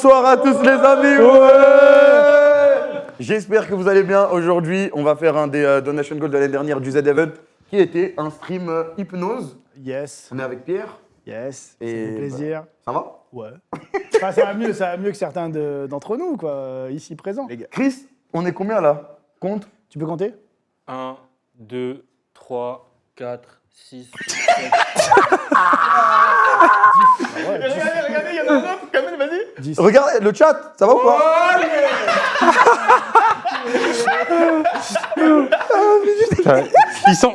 Bonsoir à tous les amis. Ouais. J'espère que vous allez bien. Aujourd'hui, on va faire un des Donation Gold de l'année dernière du Z-Event qui était un stream hypnose. Yes. On est avec Pierre. Yes. Et ça fait plaisir. Ça va? Ouais. Enfin, ça va mieux que certains d'entre nous, quoi, ici présents. Les gars. Chris, on est combien là? Compte. Tu peux compter? 1, 2, 3, 4, 6, 7. Ouais, Regardez, il y en a un autre, Kamel, vas-y. 10. Regardez le chat, ça va ou pas?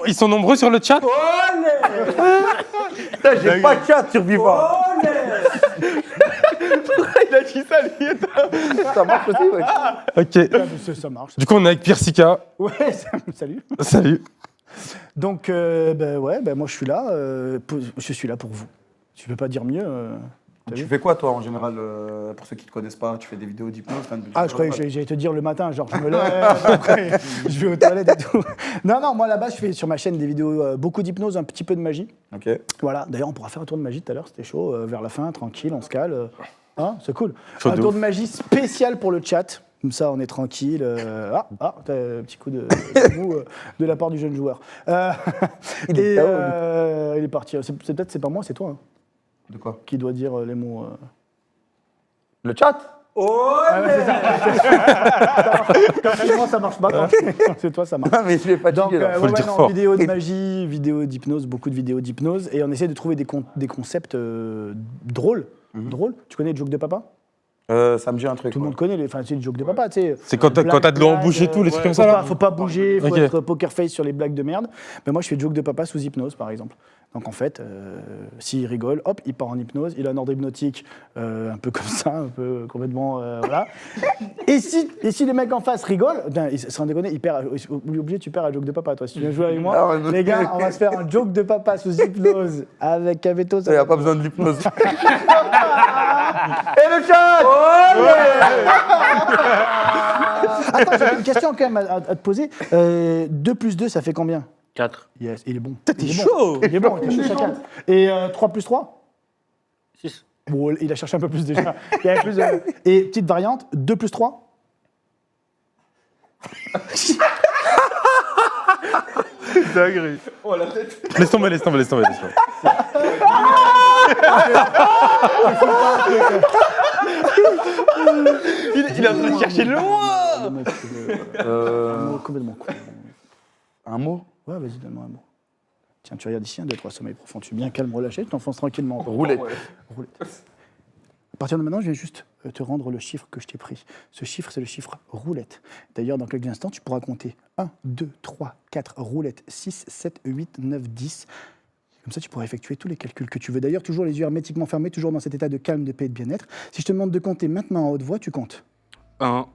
Ils sont nombreux sur le chat. Putain, j'ai pas de chat sur Viva. Il a dit ça, lui. Ça marche aussi, ouais. Ok. Ça marche. Du coup, on est avec Pierre Sika. Ouais, salut. Salut. Donc, moi je suis là. Je suis là pour vous. Tu peux pas dire mieux. T'as Tu vu fais quoi toi en général pour ceux qui te connaissent pas? Tu fais des vidéos d'hypnose? Ah, je croyais que j'allais te dire le matin, genre je me lève, après je vais aux toilettes et tout. Non, moi là-bas je fais sur ma chaîne des vidéos beaucoup d'hypnose, un petit peu de magie. Ok. Voilà, d'ailleurs on pourra faire un tour de magie tout à l'heure, c'était chaud, vers la fin, tranquille, on se cale. Hein, c'est cool. Chaud Un de tour ouf. de magie spécial pour le chat, comme ça on est tranquille. T'as un petit coup de mou de la part du jeune joueur. Il est KO, lui. Il est parti, c'est pas moi, c'est toi hein, De quoi? qui doit dire les mots. Le chat? Ah, ouais, c'est ça. Quand c'est moi, ça marche pas. Quand c'est toi, ça marche. Ah, mais je l'ai fatigué Donc, là. Faut le dire fort. vidéo de magie, vidéo d'hypnose, beaucoup de vidéos d'hypnose. Et on essaie de trouver des concepts drôles. Drôles. Tu connais le joke de papa? Ça me dit un truc. Tout le ouais. monde connaît c'est le joke de papa, tu sais. C'est quand t'as de l'eau en bouche et tout, les trucs comme ça là. Faut pas bouger, faut Ok. être poker face sur les blagues de merde. Mais moi, je fais joke de papa sous hypnose, par exemple. Donc en fait, s'il rigole, hop, il part en hypnose. Il a un ordre hypnotique un peu comme ça, un peu complètement, voilà. Et si les mecs en face rigolent, sans déconner, il est obligé, tu perds un joke de papa, toi. Si tu viens jouer avec moi, Ah ouais, non. les gars, on va se faire un joke de papa sous hypnose avec Aveto. Il n'y a pas besoin de l'hypnose. Et le chat? Attends, j'ai une question quand même à te poser. 2 plus 2, ça fait combien? 4, Yes, il est bon. T'es chaud. Il est bon, il est chaud chacun. Et 3 plus 3? 6. Bon, il a cherché un peu plus déjà. Il y avait plus de... Et petite variante, 2 plus 3? Dinguerie. Oh la tête. Laisse tomber. Il est en train de chercher loin. Un mot complètement con. Un mot? Ouais, vas-y, donne-moi un mot. Tiens, tu regardes ici, 1, 2, 3, sommeil profond. Tu es bien calme, relâché, tu t'enfonces tranquillement. Roulette. Roulette. À partir de maintenant, je viens juste te rendre le chiffre que je t'ai pris. Ce chiffre, c'est le chiffre roulette. D'ailleurs, dans quelques instants, tu pourras compter 1, 2, 3, 4, roulette, 6, 7, 8, 9, 10. Comme ça, tu pourras effectuer tous les calculs que tu veux. D'ailleurs, toujours les yeux hermétiquement fermés, toujours dans cet état de calme, de paix et de bien-être. Si je te demande de compter maintenant en haute voix, tu comptes. 1,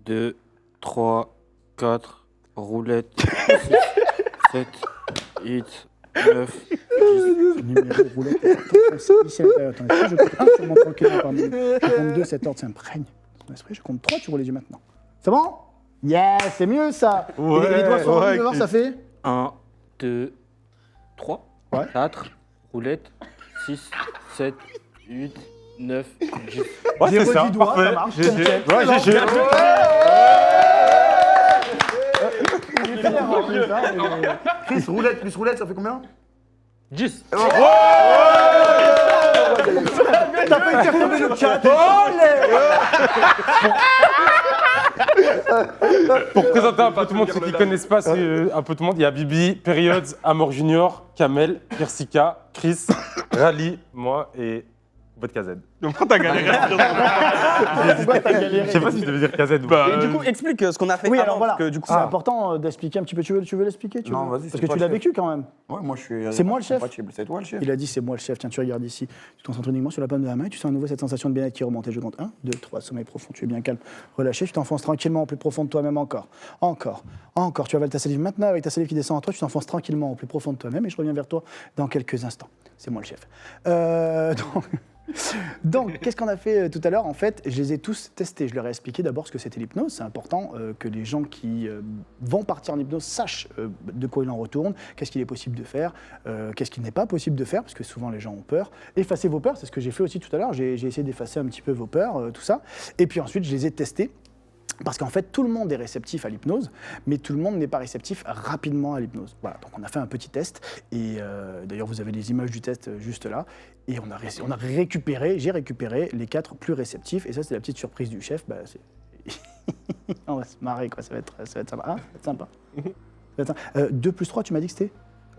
2, 3, 4, roulette, 6, 7, 8, 9, 10. Numéro roulette. Ici à l'intérieur. Attends, je compte 1, tu remontes tranquillement parmi nous. Je compte 2, cet ordre s'imprègne. Dans ton esprit, je compte 3, tu ouvres les yeux maintenant. C'est bon? Yes, c'est mieux ça. Ouais, Et les doigts sont ouais, revenus, voir, ça fait 1, 2, 3, Ouais. 4, roulette, 6, 7, 8, 9, 10. Ouais, c'est ça. 0 du doigt, Parfait. ça marche. GG. Nickel. Ouais, Non, GG. Il est fier, en plus, hein, Chris, roulette plus roulette, ça fait combien? 10. T'as pas été retomber le chat. Pour présenter un peu tout le monde, ceux qui connaissent pas, c'est un peu tout le monde. Il y a Bibi, Periods, Amor Junior, Kamel, Pierre Sika, Chris, Rally, moi et Vodka Z. Donc pourquoi t'as galéré? Je sais pas si je devais dire KZ ou pas. Et du coup, explique ce qu'on a fait Oui, avant, alors voilà. parce que du coup, C'est important d'expliquer un petit peu. Tu veux l'expliquer? Non, vas-y, Parce c'est que toi tu le l'as chef. vécu quand même. Ouais, moi je suis. C'est moi le chef? Compatible. C'est toi le chef. Il a dit c'est moi le chef. Tiens, tu regardes ici. Tu te concentres uniquement sur la paume de la main et tu sens à nouveau cette sensation de bien-être qui remonte. Et je compte 1, 2, 3, sommeil profond. Tu es bien calme, relâché. Tu t'enfonces tranquillement au plus profond de toi-même encore. Encore. Tu avales ta salive maintenant avec ta salive qui descend en toi. Tu t'enfonces tranquillement au plus profond de toi-même et je reviens vers toi dans quelques instants. C'est moi le chef. Donc, Donc, qu'est-ce qu'on a fait tout à l'heure? En fait, je les ai tous testés. Je leur ai expliqué d'abord ce que c'était l'hypnose. C'est important que les gens qui vont partir en hypnose sachent de quoi il en retourne, qu'est-ce qu'il est possible de faire, qu'est-ce qu'il n'est pas possible de faire, parce que souvent les gens ont peur. Effacer vos peurs, c'est ce que j'ai fait aussi tout à l'heure. J'ai essayé d'effacer un petit peu vos peurs, tout ça. Et puis ensuite, je les ai testés. Parce qu'en fait, tout le monde est réceptif à l'hypnose, mais tout le monde n'est pas réceptif rapidement à l'hypnose. Voilà, donc on a fait un petit test, et d'ailleurs vous avez les images du test juste là, et j'ai récupéré les 4 plus réceptifs, et ça c'est la petite surprise du chef, on va se marrer quoi, ça va être sympa. Ah, ça va être sympa. Ça va être sympa. 2 plus 3, tu m'as dit que c'était?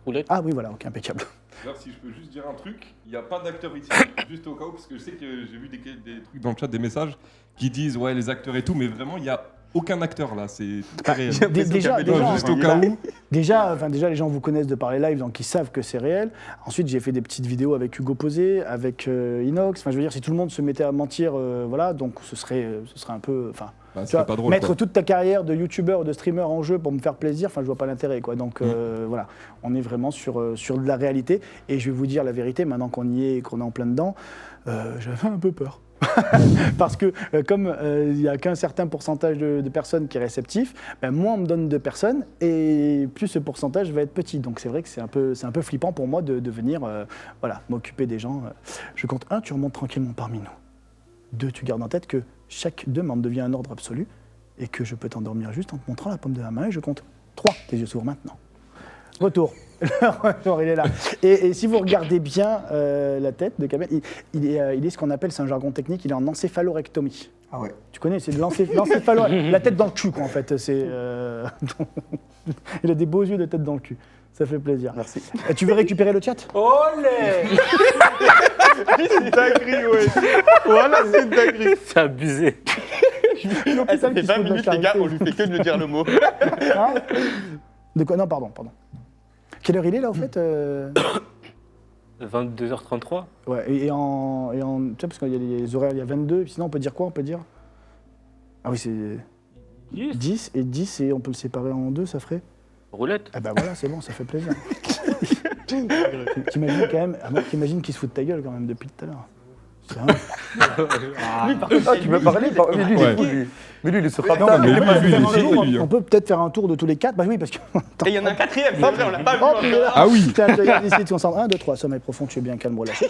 Roulette. Ah oui, voilà, ok, impeccable. Alors, si je peux juste dire un truc, il n'y a pas d'acteurs ici, juste au cas où, parce que je sais que j'ai vu des trucs dans le chat, des messages qui disent ouais, les acteurs et tout, mais vraiment, il n'y a aucun acteur là, c'est très réel. Déjà, juste au cas où. Déjà, les gens vous connaissent de par les lives, donc ils savent que c'est réel. Ensuite, j'ai fait des petites vidéos avec Hugo Posé, avec Inox. Enfin, je veux dire, si tout le monde se mettait à mentir, voilà, donc ce serait un peu, enfin, Bah, tu vois, pas drôle, mettre quoi. toute ta carrière de youtubeur ou de streamer en jeu pour me faire plaisir, enfin, je vois pas l'intérêt, quoi. Donc voilà, on est vraiment sur de la réalité. Et je vais vous dire la vérité, maintenant qu'on y est et qu'on est en plein dedans, j'avais un peu peur. Parce que comme il n'y a qu'un certain pourcentage de personnes qui est réceptif, ben, moins on me donne de personnes et plus ce pourcentage va être petit. Donc c'est vrai que c'est un peu flippant pour moi de venir voilà, m'occuper des gens. Je compte 1, tu remontes tranquillement parmi nous. 2, tu gardes en tête que chaque demande devient un ordre absolu et que je peux t'endormir juste en te montrant la paume de la main. Et je compte 3, tes yeux s'ouvrent maintenant. Retour. Le retour, il est là. Et si vous regardez bien la tête de Kamel, il est ce qu'on appelle, c'est un jargon technique, il est en encéphalorectomie. Ah ouais. Tu connais, c'est de l'encéphalo... la tête dans le cul, quoi, en fait. Il a des beaux yeux de tête dans le cul. Ça fait plaisir. Merci. Et tu veux récupérer le chat? Olé. C'est une dinguerie, ouais. Voilà, c'est une dinguerie. C'est abusé. Ça fait 20 minutes, les gars, on lui fait que de lui dire le mot. Hein? De quoi? Non, pardon. Quelle heure il est, là, au fait 22h33. Ouais, et en tu sais, parce qu'il y a les horaires, il y a 22, et puis sinon, on peut dire quoi? On peut dire... Ah oui, c'est 10, et 10, et on peut le séparer en 2, ça ferait... Roulette. Ah bah voilà, c'est bon, ça fait plaisir. T'imagines quand même, t'imagines qu'il se fout de ta gueule quand même depuis tout à l'heure. C'est vrai. Lui, par contre, tu m'as parlé, mais lui, il est cool, lui. Mais lui, il se frappe. Non, mais lui, il est fini, lui. On peut peut-être faire un tour de tous les 4. Bah oui, parce que... Et il y en a un quatrième, c'est vrai, on l'a pas vu. Hop, il est là. Ah oui. Tiens, je regarde ici, tu concentres. 1, 2, 3, sommeil profond, tu es bien calme, relâché.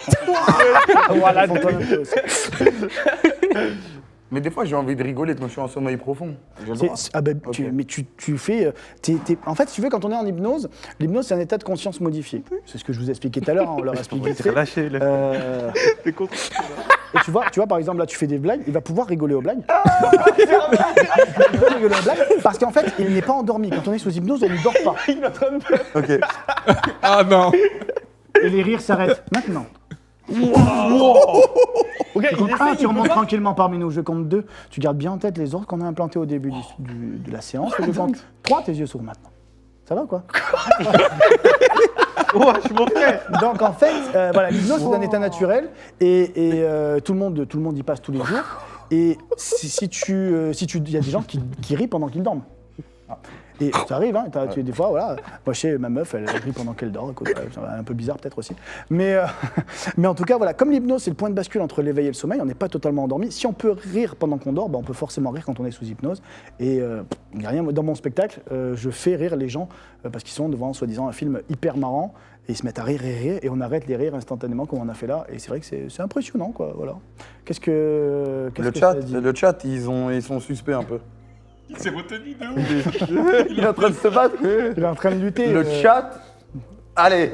Voilà, Mais des fois, j'ai envie de rigoler quand je suis en sommeil profond. J'ai le droit. Ah ben, Ok. mais tu fais... En fait, si tu veux, quand on est en hypnose, l'hypnose, c'est un état de conscience modifié. C'est ce que je vous ai expliqué tout à l'heure, hein, on leur a expliqué vite fait. Lâché, là. Et tu vois, par exemple, là, tu fais des blagues, il va pouvoir rigoler aux blagues. Il va rigoler aux blagues, parce qu'en fait, il n'est pas endormi. Quand on est sous hypnose, on ne dort pas. Ok. Ah non. Et les rires s'arrêtent maintenant. Ok, Je compte 1, tu remontes tranquillement parmi nous. Je compte 2, tu gardes bien en tête les ordres qu'on a implantés au début de la séance. Et je compte 3, tes yeux s'ouvrent maintenant. Ça va ou quoi? Oh, je suis mon frère. Donc en fait, voilà, l'hypnose c'est un état naturel et tout le monde y passe tous les jours. Et il y a des gens qui rient pendant qu'ils dorment. Et ça arrive, hein, des fois, voilà. Moi, chez ma meuf, elle rit pendant qu'elle dort. Écoute, c'est un peu bizarre peut-être aussi. Mais en tout cas, voilà, comme l'hypnose, c'est le point de bascule entre l'éveil et le sommeil, on n'est pas totalement endormi. Si on peut rire pendant qu'on dort, on peut forcément rire quand on est sous hypnose. Et il n'y a rien, dans mon spectacle, je fais rire les gens parce qu'ils sont devant, soi-disant, un film hyper marrant. Et ils se mettent à rire, et on arrête les rires instantanément comme on a fait là. Et c'est vrai que c'est impressionnant, quoi, voilà. Qu'est-ce que ça dit? Le chat, ils sont suspects un peu. Il s'est retenu de ouf. Il est en train de se battre. Il est en train de lutter. Le chat. Allez.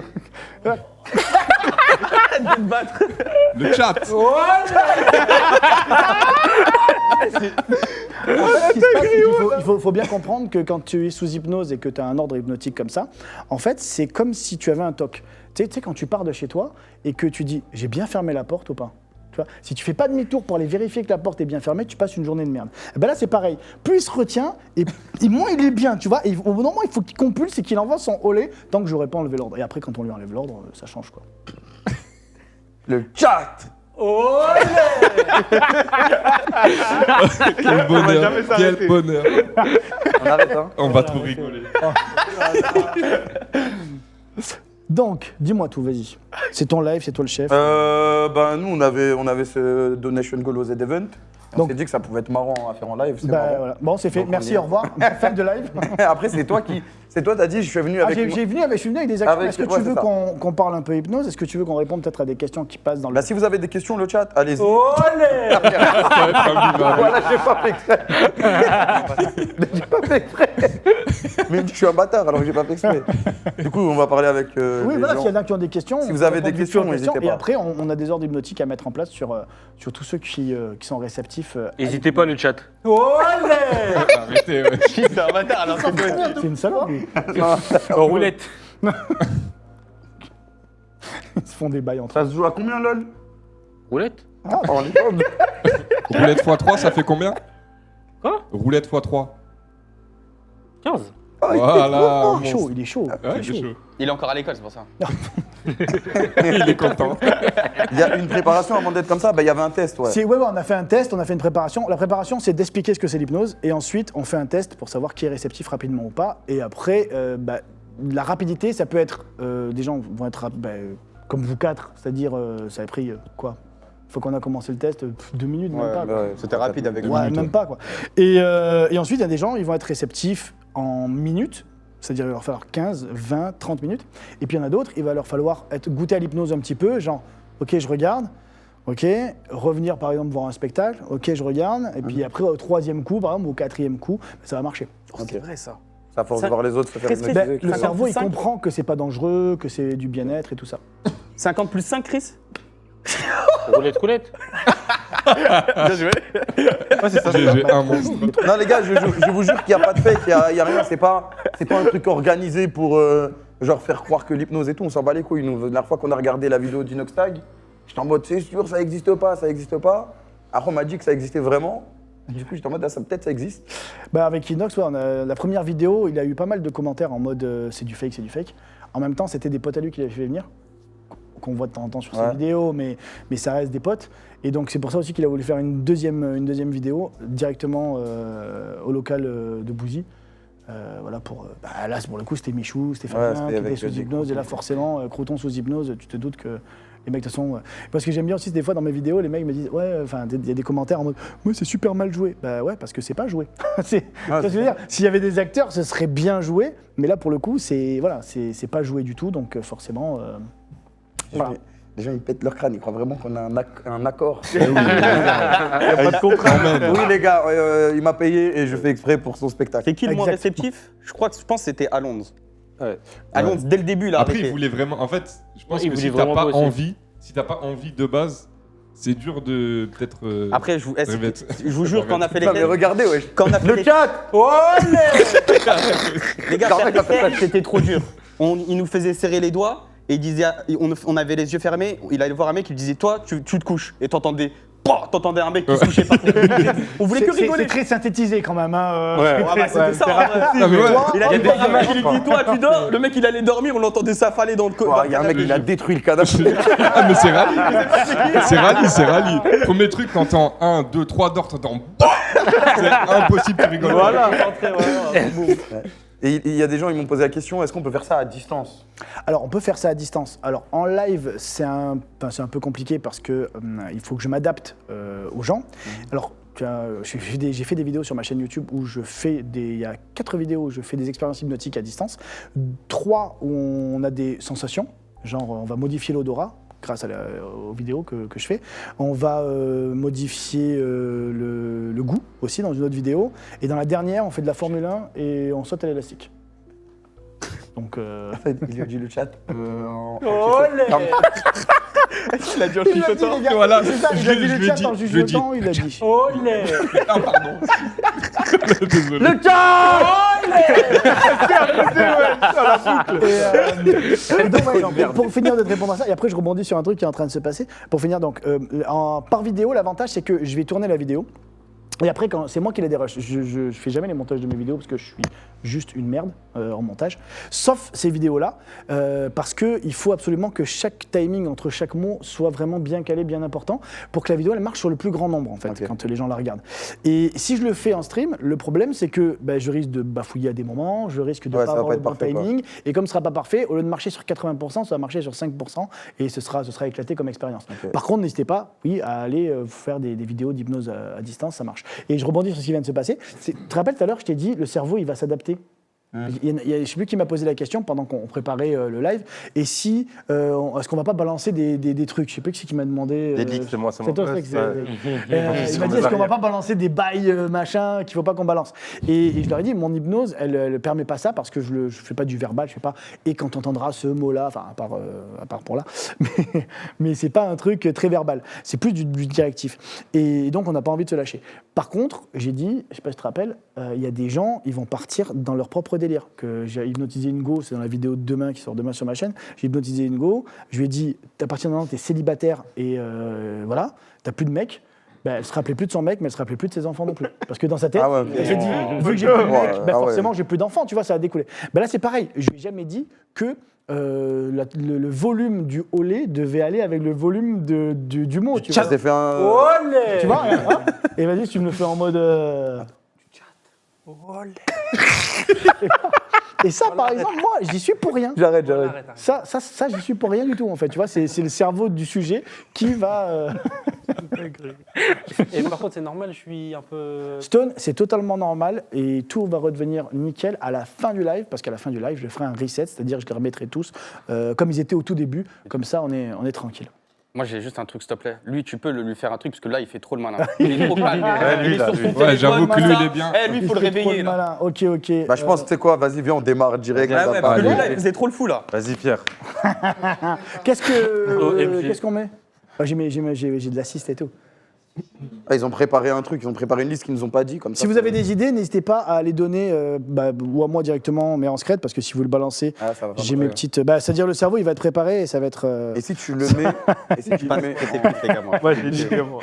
Le chat. Ce qui se passe, c'est qu'il faut bien comprendre que quand tu es sous hypnose et que tu as un ordre hypnotique comme ça, en fait, c'est comme si tu avais un toc. Tu sais, quand tu pars de chez toi et que tu dis « j'ai bien fermé la porte ou pas ?» Tu vois, si tu fais pas demi-tour pour aller vérifier que la porte est bien fermée, tu passes une journée de merde. Et ben là, c'est pareil. Plus il se retient, et moins il est bien, tu vois. Et au bout d'un moment, il faut qu'il compulse et qu'il envoie son olé tant que j'aurais pas enlevé l'ordre. Et après, quand on lui enlève l'ordre, ça change, quoi. Le chat. Quel bonheur. Quel bonheur. On arrête, hein. On va trop rigoler. Donc, dis-moi tout, vas-y. C'est ton live, c'est toi le chef. Ben, nous, on avait ce Donation Goal aux Event. On Donc- s'est dit que ça pouvait être marrant à faire en live. C'est Bah, marrant. voilà. Bon, c'est fait. Donc, on Merci, y est. au revoir. Fin de live. Après, c'est toi, t'as dit, je suis venu Ah, avec. je suis venu avec des actions. Avec- Est-ce que ouais, tu veux c'est ça. qu'on parle un peu hypnose? Est-ce que tu veux qu'on réponde peut-être à des questions qui passent dans le. Bah, si vous avez des questions, le chat, allez-y. Olé Voilà, j'ai pas fait exprès. J'ai pas fait exprès. Mais il me dit que je suis un bâtard alors que j'ai pas fait exprès. Du coup, on va parler avec. Oui, les voilà, gens. s'il y en a qui ont des questions. Si on vous peut avez des répondre vite fait aux questions, n'hésitez Et pas. après, on a des ordres hypnotiques à mettre en place sur tous ceux qui sont réceptifs. N'hésitez pas le chat. Olé Arrêtez, ouais. C'est un bâtard alors que toi. C'est une salope, lui. En roulette. Ils se font des bails entre Ça se joue à combien, lol? Roulette On est pas- Roulette x3, ça fait combien? Quoi? Roulette x3. 15. Voilà. Il est chaud, il est chaud. Ouais, il est chaud. Il est encore à l'école, c'est pour ça. Il est content. Il y a une préparation avant d'être comme ça, bah, il y avait un test, ouais. Ouais, on a fait un test, on a fait une préparation. La préparation, c'est d'expliquer ce que c'est l'hypnose. Et ensuite, on fait un test pour savoir qui est réceptif rapidement ou pas. Et après, la rapidité, ça peut être. Des gens vont être comme vous quatre, c'est-à-dire, ça a pris quoi? Faut qu'on a commencé le test, 2 minutes, même pas. quoi. Ouais, C'était rapide avec Ouais, minutes, même ouais. pas quoi. Et ensuite, il y a des gens, ils vont être réceptifs en minutes, c'est-à-dire il va leur falloir 15, 20, 30 minutes. Et puis il y en a d'autres, il va leur falloir goûter à l'hypnose un petit peu, genre, ok, je regarde, ok, revenir par exemple voir un spectacle, ok, je regarde, et puis après au 3e coup, par exemple, au 4e coup, ça va marcher. Ok. C'est vrai ça. Ça force Ça- de voir les autres se faire Chris, hypnotiser. Ben, le 50 cerveau, il 5. comprend que c'est pas dangereux, que c'est du bien-être et tout ça. 50 plus 5, Chris? Roulette. Bien joué. J'ai un monstre. Non les gars, je vous jure qu'il n'y a pas de fake, il y a rien, c'est pas un truc organisé pour genre faire croire que l'hypnose et tout, on s'en bat les couilles. Nous, la dernière fois qu'on a regardé la vidéo d'Inoxtag, j'étais en mode c'est sûr, ça existe pas. Après on m'a dit que ça existait vraiment. Du coup j'étais en mode ah, peut-être ça existe. Bah, avec Inox, ouais, la première vidéo, il a eu pas mal de commentaires en mode c'est du fake, c'est du fake. En même temps, c'était des potes à lui qui l'avaient fait venir, qu'on voit de temps en temps sur ses Ouais. vidéos, mais ça reste des potes. Et donc c'est pour ça aussi qu'il a voulu faire une deuxième vidéo directement au local de Bouzy. Voilà là pour le coup c'était Michou, Ouais, Stéphane c'était qui avec était sous des hypnose et là forcément Croton sous hypnose, tu te doutes que les mecs de toute façon parce que j'aime bien aussi des fois dans mes vidéos les mecs me disent ouais enfin il y a des commentaires en mode ouais c'est super mal joué. Bah ouais parce que c'est pas joué. Tu vois ce que je veux dire, s'il y avait des acteurs ce serait bien joué mais là pour le coup c'est pas joué du tout donc forcément voilà. Les gens ils pètent leur crâne, ils croient vraiment qu'on a un accord. Il y a pas de contrat. Oui les gars, il m'a payé et je fais exprès pour son spectacle. C'est qui le moins Exactement. réceptif? Je pense que c'était Alonso. Ouais. Alonso, dès le début, il a Après, arrêté. il voulait vraiment. En fait, je pense Ouais, il que voulait si t'as vraiment pas pas aussi. envie, si t'as pas envie de base, c'est dur de peut-être. Après, je vous jure, quand on a fait les Non mais tests, regardez wesh. quand on a fait Le les chat. les gars, Quand faire on les a fait tests, c'était trop dur. Il nous faisait serrer les doigts et il disait, on avait les yeux fermés. Il allait voir un mec, il lui disait, toi, tu te couches. Et t'entendais un mec qui se couchait pas. On voulait que C'est rigoler. très synthétisé quand même hein, Ouais, bah, c'était ça. Ouais. Non, mais ouais. Il allait voir un mec, il lui dit, toi, tu dors. Le mec, il allait dormir, on l'entendait s'affaler dans le Il y a un mec il a détruit le cadavre. Ah, mais c'est rallye. C'est rallye. Premier truc, t'entends 1, 2, 3 d'or, t'entends. C'est impossible, tu rigoles. Voilà. Et il y a des gens, ils m'ont posé la question, est-ce qu'on peut faire ça à distance? Alors, on peut faire ça à distance. Alors, en live, c'est un peu compliqué parce que il faut que je m'adapte aux gens. Alors, j'ai fait des vidéos sur ma chaîne YouTube où il y a 4 vidéos où je fais des expériences hypnotiques à distance. 3 où on a des sensations, genre on va modifier l'odorat grâce aux vidéos que je fais. On va modifier le goût aussi dans une autre vidéo. Et dans la dernière, on fait de la Formule 1 et on saute à l'élastique. Donc, Il a dit le chat. Il a dit en il l'a dit, chuchotant. les gars, Voilà. c'est ça, il a dit Je le lui ai chat dit, en je lui ai dit. chuchotant, il a dit. Olé. Désolé. Le chat. Et donc, ouais, donc, pour finir de te répondre à ça, et après je rebondis sur un truc qui est en train de se passer. Pour finir, donc, par vidéo, l'avantage c'est que je vais tourner la vidéo. Et après, c'est moi qui les dérush. Je fais jamais les montages de mes vidéos parce que je suis juste une merde en montage. Sauf ces vidéos-là, parce qu'il faut absolument que chaque timing entre chaque mot soit vraiment bien calé, bien important, pour que la vidéo elle marche sur le plus grand nombre en fait, quand les gens la regardent. Et si je le fais en stream, le problème c'est que je risque de bafouiller à des moments, je risque de pas avoir le bon timing, et comme ce sera pas parfait, au lieu de marcher sur 80%, ça va marcher sur 5%, et ce sera éclaté comme expérience. Par contre, n'hésitez pas, à aller faire des vidéos d'hypnose à distance, ça marche. Et je rebondis sur ce qui vient de se passer. Tu te rappelles tout à l'heure, je t'ai dit, le cerveau, il va s'adapter. Je ne sais plus qui m'a posé la question pendant qu'on préparait le live. Et si, est-ce qu'on va pas balancer des trucs? Je ne sais plus qui m'a demandé. Des leaks, c'est moi. C'est toi, c'est ça. Il m'a dit, est-ce qu'on va pas balancer des bails, machin, qu'il ne faut pas qu'on balance? Et je leur ai dit, mon hypnose, elle ne permet pas ça parce que je ne fais pas du verbal, je fais pas. Et quand on entendra ce mot-là, enfin, à part pour là, mais ce n'est pas un truc très verbal. C'est plus du directif. Et donc, on n'a pas envie de se lâcher. Par contre, j'ai dit, je ne sais pas si tu te rappelles, il y a des gens, ils vont partir dans leur propre délire. Que j'ai hypnotisé une go, c'est dans la vidéo de demain qui sort demain sur ma chaîne. J'ai hypnotisé une go, je lui ai dit, à partir de maintenant, tu es célibataire et voilà, tu n'as plus de mec. Elle se rappelait plus de son mec, mais elle se rappelait plus de ses enfants non plus. Parce que dans sa tête, elle s'est dit, vu que j'ai plus de mec, forcément j'ai plus d'enfants, tu vois, ça a découlé. Là c'est pareil, je lui ai jamais dit que le volume du olé devait aller avec le volume du mot. Tu vois, fait un... olé. Tu vois, hein. Et vas-y, si tu me le fais en mode... Olé. Et ça, par exemple, moi, j'y suis pour rien. J'arrête. Ça, j'y suis pour rien du tout, en fait. Tu vois, c'est le cerveau du sujet qui va... Et par contre, c'est normal, je suis un peu... Stone, c'est totalement normal et tout va redevenir nickel à la fin du live, parce qu'à la fin du live, je ferai un reset, c'est-à-dire je les remettrai tous comme ils étaient au tout début. Comme ça, on est tranquille. Moi, j'ai juste un truc, s'il te plaît. Lui, tu peux lui faire un truc, parce que là, il fait trop le malin. Il est trop calme. lui, là, lui. Ouais, j'avoue que lui, il est bien. Lui, il faut le réveiller, là. Ok. je pense, tu sais quoi, vas-y, viens, on démarre direct. Ouais, parce que lui, là, il faisait trop le fou, là. Vas-y, Pierre. Qu'est-ce qu'on met? J'ai de l'assist et tout. Ils ont préparé un truc, ils ont préparé une liste qu'ils nous ont pas dit. Comme ça, si vous avez des idées, n'hésitez pas à les donner ou à moi directement, mais en secret, parce que si vous le balancez, j'ai mes petites... c'est-à-dire le cerveau, il va être préparé et ça va être... Et si tu le mets... Et si tu le mets... Ouais, je l'ai dit comme moi.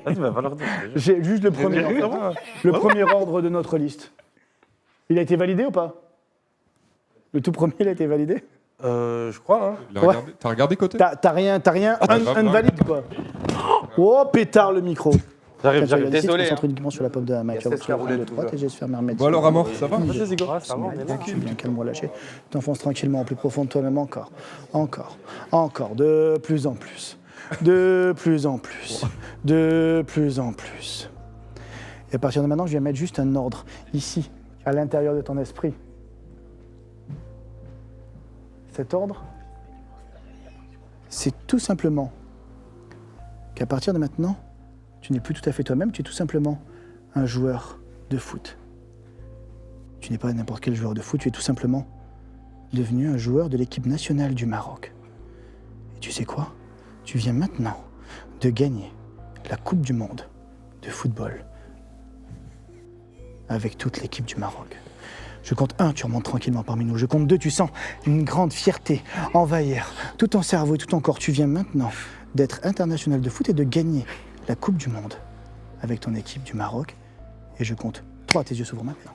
Vas-y, va leur dire. J'ai juste le premier ordre. Le premier ordre de notre liste. Il a été validé ou pas? Le tout premier, il a été validé? Je crois, hein. T'as regardé côté? T'as rien invalide, quoi. Oh, pétard le micro. J'arrive. Désolé. Désolé. Concentre uniquement sur la pomme de la maquille. Cesse la roulette, Et je vais se faire me remettre. Bon alors, Amor, ça va? Vas-y, go. Ça va, on est là. Je suis bien, calme-moi, lâcher. T'enfonces tranquillement, plus profond de toi-même, encore, de plus en plus. Et à partir de maintenant, je vais mettre juste un ordre, ici, à l'intérieur de ton esprit. Cet ordre, c'est tout simplement qu'à partir de maintenant, tu n'es plus tout à fait toi-même, tu es tout simplement un joueur de foot. Tu n'es pas n'importe quel joueur de foot, tu es tout simplement devenu un joueur de l'équipe nationale du Maroc. Et tu sais quoi? Tu viens maintenant de gagner la Coupe du Monde de football avec toute l'équipe du Maroc. Je compte 1, tu remontes tranquillement parmi nous. Je compte 2, tu sens une grande fierté envahir tout ton cerveau et tout ton corps. Tu viens maintenant d'être international de foot et de gagner la Coupe du Monde avec ton équipe du Maroc. Et je compte 3, tes yeux s'ouvrent maintenant.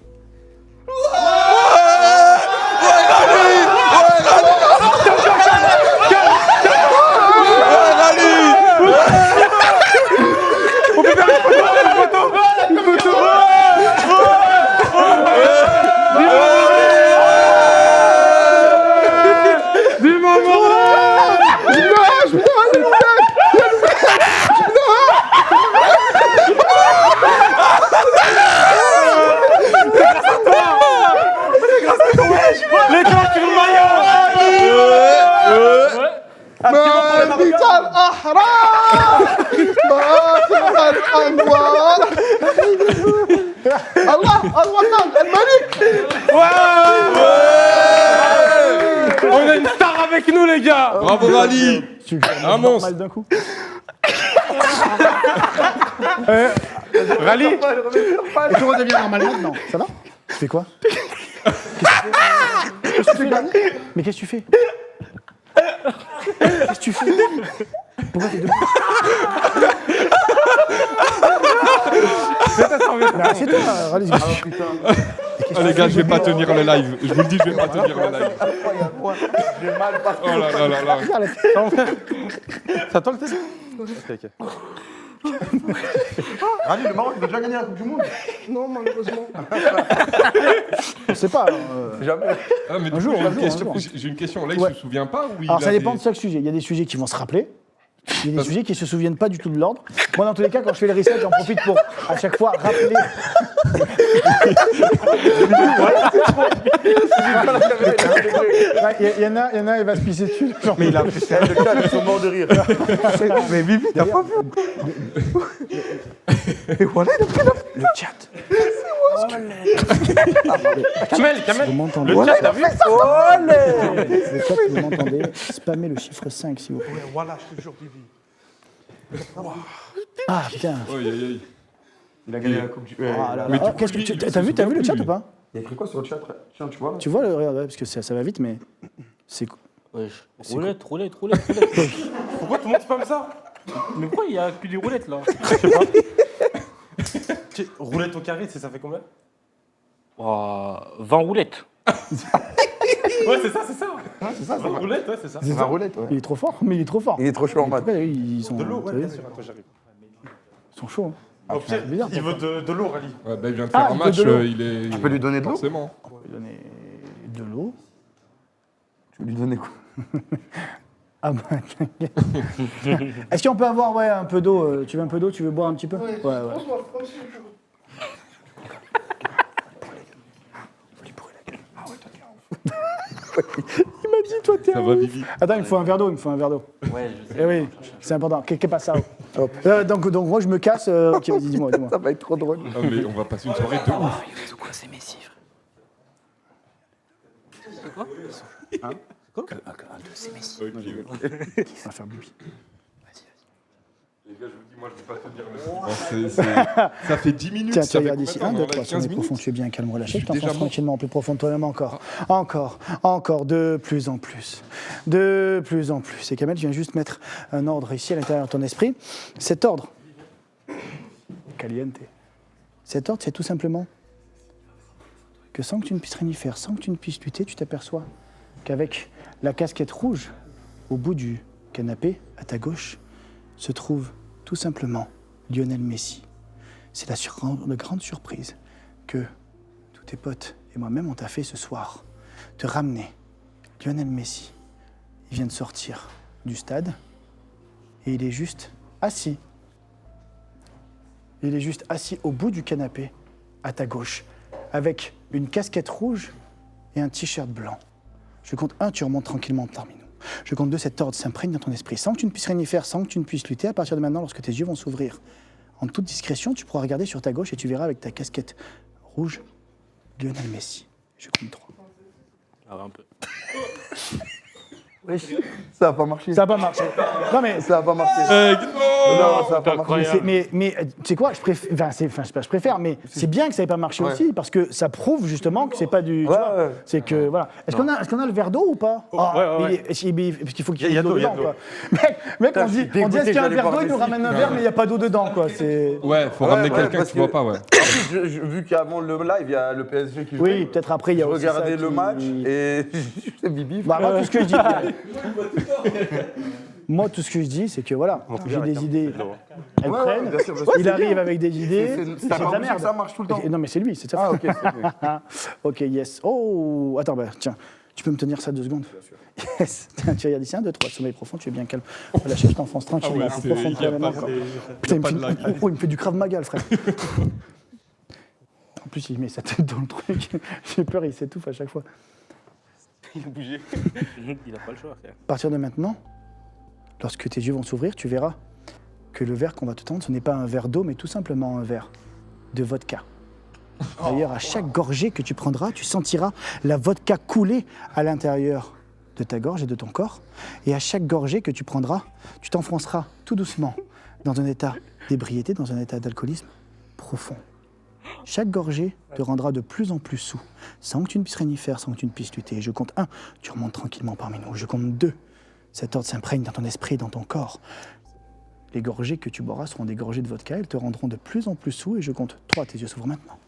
On a une star avec nous, les gars. Bravo, Rally! Un monstre! Mal d'un coup. Rally. Et tu redeviens normal maintenant. Ça va? Tu fais quoi? Qu'est-ce que tu fais là? Mais qu'est-ce que tu fais? Qu'est-ce que tu fais? Pourquoi t'es debout? C'est toi, allez-y. Ah putain. Ah les gars, je vais pas tenir le live. Je vous le dis, je vais pas tenir le live. J'ai mal partout. Oh là là là là. Regarde la tête. C'est à toi le test? Ok. Rally, le Maroc, il a déjà gagné la Coupe du Monde. Non, malheureusement. Je sais pas. Jamais. Ah, mais du jour, coup, un jour. j'ai une question. Là, il Ouais. se souvient pas ou il Alors a ça dépend des- de chaque sujet. Il y a des sujets qui vont se rappeler. Il y a des sujets qui ne se souviennent pas du tout de l'ordre. Moi, dans tous les cas, quand je fais les research, j'en profite pour à chaque fois rappeler. Ouais, Il y en a, il va se pisser dessus. Genre, Mais il a le chat, ils sont morts de rire. Mais Bibi, t'as pas vu? Et voilà, il a pris le chat. Kamel, Vous m'entendez le chat, t'as vu? Le chat, vous m'entendez spammez le chiffre 5, s'il vous plaît. Voilà, je te jure, Bibi. Ah, putain. Aïe, aïe, aïe. Il a gagné la Coupe du Monde. Ah là là. Mais du Ah, coup, qu'est-ce que lui, tu- il T'as se vu souvient le plus, chat lui. ou pas? Il a écrit quoi sur le chat? Tiens, tu vois là? Tu vois, regarde, ouais, parce que ça va vite, mais c'est Wesh. C'est Roulette. Pourquoi tout le monde spamme ça? Mais pourquoi il y a que des roulettes là? Roulette au carré, ça fait combien? 20 roulettes. Ouais, c'est ça. C'est ça, c'est Roulette, ouais, c'est ça. la roulette, ouais. il est trop fort, mais il est trop fort. Il est trop chaud en En maths. tout cas, ils sont, De l'eau, ouais, t'as vu, bien sûr. Attends, j'arrive. ils sont chauds. Hein. Au pire, bizarre, il veut de l'eau, Rally. Ouais, bah, il vient de Ah, faire un il veut match, de l'eau. il est. Tu peux lui donner de l'eau? Forcément. On va lui donner de l'eau. Tu peux lui donner quoi? Ah bah, t'inquiète. Est-ce qu'on peut avoir un peu d'eau Tu veux un peu d'eau? Tu veux boire un petit peu? Ouais. Il m'a dit, toi, t'es Ça un va, ouf. Bibi? Attends, il me faut un verre d'eau, Ouais, je sais. Eh oui, c'est important. Qu'est-ce passe ça? Donc moi, je me casse. Ok, vas-y, dis-moi. Ça va être trop drôle. Ah, mais on va passer une soirée de ouf. C'est quoi ces messifs? Ok, ouais. On va faire bibi. Les gars, je vous dis, moi, je vais pas tenir le. Ça fait 10 minutes. Tiens, ça tu fait regardes combien ici. de temps 1, dans 2, la 3, 15 sommeil minutes. profond, tu es bien calme, relâché. Je Je suis déjà t'enfonce mort. tranquillement plus profond de toi-même encore. Encore, de plus en plus. De plus en plus. Et Kamel, je viens juste mettre un ordre ici à l'intérieur de ton esprit. Cet ordre, caliente. Cet ordre, c'est tout simplement que sans que tu ne puisses rien y faire, sans que tu ne puisses lutter, tu t'aperçois qu'avec la casquette rouge au bout du canapé, à ta gauche, se trouve tout simplement Lionel Messi. C'est la grande surprise que tous tes potes et moi-même on t'a fait ce soir. Te ramener Lionel Messi. Il vient de sortir du stade et il est juste assis. Il est juste assis au bout du canapé, à ta gauche, avec une casquette rouge et un t-shirt blanc. Je compte 1, tu remontes tranquillement parmi nous. Je compte 2, cet ordre s'imprègne dans ton esprit. Sans que tu ne puisses rien y faire, sans que tu ne puisses lutter, à partir de maintenant, lorsque tes yeux vont s'ouvrir, en toute discrétion, tu pourras regarder sur ta gauche et tu verras avec ta casquette rouge Lionel Messi. Je compte 3. Ah, un peu. Ça va pas marcher. Ça n'a pas marché. Non mais... Ça va pas marcher. Oh Non, ça va pas marcher. incroyable. Mais tu sais quoi, je préfère, mais c'est bien que ça n'ait pas marché Ouais. aussi, parce que ça prouve justement que c'est pas du... tu Ouais, vois, ouais. c'est que, voilà. Est-ce qu'on a le verre d'eau ou pas? Ah, ouais, mais parce qu'il faut qu'il y Il y ait a de l'eau de l'eau, dedans, quoi. Mec, on dit, dégoûté, est-ce qu'il y a un j'allais verre boire d'eau, il des nous ramène un verre, mais il n'y a pas d'eau dedans, quoi. C'est... Ouais, faut Ouais, ramener ouais, quelqu'un parce qui voit que- pas, ouais. En plus, vu qu'avant le live, il y a le PSG qui jouait. Oui, peut-être après, il y a Je aussi ça regardais le qui- match et c'est Bibi. Bah, moi, tout ce que je dis, moi, tout ce que je dis, c'est que voilà, j'ai des idées, elles Ouais, prennent, bien sûr, bien sûr. il arrive avec des idées, c'est pas de la obligé merde. que ça marche tout le temps. Non, mais c'est lui, c'est ça. Ah, ok, c'est Ok, yes. Oh, attends, bah, tiens, tu peux me tenir ça 2 secondes? Yes. Tiens, tu regardes ici, 1, 2, 3, sommeil profond, tu es bien calme. Relâchez, je t'enfonce tranquillement, plus profond de toi-même encore. Putain, il me fait du Krav Maga, le frère. En plus, il met sa tête dans le truc. J'ai peur, il s'étouffe à chaque fois. Il a bougé. Il a pas le choix, frère. À partir de maintenant, lorsque tes yeux vont s'ouvrir, tu verras que le verre qu'on va te tendre, ce n'est pas un verre d'eau, mais tout simplement un verre de vodka. D'ailleurs, à chaque gorgée que tu prendras, tu sentiras la vodka couler à l'intérieur de ta gorge et de ton corps. Et à chaque gorgée que tu prendras, tu t'enfonceras tout doucement dans un état d'ébriété, dans un état d'alcoolisme profond. Chaque gorgée te rendra de plus en plus saoul, sans que tu ne puisses rien y faire, sans que tu ne puisses lutter. Je compte 1, tu remontes tranquillement parmi nous. Je compte 2, cet ordre s'imprègne dans ton esprit, dans ton corps. Les gorgées que tu boiras seront des gorgées de vodka. Elles te rendront de plus en plus saoul et je compte 3. Tes yeux s'ouvrent maintenant.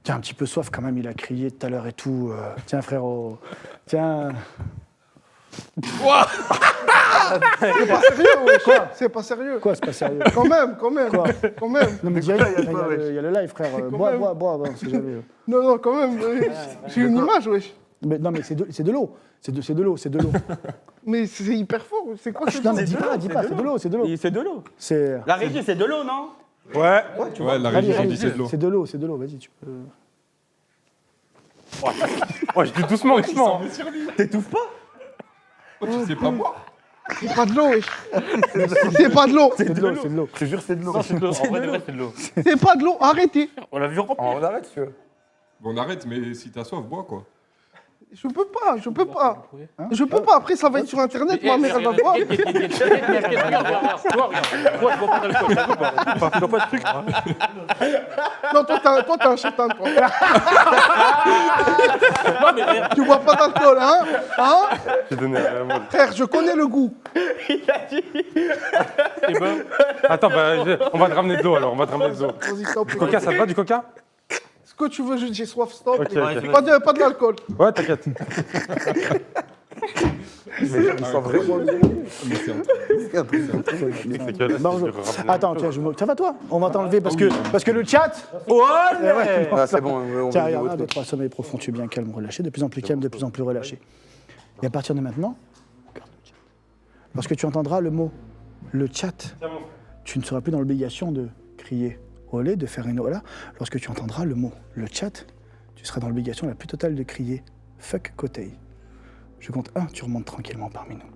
Tiens, un petit peu soif quand même, il a crié tout à l'heure et tout. Tiens, frérot. Tiens. C'est pas sérieux, wesh. C'est pas sérieux. Quoi, c'est pas sérieux? Quand même. Quoi? Quand même. Non, mais direct, il y a le live, frère. Bois, on sait jamais. Non, quand même. J'ai une image, wesh. Mais, non, mais c'est de l'eau. C'est de l'eau. Mais c'est hyper fort. C'est quoi cette Non, mais dis pas, c'est de l'eau. C'est de l'eau. C'est. La régie, c'est de l'eau, non? Ouais. Ouais, la régie, j'ai dit c'est de l'eau. C'est de l'eau, vas-y, tu peux. Ouais, je dis doucement. T'étouffes pas? Oh, tu sais pas moi. C'est pas de l'eau, wesh. C'est pas de l'eau. C'est de l'eau. Je te jure, c'est de l'eau. Non, c'est de l'eau. En vrai, de vrai, c'est de l'eau. C'est pas de l'eau. Arrêtez. On l'a vu remplir. On arrête, si tu veux. Bon, on arrête, mais si t'as soif, bois quoi. Je peux pas. Je peux pas. Après, ça va être sur Internet. Ma mère, elle va voir. Regarde. Toi, je bois pas d'alcool. Je bois pas de truc. Non, toi, t'es un chétan, toi. Non, mais regarde. Tu bois pas d'alcool, hein? J'ai donné un mot. Frère, je connais le goût. Eh ben, Attends, on va te ramener de l'eau alors, Vas-y, stop. Du coca, ça te va du coca? Ce que tu veux, j'ai soif, stop. Ok, Mais ok. pas de l'alcool. Ouais, t'inquiète. Mais ils sont vraiment Attends, tiens, ça va toi? On va t'enlever parce que le chat. Ouais. Ah, c'est bon, on Tiens, va regarde, 1, jouer 2, 3, sommeil profond, tu es bien calme, relâché, de plus en plus calme, de plus en plus relâché. Et à partir de maintenant, lorsque tu entendras le mot le chat, tu ne seras plus dans l'obligation de crier olé, de faire une ola. Lorsque tu entendras le mot le chat, tu seras dans l'obligation la plus totale de crier fuck Kotei. Je compte 1, tu remontes tranquillement parmi nous.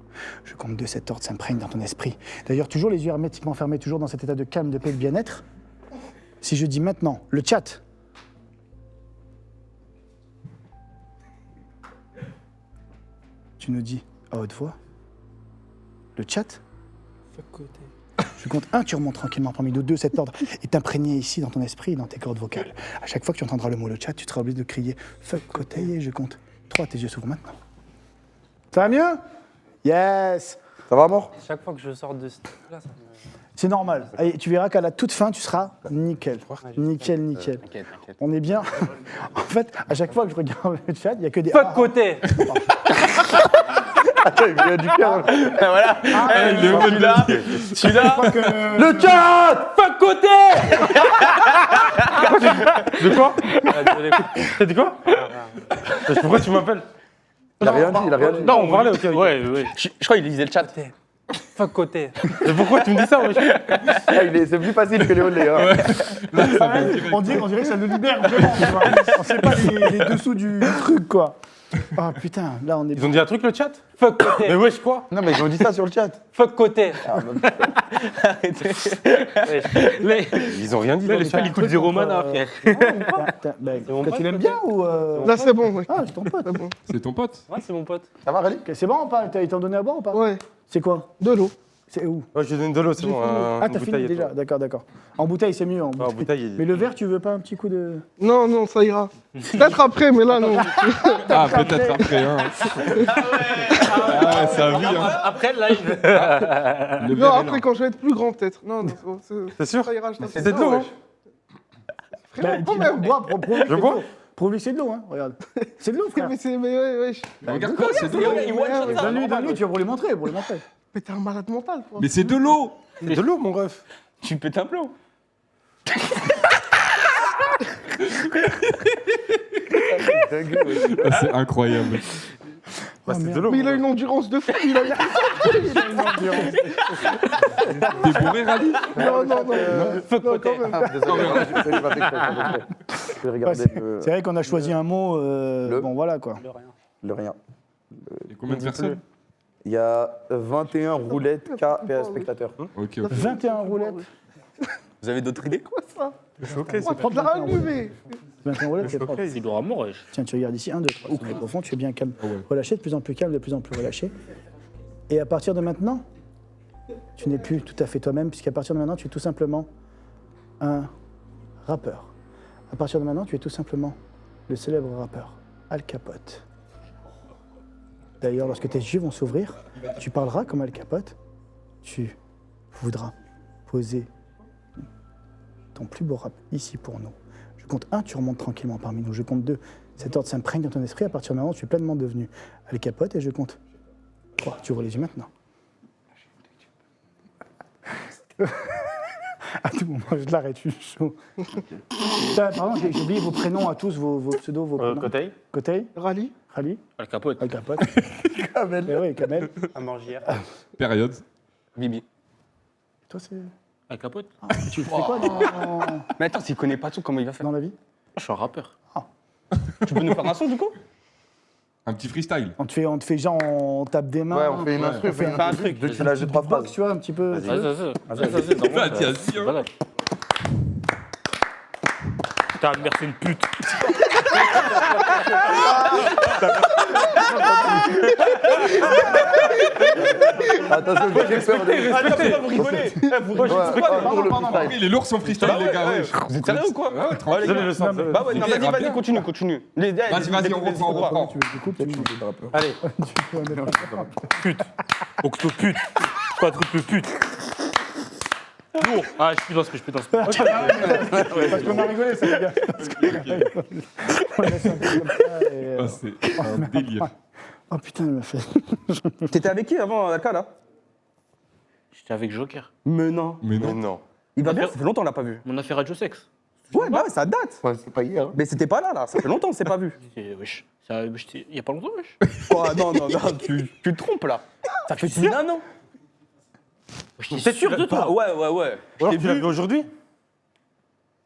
Je compte 2, cet ordre s'imprègne dans ton esprit. D'ailleurs, toujours les yeux hermétiquement fermés, toujours dans cet état de calme, de paix et de bien-être. Si je dis maintenant le chat, tu nous dis à haute voix le chat. Je compte 1, tu remontes tranquillement parmi nous. 2, cet ordre est imprégné ici dans ton esprit et dans tes cordes vocales. À chaque fois que tu entendras le mot le chat, tu seras obligé de crier fuck Kotei et je compte 3, tes yeux s'ouvrent maintenant. Ça va mieux? Yes! Ça va, mort? chaque fois que je sors de ce truc-là, ça me. C'est normal. Et tu verras qu'à la toute fin, tu seras nickel. Nickel. T'inquiète. On est bien. En fait, à chaque fois que je regarde le chat, il n'y a que des. Fuck côté. Attends, il vient du cœur. Voilà. Celui-là. Le chat! Fuck côté. De quoi? Désolé. T'as dit quoi? Pourquoi tu m'appelles? Il a rien dit. Non, on parlait, ok. Ouais. Je crois qu'il lisait le chat. Fuck côté. Mais pourquoi tu me dis ça, wesh? C'est plus facile que les olés. Hein. On dirait que ça nous libère vraiment. Tu vois. On sait pas les dessous du truc, quoi. Ah putain, là on est. Ils ont dit un truc, le chat? Fuck côté. Mais wesh, quoi? Non, mais ils ont dit ça sur le chat. Fuck côté. Ils ont rien dit dans le chat. Il coûte 0 mana, frère. Quand tu l'aimes bien ou. Là, c'est bon, ouais. Ah, c'est ton pote. C'est ton pote. Ouais, c'est mon pote. Ça va, Rally? Ok, c'est bon ou pas? Ils t'ont donné à boire ou pas? Ouais, C'est quoi? de l'eau. C'est où? Ouais, j'ai donné de l'eau, c'est bon. Ah, t'as fini déjà? D'accord. En bouteille, c'est mieux. En bouteille, Mais le verre, tu veux pas un petit coup de. Non, ça ira. Peut-être après, mais là, non. Ah, peut-être après, hein. Ah ouais, ça vit, hein. Après le live. Le Non, verre est après, là. quand je vais être plus grand, peut-être. Non, T'es sûr? ça ira, je C'est de l'eau, hein? Frère, quand même. Bois, prouve Je bois? Prouve que c'est de l'eau, hein. Regarde. C'est de l'eau, frère. Mais c'est. Mais ouais. Regarde quoi, c'est de l'eau. Donne-lui, tu vas pour les montrer. Mais t'es un malade mental, toi. Mais c'est de l'eau. C'est de l'eau, mon ref. Tu pètes un plomb. Ah, c'est incroyable. Bah, c'est de l'eau. Mais il a une endurance de fou. Il a... T'es bourré, Rally? Non. Non, quand même. Ah, désolé, je vais pas fait exprès. Je vais regarder C'est vrai qu'on a choisi un mot. Bon, voilà quoi. le rien. Il y a combien de personnes? Il y a 21 roulettes K spectateurs. Ok. 21 roulettes. Vous avez d'autres idées? Quoi, ça? choqué, On va prendre la allumée. 21 roulettes, c'est propre. Il doit mort, wesh. Tiens, tu regardes ici. 1, 2, 3. Sommeil profond, tu es bien calme. Ah ouais. Relâché, de plus en plus calme, de plus en plus relâché. Et à partir de maintenant, tu n'es plus tout à fait toi-même, puisqu'à partir de maintenant, tu es tout simplement un rappeur. À partir de maintenant, tu es tout simplement le célèbre rappeur Al Capote. D'ailleurs, lorsque tes yeux vont s'ouvrir, tu parleras comme Al Capote, tu voudras poser ton plus beau rap ici pour nous. Je compte 1, tu remontes tranquillement parmi nous. Je compte 2, cet ordre s'imprègne dans ton esprit. À partir de maintenant, tu es pleinement devenu Al Capote. Et je compte 3, tu ouvres les yeux maintenant. À tout moment, je l'arrête, je suis chaud. Pardon, j'ai oublié vos prénoms à tous, vos pseudos, vos prénoms. Kotei. Kotei, Rally. Rally, Al Capote. Al Capote. Kamel. Eh oui, Kamel. Amangière. Période. Bibi. Toi, c'est. Al Capote. Tu fais quoi Mais attends, s'il connaît pas tout, comment il va faire? dans la vie? Je suis un rappeur. Tu peux nous faire un son du coup? Un petit freestyle. On te fait genre, on tape des mains. Ouais, on fait une instru, on fait un truc. Deux, tu lâches deux, trois phrases. box, tu vois, un petit peu. tu Vas-y, veux vas-y. Vas-y, vas-y, hein. Voilà. Ta mère, c'est une pute. Attention, j'ai peur de... Attends, pourquoi vous rigolez? Il est lourd son freestyle, les gars. Ouais. Vous êtes sérieux ou quoi? Ouais, tranquille. Désolé, le sang. Bah ouais, non, Il vas-y, bien. continue. Vas-y, on reprend. Tu veux que je coupe, Allez. Octopute. Quadruple pute. Lourd. Ah, je peux danser. Parce qu'on a rigolé, ça, les gars. On laisse un peu comme ça. Et, Ah, c'est un délire. Oh putain, elle m'a fait. T'étais avec qui avant, Aka, là? J'étais avec Joker. Mais non. Mais Mais non. non. Il va bien, ça fait longtemps, on l'a pas vu. Mon affaire Radio Sex. Ouais, bah ouais, ça date. Ouais, c'est pas hier. Mais c'était pas là, ça fait longtemps, on s'est pas vu. Wesh. Il y a pas longtemps, wesh. Oh, non, tu te trompes là. Ça fait plus d'un an. T'es sûr de toi? Ouais. Ou alors t'ai tu l'as vu. vu aujourd'hui?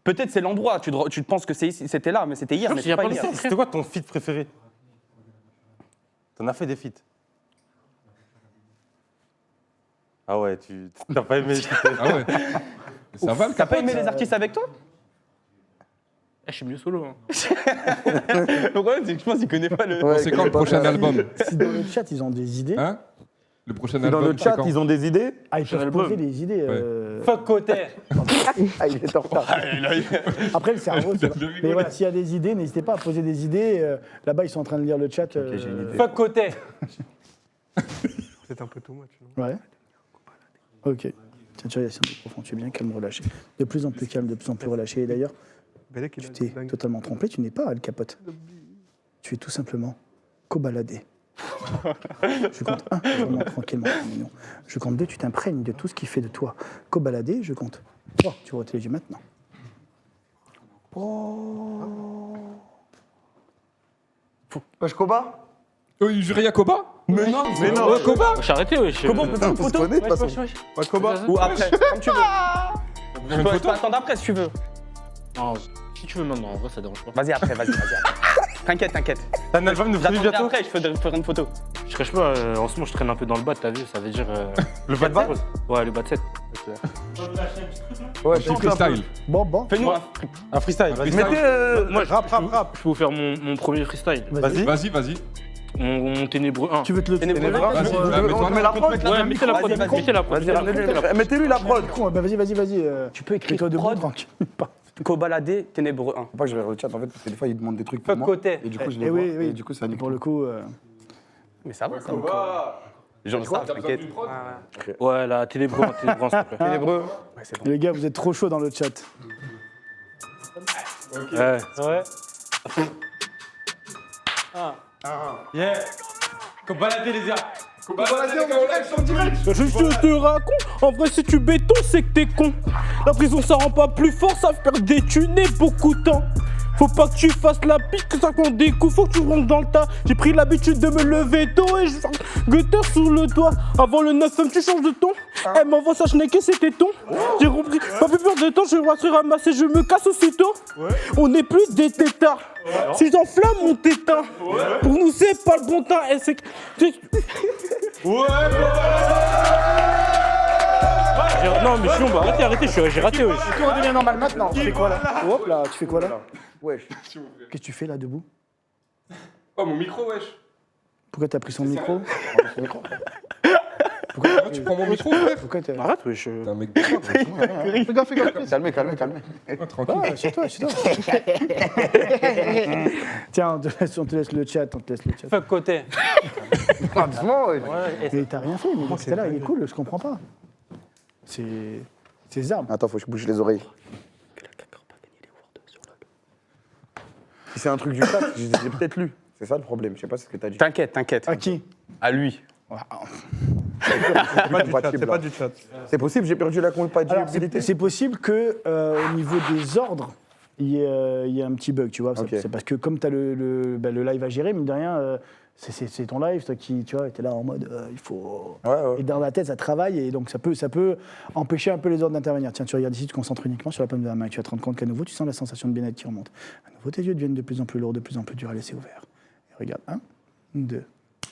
Peut-être c'est l'endroit, tu te penses que c'était là, mais c'était hier, mais il y a c'est pas pas hier. longtemps. C'était quoi ton feat préféré? T'en as fait des feats? Ah ouais, tu t'as pas aimé les feats. Ah ouais. Ça va, le T'as pas capote aimé les artistes avec toi? Je suis mieux solo. Hein. Le problème, c'est que je pense qu'il connaît pas le. Ouais, C'est quand le prochain album? Si dans le chat, ils ont des idées. Hein? Le prochain Dans album, le chat, c'est quand? ils ont des idées. Ah, ils peuvent album. poser des idées. Fuck côté. Ah, il est en retard. Après, le cerveau, c'est. bien rigolé. Mais voilà, s'il y a des idées, n'hésitez pas à poser des idées. Là-bas, ils sont en train de lire le chat. j'ai une idée. Fuck côté. C'est un peu too much. Non? Ouais. Ok. Tiens, tu vois, c'est un peu profond. Tu es bien calme, relâché. De plus en plus calme, de plus en plus relâché. Et d'ailleurs, Belek, il tu a t'es dingue. totalement trompé. Tu n'es pas Al Capote. Tu es tout simplement cobaladé. Je compte 1, tu remontes tranquillement. Mignon. Je compte 2, tu t'imprègnes de tout ce qui fait de toi cobaladé. Je compte 3, tu ouvres tes yeux maintenant. Wesh, Koba. Juria Koba? Mais non, Ouais, Koba? J'ai arrêté, wesh. Comment on peut faire une On se photo? connaît, de toute façon. Ouais, Koba. Ou après, comme tu veux. Je peux attendre après si tu veux. Non, si tu veux maintenant, en vrai, ça dérange pas. Vas-y après. T'inquiète. T'as un album de prévu J'attendrai bientôt? après, je peux faire une photo. Je cache pas, en ce moment, je traîne un peu dans le bas, t'as vu, ça veut dire. Le bas de bas? Ouais, le bas de 7. Ouais, Petit freestyle. Bon. Fais-nous un. Un freestyle. Mettez. Moi, Rap. je peux vous faire mon premier freestyle. Vas-y. Vas-y. Mon ténébreux 1. Tu veux te le Ténébreux. Vas-y, On met la prod. Ouais, mettez la prod, Vas-y, vas-y. mettez la prod. Vas-y, ramenez-le. Mettez-lui la prod. Vas-y. Tu peux écrire Mets-toi debout, prod. tranquille. Cobaladé, ténébreux 1. Faut pas que je regarde le chat en fait, parce que des fois ils demandent des trucs pour Fuck moi. côté. Et du coup, je Eh les vois. oui, oui. Et du coup, ça nique. Pour le coup, Mais ça va, ça va. J'en sais, t'inquiète. Ouais, la ténébreux 1, s'il te plaît. Ténébreux. Ouais, c'est bon. les gars, vous êtes trop chaud dans le chat. Ouais. Ouais. Yeah. Comme balader les gars. Je te raconte, en vrai si tu béton c'est que t'es con. La prison ça rend pas plus fort, ça fait perdre des thunes et beaucoup de temps. Faut pas que tu fasses la pique, que ça prend des coups, faut que tu rentres dans le tas. J'ai pris l'habitude de me lever tôt et je fais guetteur sur le toit. Avant le 9ème tu changes de ton. Elle m'envoie sa schneck et c'était ton. J'ai compris, pas plus peur de temps, je vais se ramasser, je me casse aussitôt. On n'est plus des tétards. Si j'enflamme mon tétin, pour nous c'est pas le bon temps. Et c'est Non, mais chiant, bah arrêtez, j'ai raté, wesh. Tout redevient normal maintenant. Tu fais quoi là? Hop là, tu fais quoi là? Wesh. Qu'est-ce que tu fais là debout? Oh, mon micro, wesh. Pourquoi t'as pris son micro? Tu prends mon micro, frère? Pourquoi t'as. Arrête, wesh. T'es un mec de merde. Fais gaffe. Calmez. Tranquille. Ah, c'est toi. Tiens, on te laisse le chat, Fuck côté. Doucement, wesh. Mais t'as rien fait, mais dans ce cas-là, il est cool, je comprends pas. C'est. Ses armes. Attends, faut que je bouge les oreilles. Si c'est un truc du chat, j'ai peut-être lu. C'est ça le problème, je sais pas ce que t'as dit. T'inquiète, t'inquiète. À qui? À lui. C'est pas du chat. C'est possible, j'ai perdu la Alors, compatibilité. c'est possible que au niveau des ordres, il y ait un petit bug, tu vois. Ok. C'est parce que comme tu as le live à gérer, mine de rien, c'est ton live, toi qui, tu vois, t'es là en mode, il faut... Ouais. Et dans la tête, ça travaille, et donc ça peut empêcher un peu les ordres d'intervenir. Tiens, tu regardes ici, tu te concentres uniquement sur la paume de la main, et tu vas te rendre compte qu'à nouveau, tu sens la sensation de bien-être qui remonte. À nouveau, tes yeux deviennent de plus en plus lourds, de plus en plus durs à laisser ouverts. Et regarde, 1, 2,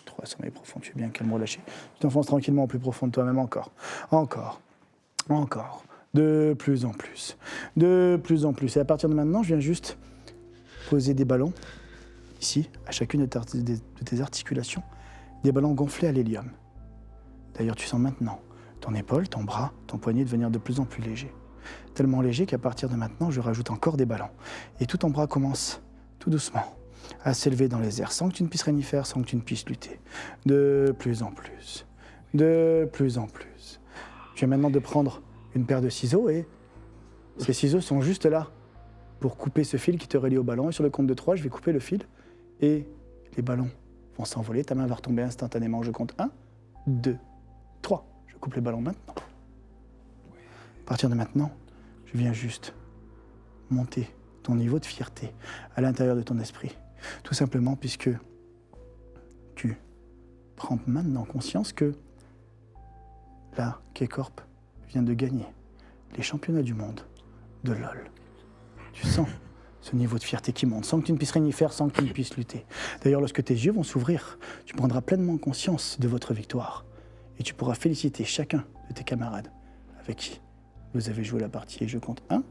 3, sommeil profond, tu es bien calme, relâché. Tu t'enfonces tranquillement au plus profond de toi-même encore. De plus en plus. Et à partir de maintenant, je viens juste poser des ballons, ici, à chacune de tes articulations, des ballons gonflés à l'hélium. D'ailleurs, tu sens maintenant ton épaule, ton bras, ton poignet devenir de plus en plus léger. Tellement léger qu'à partir de maintenant, je rajoute encore des ballons. Et tout ton bras commence, tout doucement, à s'élever dans les airs, sans que tu ne puisses rien y faire, sans que tu ne puisses lutter. De plus en plus. Je viens maintenant de prendre une paire de ciseaux et ces ciseaux sont juste là pour couper ce fil qui te relie au ballon. Et sur le compte de 3, je vais couper le fil et les ballons vont s'envoler. Ta main va retomber instantanément. Je compte 1, 2, 3. Je coupe les ballons maintenant. À partir de maintenant, je viens juste monter ton niveau de fierté à l'intérieur de ton esprit. Tout simplement puisque tu prends maintenant conscience que la K-Corp vient de gagner les championnats du monde de LoL. Tu sens ce niveau de fierté qui monte, sans que tu ne puisses rien y faire, sans que tu ne puisses lutter. D'ailleurs, lorsque tes yeux vont s'ouvrir, tu prendras pleinement conscience de votre victoire. Et tu pourras féliciter chacun de tes camarades avec qui vous avez joué la partie. Et je compte 1,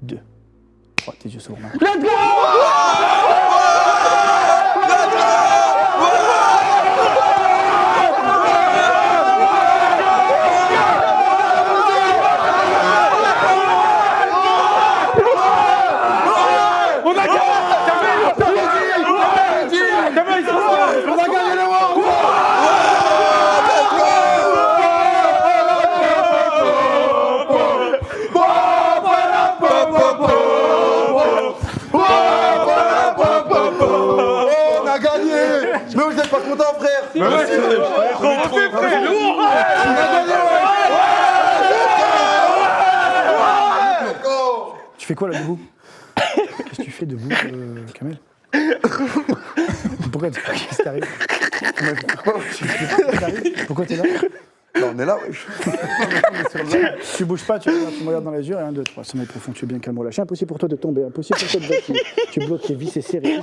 2, 3. Tes yeux s'ouvrent maintenant. On a gagné. Mais vous êtes pas content, frère? Tu fais quoi là debout? Qu'est-ce que tu fais debout, Kamel? Pourquoi qu'est-ce qui t'arrive? Pourquoi t'es là? Non, on est là, wesh. Tu bouges pas, tu me regardes dans les yeux, et 1, 2, 3, sommeil profond, tu es bien calme, relâché. Impossible pour toi de tomber, impossible pour toi de vaciller. Tu bloques tes vis et serré.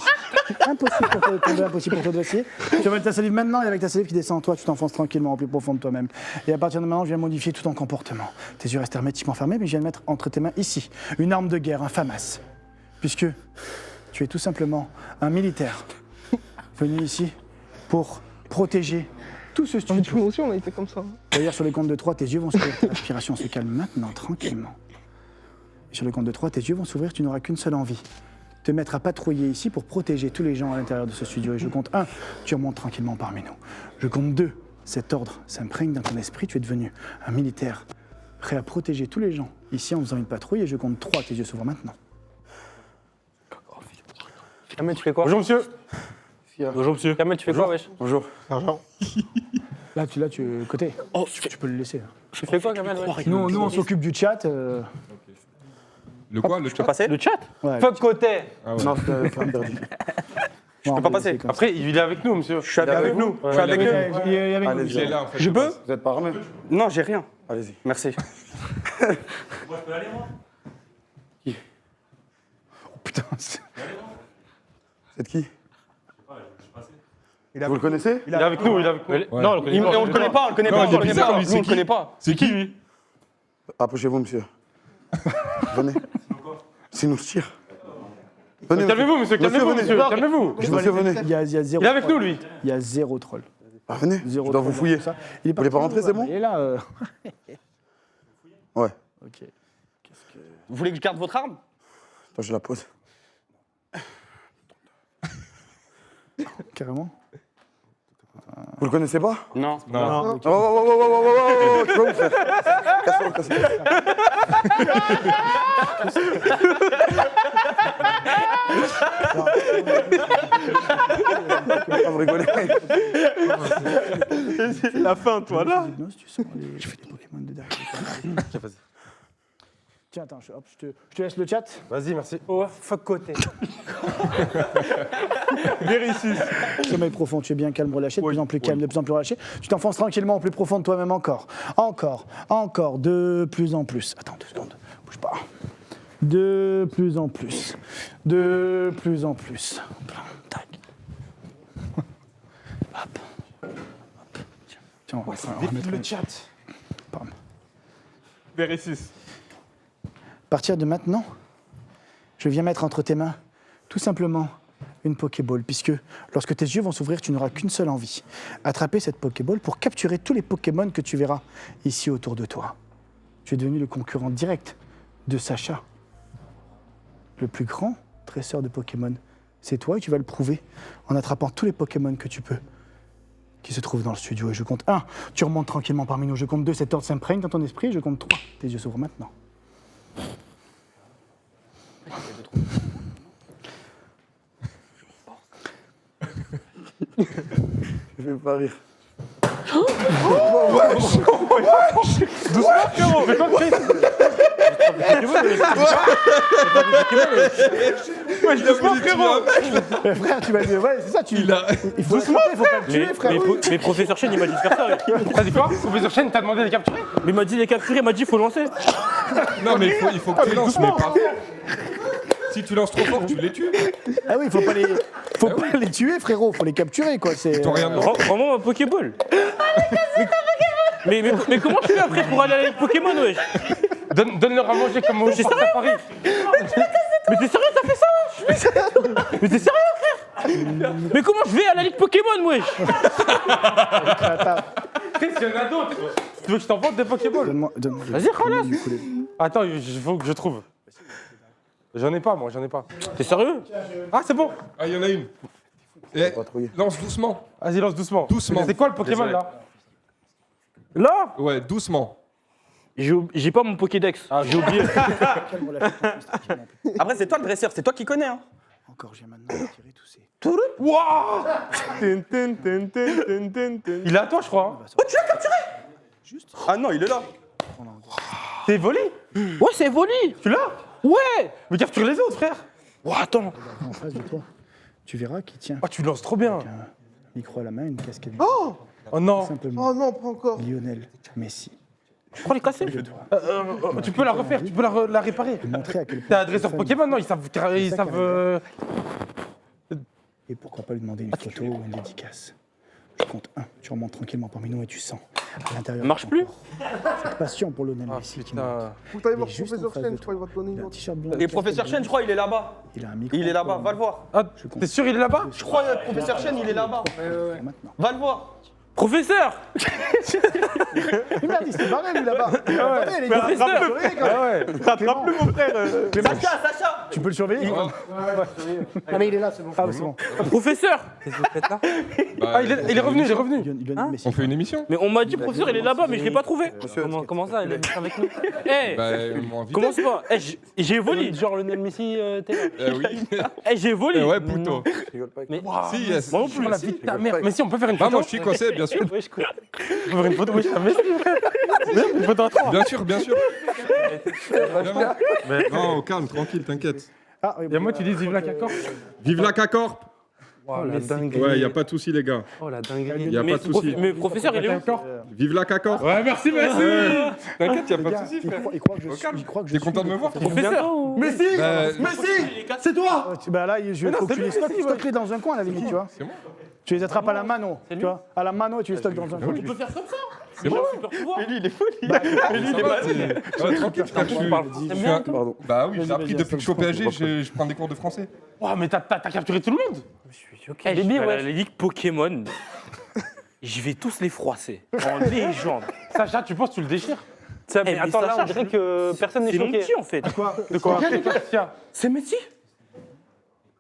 Impossible pour toi de tomber, impossible pour toi de vaciller. Tu avales ta salive maintenant, et avec ta salive qui descend en toi, tu t'enfonces tranquillement au plus profond de toi-même. Et à partir de maintenant, je viens modifier tout ton comportement. Tes yeux restent hermétiquement fermés, mais je viens de mettre entre tes mains ici une arme de guerre, un FAMAS. Puisque tu es tout simplement un militaire venu ici pour protéger tout ce On est studio. aussi, on a été comme ça. D'ailleurs, sur le compte de 3, tes yeux vont s'ouvrir. Ta respiration se calme maintenant, tranquillement. Et sur le compte de 3, tes yeux vont s'ouvrir, tu n'auras qu'une seule envie. Te mettre à patrouiller ici pour protéger tous les gens à l'intérieur de ce studio. Et je compte 1, tu remontes tranquillement parmi nous. Je compte 2, cet ordre s'imprègne dans ton esprit, tu es devenu un militaire prêt à protéger tous les gens ici en faisant une patrouille. Et je compte 3, tes yeux s'ouvrent maintenant. Kamel, tu fais quoi? Bonjour, monsieur. Bonjour, monsieur. Kamel, tu fais quoi, wesh? Bonjour. Là, tu côté. Oh, tu peux le laisser. Tu fais quoi, Kamel, wesh? Nous, on s'occupe du chat. Le quoi? Le Je peux passer? Le chat? Ouais. Fuck côté. Ah ouais. Non, c'est interdit. Je peux pas passer. Après, il est avec nous, monsieur. Je suis avec nous. Je suis avec eux. Il est avec nous. Allez-y. Il est là, en fait. Je peux? Vous êtes pas armés? Non, j'ai rien. Allez-y. Merci. Putain, c'est- C'est qui? Vous le connaissez? Il est avec nous, il est avec nous. Ouais. Non, on le connaît pas. On le connaît pas, on le connaît Non, pas. il est On le connaît bizarre, pas. lui, Nous, c'est on le qui? connaît pas. C'est qui, lui? Approchez-vous, monsieur. Venez. C'est nous tire. Venez. Calmez-vous, monsieur, calmez-vous, venez. monsieur, calmez-vous. Monsieur, venez. Il y a zéro. Il est avec troll. nous, lui. Il y a zéro troll. Ah, venez. Zéro Je dois troll vous fouiller. dans tout ça. Il est Vous voulez pas parti rentrer, où, c'est bon? Il est là. Ouais. Ok. Vous voulez que je garde votre arme? Attends, je la pose. Carrément. Vous le connaissez pas? Non. Non. Oh, tu vois mon frère? Casse-le, casse-le. Vous rigolez. La fin, toi, là. Hypnose, tu sens je fais des Pokémon de derrière. Tiens, attends, hop, je te laisse le chat. Vas-y, merci. Oh, fuck côté. Sommeil profond, tu es bien calme, relâché, de plus en plus calme, de plus en plus relâché. Tu t'enfonces tranquillement au plus profond de toi-même encore. Encore, de plus en plus. Attends 2 secondes, bouge pas. De plus en plus. De plus en plus. Hop là, tac. Hop. Tiens, on va remettre Le chat. Pam. Véricis. À partir de maintenant, je viens mettre entre tes mains tout simplement une Pokéball, puisque lorsque tes yeux vont s'ouvrir, tu n'auras qu'une seule envie. Attraper cette Pokéball pour capturer tous les Pokémon que tu verras ici autour de toi. Tu es devenu le concurrent direct de Sacha, le plus grand dresseur de Pokémon. C'est toi et tu vas le prouver en attrapant tous les Pokémon que tu peux qui se trouvent dans le studio. Et je compte 1, tu remontes tranquillement parmi nous. Je compte 2, cet ordre s'imprègne dans ton esprit. Et je compte 3, tes yeux s'ouvrent maintenant. Je vais pas rire. Mais frère, tu vas dire, ouais, c'est ça, il faut doucement, il faut pas le tuer, frère. Mais professeur Chen, il m'a dit de faire ça. T'as dit quoi? Professeur Chen, t'as demandé de les capturer? Mais il m'a dit de les capturer, il m'a dit il faut lancer. Non, mais il faut que tu lances, mais pas. Si tu lances trop fort, tu les tues. Ah oui, faut pas les tuer, frérot, faut les capturer, quoi. C'est. T'as rien de Rends-moi ma Pokéball. Mais comment je fais après pour aller à la Pokémon, wesh? Donne-leur à manger comme au parc à Paris. Mais t'es sérieux, t'as fait ça, wesh? Mais t'es sérieux, frère? Mais comment je vais à la Ligue Pokémon, wesh? Chris, il y en a d'autres. Tu veux que je t'envoie des Pokéballs? Donne-moi. Vas-y, Khalas. Attends, il faut que je trouve. J'en ai pas, moi, j'en ai pas. T'es sérieux? Ah, c'est bon. Ah, il y en a une. Eh, lance doucement. Vas-y, lance doucement. Doucement. C'est quoi le Pokémon, là? Là? Ouais, doucement. J'ai pas mon Pokédex. Ah, j'ai oublié. Après, c'est toi le dresseur, c'est toi qui connais. Hein. Encore, je viens maintenant de tirer tous ces. Il est à toi, je crois. hein. Oh, tu l'as capturé? Juste. Ah non, il est là. C'est volé. Ouais, c'est Evoli. Tu l'as? Ouais. Mais capture les autres, frère. Oh, attends. En face de toi, tu verras qu'il tient Oh, tu lances trop bien. un micro à la main, une casquette. Oh Oh non. Simplement. Oh non, pas encore. Lionel Messi. Je crois les casser. Tu peux la refaire, tu peux la réparer. Montrer à quel T'es point. un dresseur Pokémon, non? Ils savent. Et pourquoi pas lui demander une photo ou une dédicace. Je compte 1, tu remontes tranquillement parmi nous et tu sens à l'intérieur. Marche plus. Cette passion pour Lionel Ah Messi qui monte. putain. Faut aller voir Il est juste en Professeur face Chen, de je crois qu'il va te donner Il une a un autre. t-shirt blanc. Et professeur Chen, je crois, il est là-bas. Il a un micro. Il est là-bas, va le voir. Ah, t'es sûr, il est là-bas? Je crois, professeur Chen, il est là-bas. Maintenant. Va le voir. Professeur. Mais merde, il s'est barré lui là-bas. Attendez, les gars. Professeur. Rattrape-le, mon frère. Sacha. Tu peux le surveiller Ah, mais il est là, c'est bon. Ah, c'est bon. Professeur. Ah, il est revenu, il est revenu. Lionel Messi. On fait une émission? Mais on m'a dit professeur, il est là-bas, mais je l'ai pas trouvé. Comment ça, elle est avec nous? Eh, Bah, ils m'ont invité. commence pas. Eh, j'ai Evoli. Genre Lionel Messi, t'es là. Oui. Eh, j'ai Evoli. Ouais, plutôt. Mais Si, yes. Moi non plus. La vie de ta mère. Mais si, on peut faire une Bah, photo. moi, je suis coincé, bien sûr. ouais, je crois. On peut faire une photo. Oui, je suis Messi, frère. Une photo à trois. Bien sûr, bien sûr. Vraiment. Non, au calme, tranquille, t'inquiète. Ah, oui, Et moi, tu dis vive la CACORP. Vive la CACORP. Oh la dinguerie. Ouais, y a pas de souci, les gars. Oh la dinguerie. Y a pas de souci. Mais professeur, il est où? Vive la CACORP. Ouais, merci, merci. T'inquiète, y a Les pas de gars, souci, il frère. croit que je Au suis. calme. Il croit que je T'es suis content de me voir? Professeur. Messi Bah, Messi C'est toi Bah là, je faut que tu les stockes, stockes-les dans un coin à la limite, tu vois. C'est moi. Tu les attrapes à la mano, tu vois. À la mano, tu les stockes dans un coin. Tu peux faire comme ça. C'est bon. Super pouvoir. Il est fou. Ça va, ouais, tranquille, frère. T'aimes bien, toi? Pardon. Bah oui, j'ai appris depuis que je suis au PSG, je prends des cours de français. Oh, mais t'as capturé tout le monde. Eh, Bibi, je vais à ouais. la Ligue Pokémon. Je vais tous les froisser. En légende. Sacha, tu penses que tu le déchires? Ça, mais mais attends, là, Sacha, on dirait que personne n'est C'est mon choqué. petit en fait. De quoi? Tiens. C'est Messi.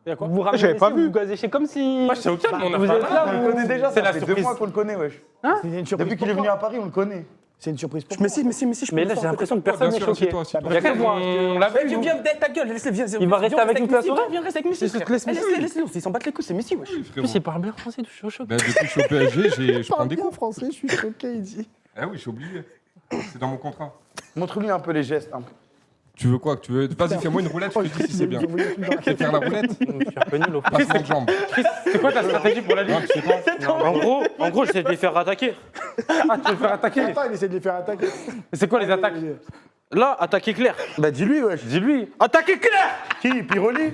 Vous vous ramenez J'avais pas ici, vu. vous gazez comme si. Moi, j'étais au calme, on a Vous pas- êtes là, On le connaît déjà, C'est ça la fait 2 surprise. mois qu'on le connaît, wesh. C'est une surprise Depuis qu'il est pour venu toi. à Paris, on le connaît. C'est une surprise pour Mais toi. si, je Mais peux là, le j'ai l'impression que Bien personne n'est sûr, choqué. assieds-toi, assieds-toi. Il y a que moi. On l'a vu, nous. Viens, ta gueule, laisse-le, viens. Il va rester avec nous toute la soirée. Viens, reste avec Messi. Laisse- laisse Messi. Laisse-le, ils s'en battent les couilles, c'est Messi, wesh. Oui, En frérot. plus, il parle bien français, je suis au choc. Bah, depuis que je suis au PSG, je prends des coups. français, je suis choqué, il dit. Ah oui, je suis obligé. C'est dans mon contrat. Montre-lui un peu les gestes. Un peu. Tu veux quoi que tu veux Vas-y, fais-moi une roulette, je te dis si c'est bien. C'est faire la roulette Je suis reconnu, l'eau. Passe-moi une jambe. C'est quoi ta stratégie pour la Ligue? Non, tu sais quoi En gros, j'essaie de les faire attaquer. Ah, tu veux faire attaquer? Attends, il essaie de les faire attaquer. Mais c'est quoi les attaques? Là, attaquer clair. Bah dis-lui, wesh. Dis-lui. Attaquer clair. Qui Piroli?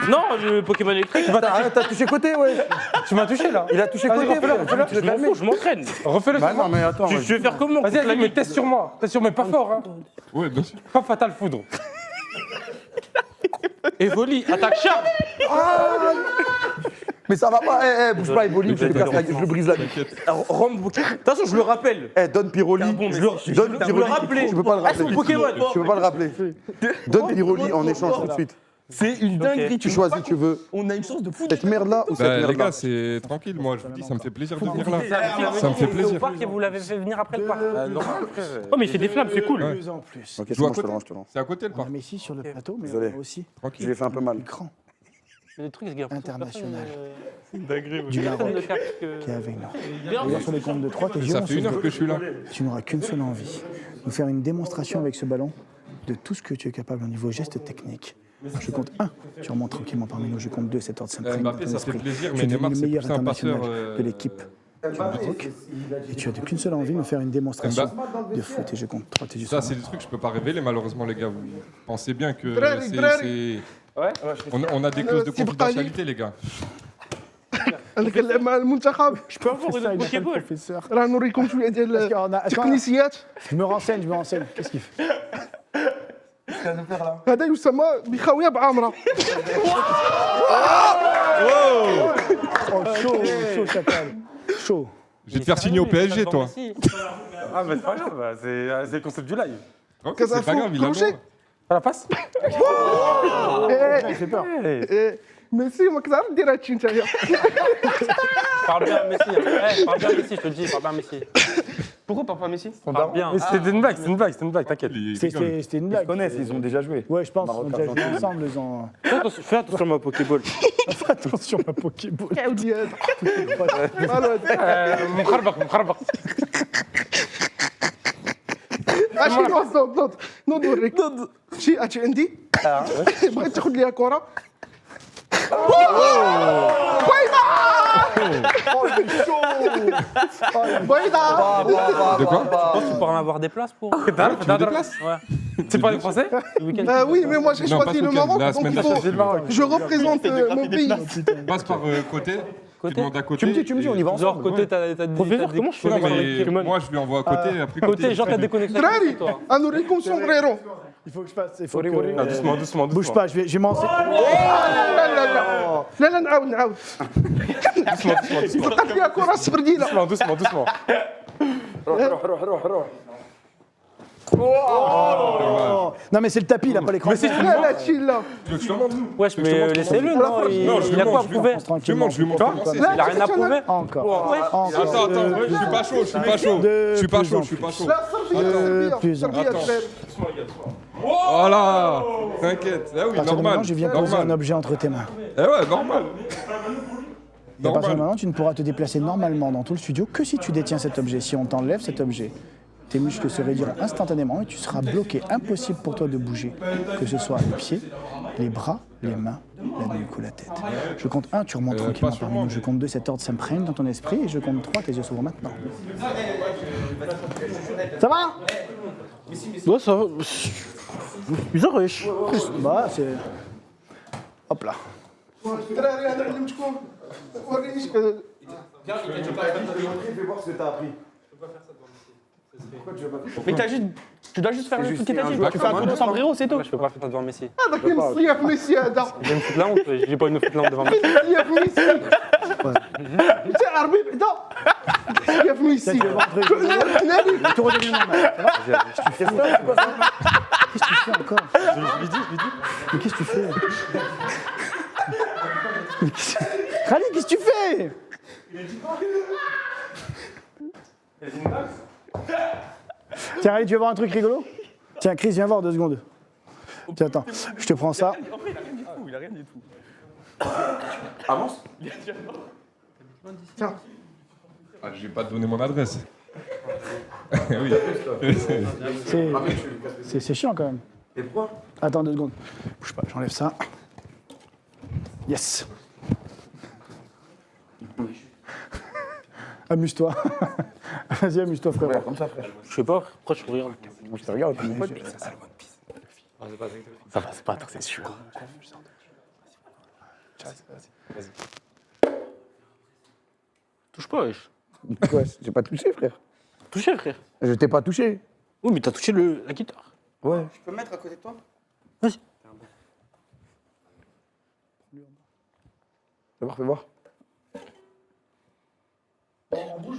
Non, le Pokémon électrique. T'as touché côté, wesh. Tu m'as touché là. Il a touché Vas-y, côté, refais-le, frère. refais-le. Tu veux Je m'en calmer. fous, je m'entraîne. Refais-le Bah sur non, moi. mais attends. Tu veux faire comment Vas-y, vas-y, mais teste sur moi. Teste sur moi, mais pas fort, hein. Ouais, bien sûr. Pas fatal foudre. Evoli, attaque charme. Mais ça va pas, bouge pas, Evoli, je le brise la gueule. Rome Pokémon. De toute façon, je le rappelle. Donne Piroli. Donne le Piroli. rappeler. Tu peux pas le rappeler. son Pokémon. Tu peux pas le rappeler. Donne Piroli en échange tout de suite. C'est une dinguerie. Tu choisis, tu veux. On a une chance de fou. Cette merde-là ou cette Bah, les merde-là gars, c'est tranquille, moi je vous dis, ça me fait plaisir de venir là. Ça me fait Au plaisir. parc et vous l'avez fait venir après le parc. Non, frère. Oh, mais il fait des flammes, c'est cool. 2 ans en plus. Ok, Joue c'est à bon, je te côté. lance, je te lance. C'est à côté le On a parc. Messi sur le plateau, mais Désolé. on a aussi Je Tranquille. l'ai fait un peu mal. l'écran C'est des trucs, ce gars. International. Personne du ne Maroc le capte qui est que. avec nous. Regarde sur les comptes de 3, tes yeux Ça vont fait 1 heure s'ouvrir. que je suis là. Tu n'auras qu'une seule envie, nous faire une démonstration avec ce ballon de tout ce que tu es capable au niveau geste technique. Je compte 1, tu remontes tranquillement parmi nous. Je compte 2, cet ordre s'imprègne dans Mbappé, ton ça fait esprit. plaisir, Tu mais es devenu Neymar, le c'est meilleur plus un passeur. international de l'équipe du Maroc. Et tu as qu'une seule envie, nous faire une démonstration de foot. Et je compte 3, tes yeux Ça, sont c'est des trucs que je peux pas révéler, malheureusement, les gars. Vous pensez bien que Drari, drari. on a des clauses de confidentialité, les gars. نتكلم مع المنتخب Je peux avoir ça, une il appelle Pokéball. professeur. راه نوريكم شويه Est-ce ديال qu'on a- est-ce qu'on a- التقنيسيات Je me renseigne. Qu'est-ce qu'il fait? هذا يسمى بخاويه بعامره Oh, chaud, chacal. Chaud. Je vais te faire signer au PSG, toi. Ah, mais c'est pas grave, bah, c'est le concept du live. Ok, c'est pas grave, il a le droit. Pas la passe? Il fait peur. ميسي ما كتعرف دير هادشي نتايا Parle bien Messi. Parle bien Messi, je te le dis, parle bien Messi. Pourquoi pas Messi? Parle bien. Mais c'était une blague, t'inquiète. Il rigole. C'était une Ils blague. connaissent, ils ont déjà joué. Ouais, je pense. Maroc, On a déjà joué Argentine. ensemble, ils ont. Fais attention à ma Pokéball. Fais attention à Pokéball. عاودي هذا مخربق. اشي نوض نوريك هادشي عندي بغيت تاخذ ليها كره بيضاء De quoi Tu pourras m'avoir des places pour Tu veux des places Ouais. Tu parles français? Le week-end. Oui, mais moi j'ai Non, pas choisi ce le week-end, Maroc, la donc semaine il faut... prochaine. Je représente mon pays. Passe par côté. Tu demandes à côté. Tu me dis, on y va Genre, ensemble. côté, t'as des. Professeur, comment je fais Non, avec mais Pokémon? moi, je lui envoie à côté, après Côté, genre, t'as des connexions. دراري toi. انوريكم سومبريرو Il faut que je fasse. Il faut Ah, que. doucement. Bouge pas, je vais m'en. لا نعاود فقط فيها كره سبرديله Doucement. Non, mais c'est le tapis, il a pas l'écran. لا هادشي لا Tu veux que je te montre Wesh, mais laissez-le, non Non, je Il lui a quoi à montre, prouver Je lui montre, je lui montre comment c'est. Il a rien à prouver. Encore. Attends, je suis pas chaud, je suis pas chaud. Je suis pas chaud, je suis pas chaud. لا صربيه plus صربيه Attends. دراري Voilà T'inquiète, ah oui, À partir de normal. maintenant, je viens poser un Normal. objet entre tes mains. Eh ouais, normal. Et à partir de Normal. maintenant, tu ne pourras te déplacer normalement dans tout le studio que si tu détiens cet objet. Si on t'enlève cet objet, tes muscles se réduiront instantanément et tu seras bloqué. Impossible pour toi de bouger, que ce soit les pieds, les bras, les mains, la nuque ou la tête. Je compte 1, tu remontes tranquillement pas sur parmi moi, nous. Je compte 2, cet ordre s'imprègne dans ton esprit. Et je compte 3, tes yeux s'ouvrent maintenant. Ça va? Ouais, ça va. Bizarre, wesh. Bah, c'est... Hop là. دراري انا علمتكم وريني Fais voir ce que t'as appris. Mais tu dois juste faire le truc qui t'a dit. un Tu fais un coup de sombrero, c'est tout. Je peux pas faire ça devant Messi. هذا كنصليه في ميسي هذا Je vais me foutre la honte, j'ai pas une foutre la honte devant Messi. صليه في ميسي انت عربي بعدا صليه في ميسي حنا ليك Tout redevient normal. Ça va? Qu'est-ce que tu fais encore? Je lui dis. Mais qu'est-ce que tu fais? Rally, qu'est-ce que tu fais? Tiens, Rally, tu veux voir un truc rigolo? Tiens, Chris, viens voir 2 secondes. Tiens, attends, je te prends ça. Il a rien du tout. Avance. Tiens. Ah, je vais pas te donner mon adresse. Oui. C'est chiant quand même. Et pourquoi? Attends 2 secondes. Bouge pas, j'enlève ça. Yes. Amuse-toi. Vas-y, amuse-toi, frère. Regarde comme ça, frère. Je sais pas, pourquoi je regarde? Moi, je te regarde, mon pote. Ça va, c'est pas c'est sûr. Touche pas, wesh. Ouais, j'ai pas touché, frère. Touché, frère. Je t'ai pas touché. Oui, mais t'as touché la guitare. Ouais. Je peux me mettre à côté de toi? Vas-y. Fais voir, fais voir. On bouge,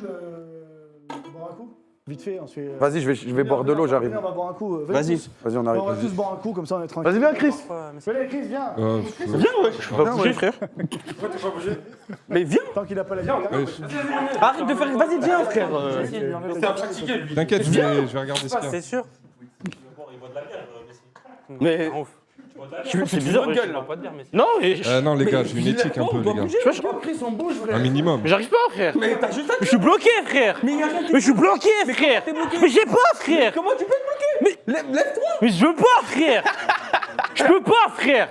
boire un coup? Vite fait, on se fait... Vas-y, je vais boire de l'eau, j'arrive. Venez, on va boire un coup. Vas-y. Vas-y, on On arrive. va tous boire un coup, comme ça on est tranquille. Vas-y, viens, Chris. Venez, Chris, viens. Viens, ouais. Je peux pas bouger, frère. Mais viens. Tant qu'il a pas la guitare. Arrête de faire. Vas-y, viens, frère. C'est un fatigué, lui. T'inquiète, je vais regarder ce qu'il y a. C'est sûr. Mais. C'est bizarre, wesh. Gueule, pas de bière, mais Non, mais Non, les gars, j'ai une éthique un peu, les gars. Chris, on bouge, frère. Un minimum. j'arrive pas, frère. Mais je suis bloqué, frère. Mais je suis bloqué, frère. Mais j'ai pas, frère. Comment tu peux te bloquer? Lève-toi. Mais je veux pas, frère. Je peux pas, frère.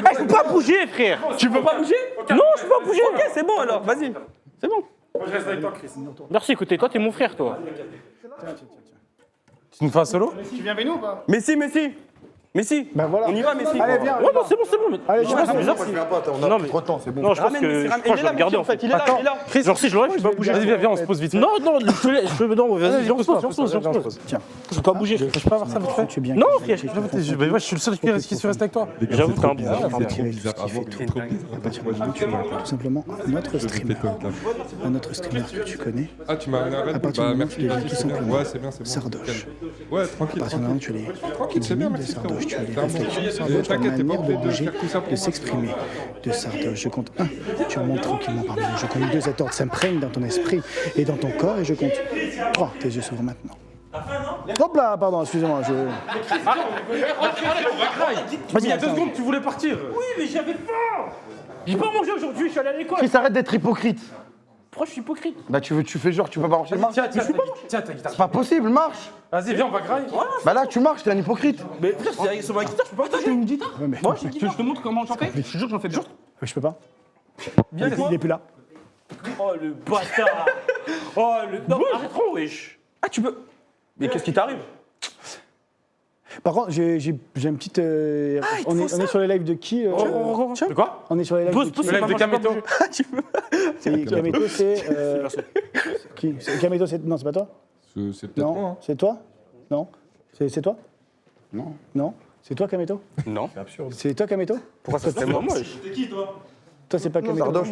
Ah, je peux pas bouger, frère. Tu peux pas bouger? Non, je peux pas bouger. Ok, c'est bon alors, vas-y. C'est bon. Moi, je reste avec toi, Chris. Merci, écoutez, toi, t'es mon frère, toi. Tu nous fais un solo? Tu viens avec nous ou pas? Messi. Messi. Ben voilà. On y va, Messi. Allez, viens. Ouais, non, c'est bon, c'est bon. Allez, Je sais pas, c'est bizarre. Viens pas, on a Non, plus mais- trop de temps, c'est bon. Non, je pense Ramène que Messi, je ramène. crois que je vais regarder, en fait. Il est là, il est là. Chris, genre, si je le lâche, je peux pas bouger. Vas-y, viens, on se pose vite fait. Non, non, vas-y, j'en pose. Tiens, Je peux pas bouger, frère. Je peux pas avoir ça vite fait? tu es bien. Non, frère. Je suis le seul qui reste avec toi. J'avoue que t'es un bizarre. Ah, On va tirer tout ce qui fait tout simplement notre streamer. Un autre streamer que tu connais. Ah, tu m'as amené un Red À Bull. partir Bah, du moment où merci, tu les merci, lis tout c'est bien. simplement. Ouais, c'est bien, c'est bon. Sardoche. Ouais, À tranquille. partir du moment où tu les Tranquille, c'est bien, de merci, frérot. Sardoche, tu as les T'es un bon réflexions gars. de Sardoche, la T'inquiète, t'es pas manière de obligé de bouger, faire tout ça pour de s'exprimer de Sardoche. Je compte 1, tu remontes tranquillement parmi nous. Je compte 2, cet ordre s'imprègne dans ton esprit et dans ton corps. Et je compte 3, tes yeux s'ouvrent maintenant. Hop là, pardon, excusez-moi. Vas-y, il y a 2 secondes, tu voulais partir. Oui, mais j'avais faim. J'ai pas mangé aujourd'hui, je suis allé à l'école. Chris, arrête d'être hypocrite. Pourquoi je suis hypocrite? Bah, tu fais genre, tu peux pas marcher, marche. Tiens, ta guitare. C'est pas possible, marche. Vas-y, viens, on va grailler. Bah là, tu marches, t'es un hypocrite. Mais frère, c'est sur ma guitare, je peux pas toucher une guitare. Moi, j'ai une guitare, je te montre comment j'en fais. Je te jure que j'en fais bien. Je peux pas. Viens, Il est plus là. Oh le bâtard. Oh le. Non, arrête trop, wesh. Ah, tu peux. Mais qu'est-ce qui t'arrive? Par contre, j'ai une petite. On est sur les lives de qui De quoi? On est sur les lives de qui? Le live de Kameto. Kameto, c'est. Qui? Kameto, c'est. Non, c'est pas toi? C'est peut-être moi. Non. hein. C'est toi? Non. C'est toi? Non. Non. C'est toi, Kameto? Non. C'est toi, Kameto? Pourquoi ça serait moi? Toi, c'est pas Kameto. Sardoche.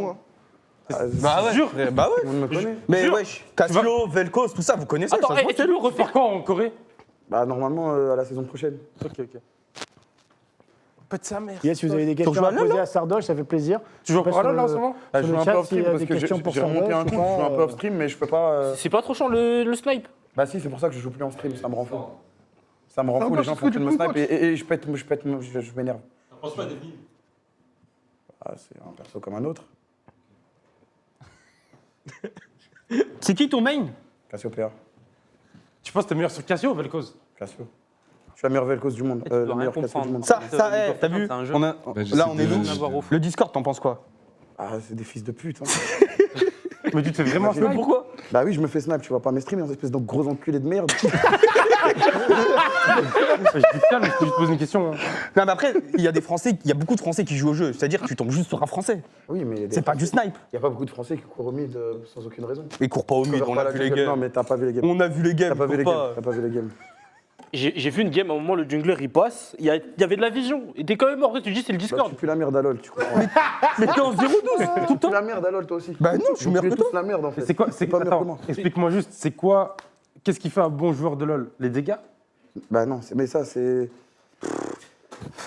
Bah ouais. Bah ouais. Tout le monde me connaît. Mais wesh, Casio, Vel'Koz, tout ça, vous connaissez Attends, ça se voit, tu veux refaire Par quand en Corée? Bah, normalement, à la saison prochaine. Ok. Pète sa mère. Yes, si vous avez des questions à poser à Sardoche, ça fait plaisir. Tu joues Je sais encore pas là en sur ce le- moment? Je Sur suis le un chat, peu off s'il y stream a parce des que questions pour j'ai remonté un Sardoche, compte, je suis un peu off stream, mais je peux pas. C'est pas trop chiant le snipe. Bah, si, c'est pour ça que je joue plus en stream, ça me rend fou. Ça me rend fou, les gens font que de me snipe et je m'énerve. T'en penses quoi, David? Ah, c'est un perso comme un autre. C'est qui ton main? Cassiopeia. Tu penses que t'es meilleur sur Casio ou Vel'Koz? Cassio. Je suis la meilleure Vel'Koz du monde. Le meilleur Cassio du monde. Ça, t'as vu? C'est un jeu. On a- j'essaie Là, on est de- nous. Le Discord, t'en penses quoi? Ah, c'est des fils de pute. Hein. Mais tu te fais vraiment snipe? Pourquoi? Bah oui, je me fais snap, tu vois pas mes streams, hein, espèce de gros enculé de merde. Je dis tiens, mais je peux juste poser une question. hein. Non, mais après, il y a beaucoup de Français qui jouent au jeu. C'est-à-dire que tu tombes juste sur un Français. Oui, mais C'est pas du snipe. Il y a pas beaucoup de Français qui courent au mid sans aucune raison. Ils courent pas au mid, Couvre on pas a la vu les gueule. Non, games. mais t'as pas vu les games. On a vu les games. T'as pas vu les cours games. T'as pas vu les games. J'ai vu une game, à un moment, le jungler il passe, il y avait de la vision. Et t'es quand même mort, tu dis c'est le Bah, Discord. tu pues la merde à LoL, tu comprends. Mais t'es en 0-12 tout le Tu pues temps. la merde à LoL, toi aussi. Bah non, je suis Vous meilleur puez que toi. tous la merde en fait. C'est quoi? pas meilleur que moi. Attends, explique-moi juste, c'est quoi? Qu'est-ce qui fait un bon joueur de LoL? Les dégâts? Bah non, mais ça c'est.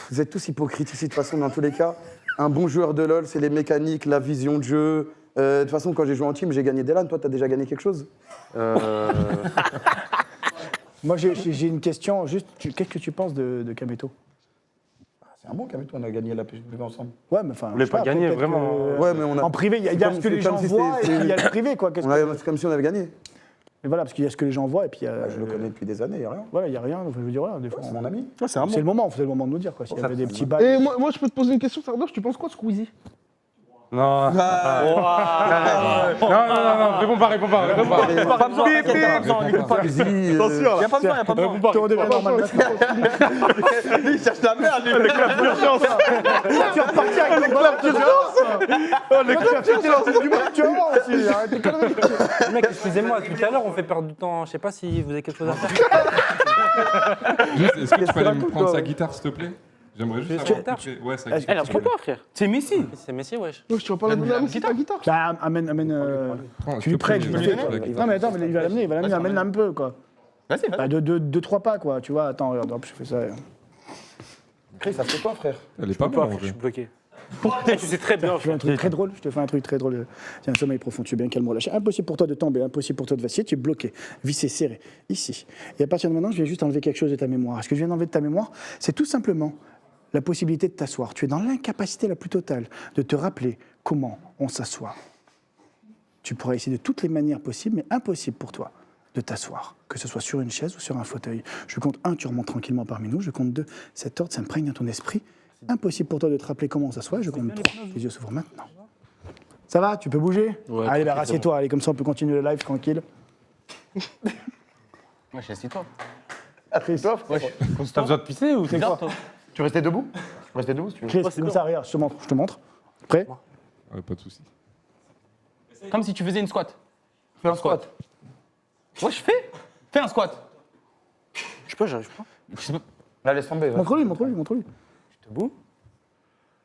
Vous êtes tous hypocrites ici de toute façon dans tous les cas. Un bon joueur de LoL, c'est les mécaniques, la vision de jeu. De toute façon, quand j'ai joué en team, j'ai gagné des LAN. Toi, t'as déjà gagné quelque chose? Moi, j'ai une question. Juste, qu'est-ce que tu penses de Kameto? C'est un bon Kameto, on a gagné la PG ensemble. Ouais, mais enfin. Vous voulez je sais pas gagner, peut-être vraiment. que- Ouais, mais on a. En privé, il y a ce que les gens voient et puis il y a le privé, quoi. C'est comme si on avait gagné. Mais voilà, parce qu'il y a ce que les gens voient et puis. Je le connais depuis des années, il n'y a rien. Voilà, il n'y a rien. Enfin, je veux dire, voilà, des fois. C'est mon ami. C'est un C'est le moment, c'est le moment de nous dire, quoi. S'il y avait des petits bails. Et moi, je peux te poser une question, Sardoche, tu penses quoi de Squeezie? Non. Non, réponds pas. Pas besoin, t'inquiète, pas besoin, il écoute pas. Squeezie, Y a pas besoin, Tout redevient normal maintenant. Il cherche la merde, lui. Tu es reparti avec le club d'urgence. Tu vas voir aussi, arrête tes conneries. Mec, excusez-moi, tout à l'heure, on fait perdre du temps. Je sais pas si vous avez quelque chose à faire. Juste, est-ce que tu peux aller me racontes, prendre toi sa guitare, s'il te plaît? J'aimerais juste Tu veux savoir. sa guitare qui fait- Ouais, sa Est-ce guitare. Elle apprend pas, frère. C'est Messi. C'est Messi, wesh. Ouais, tu vas pas la donner à Messi, ta guitare? Bah, amène. Prends, Tu lui s'il te plaît, prêtes, je la lui guitare, fais. la guitare. Non, mais attends, mais il va l'amener, amène-la un peu, quoi. Vas-y, Bah, deux, trois pas, quoi. Tu vois, attends, regarde, hop, je fais ça. Chris, ça fait quoi, frère? Elle est pas Pas, mal en je vrai. suis bloqué. Tu sais très bien, Je fais un truc très drôle, je te fais un truc très drôle. Tiens, un sommeil profond, tu es bien calme, relâché. Impossible pour toi de tomber, impossible pour toi de vaciller, tu es bloqué, vissé, serré, ici. Et à partir de maintenant, je viens juste enlever quelque chose de ta mémoire. Ce que je viens d'enlever de ta mémoire, c'est tout simplement la possibilité de t'asseoir. Tu es dans l'incapacité la plus totale de te rappeler comment on s'assoit. Tu pourras essayer de toutes les manières possibles, mais impossible pour toi de t'asseoir, que ce soit sur une chaise ou sur un fauteuil. Je compte 1, tu remontes tranquillement parmi nous. Je compte 2, cet ordre s'imprègne dans ton esprit. Impossible pour toi de te rappeler comment on s'assoit. Je compte 3, les yeux s'ouvrent maintenant. Ça va, tu peux bouger? Ouais, allez, bah, rassieds-toi, allez, comme ça on peut continuer le live tranquille. Moi, je suis toi. Christophe, T'as besoin de pisser ou c'est quoi? tu restais debout? Restez debout, si tu veux. Chris, comme ça, regarde, je te montre. Prêt? Ouais, pas de soucis. Comme si tu faisais une squat. Fais un squat. Ouais, je fais. Fais un squat. Je sais pas, j'arrive pas. Là, laisse tomber. Montre-lui, montre-lui, montre-lui. Debout.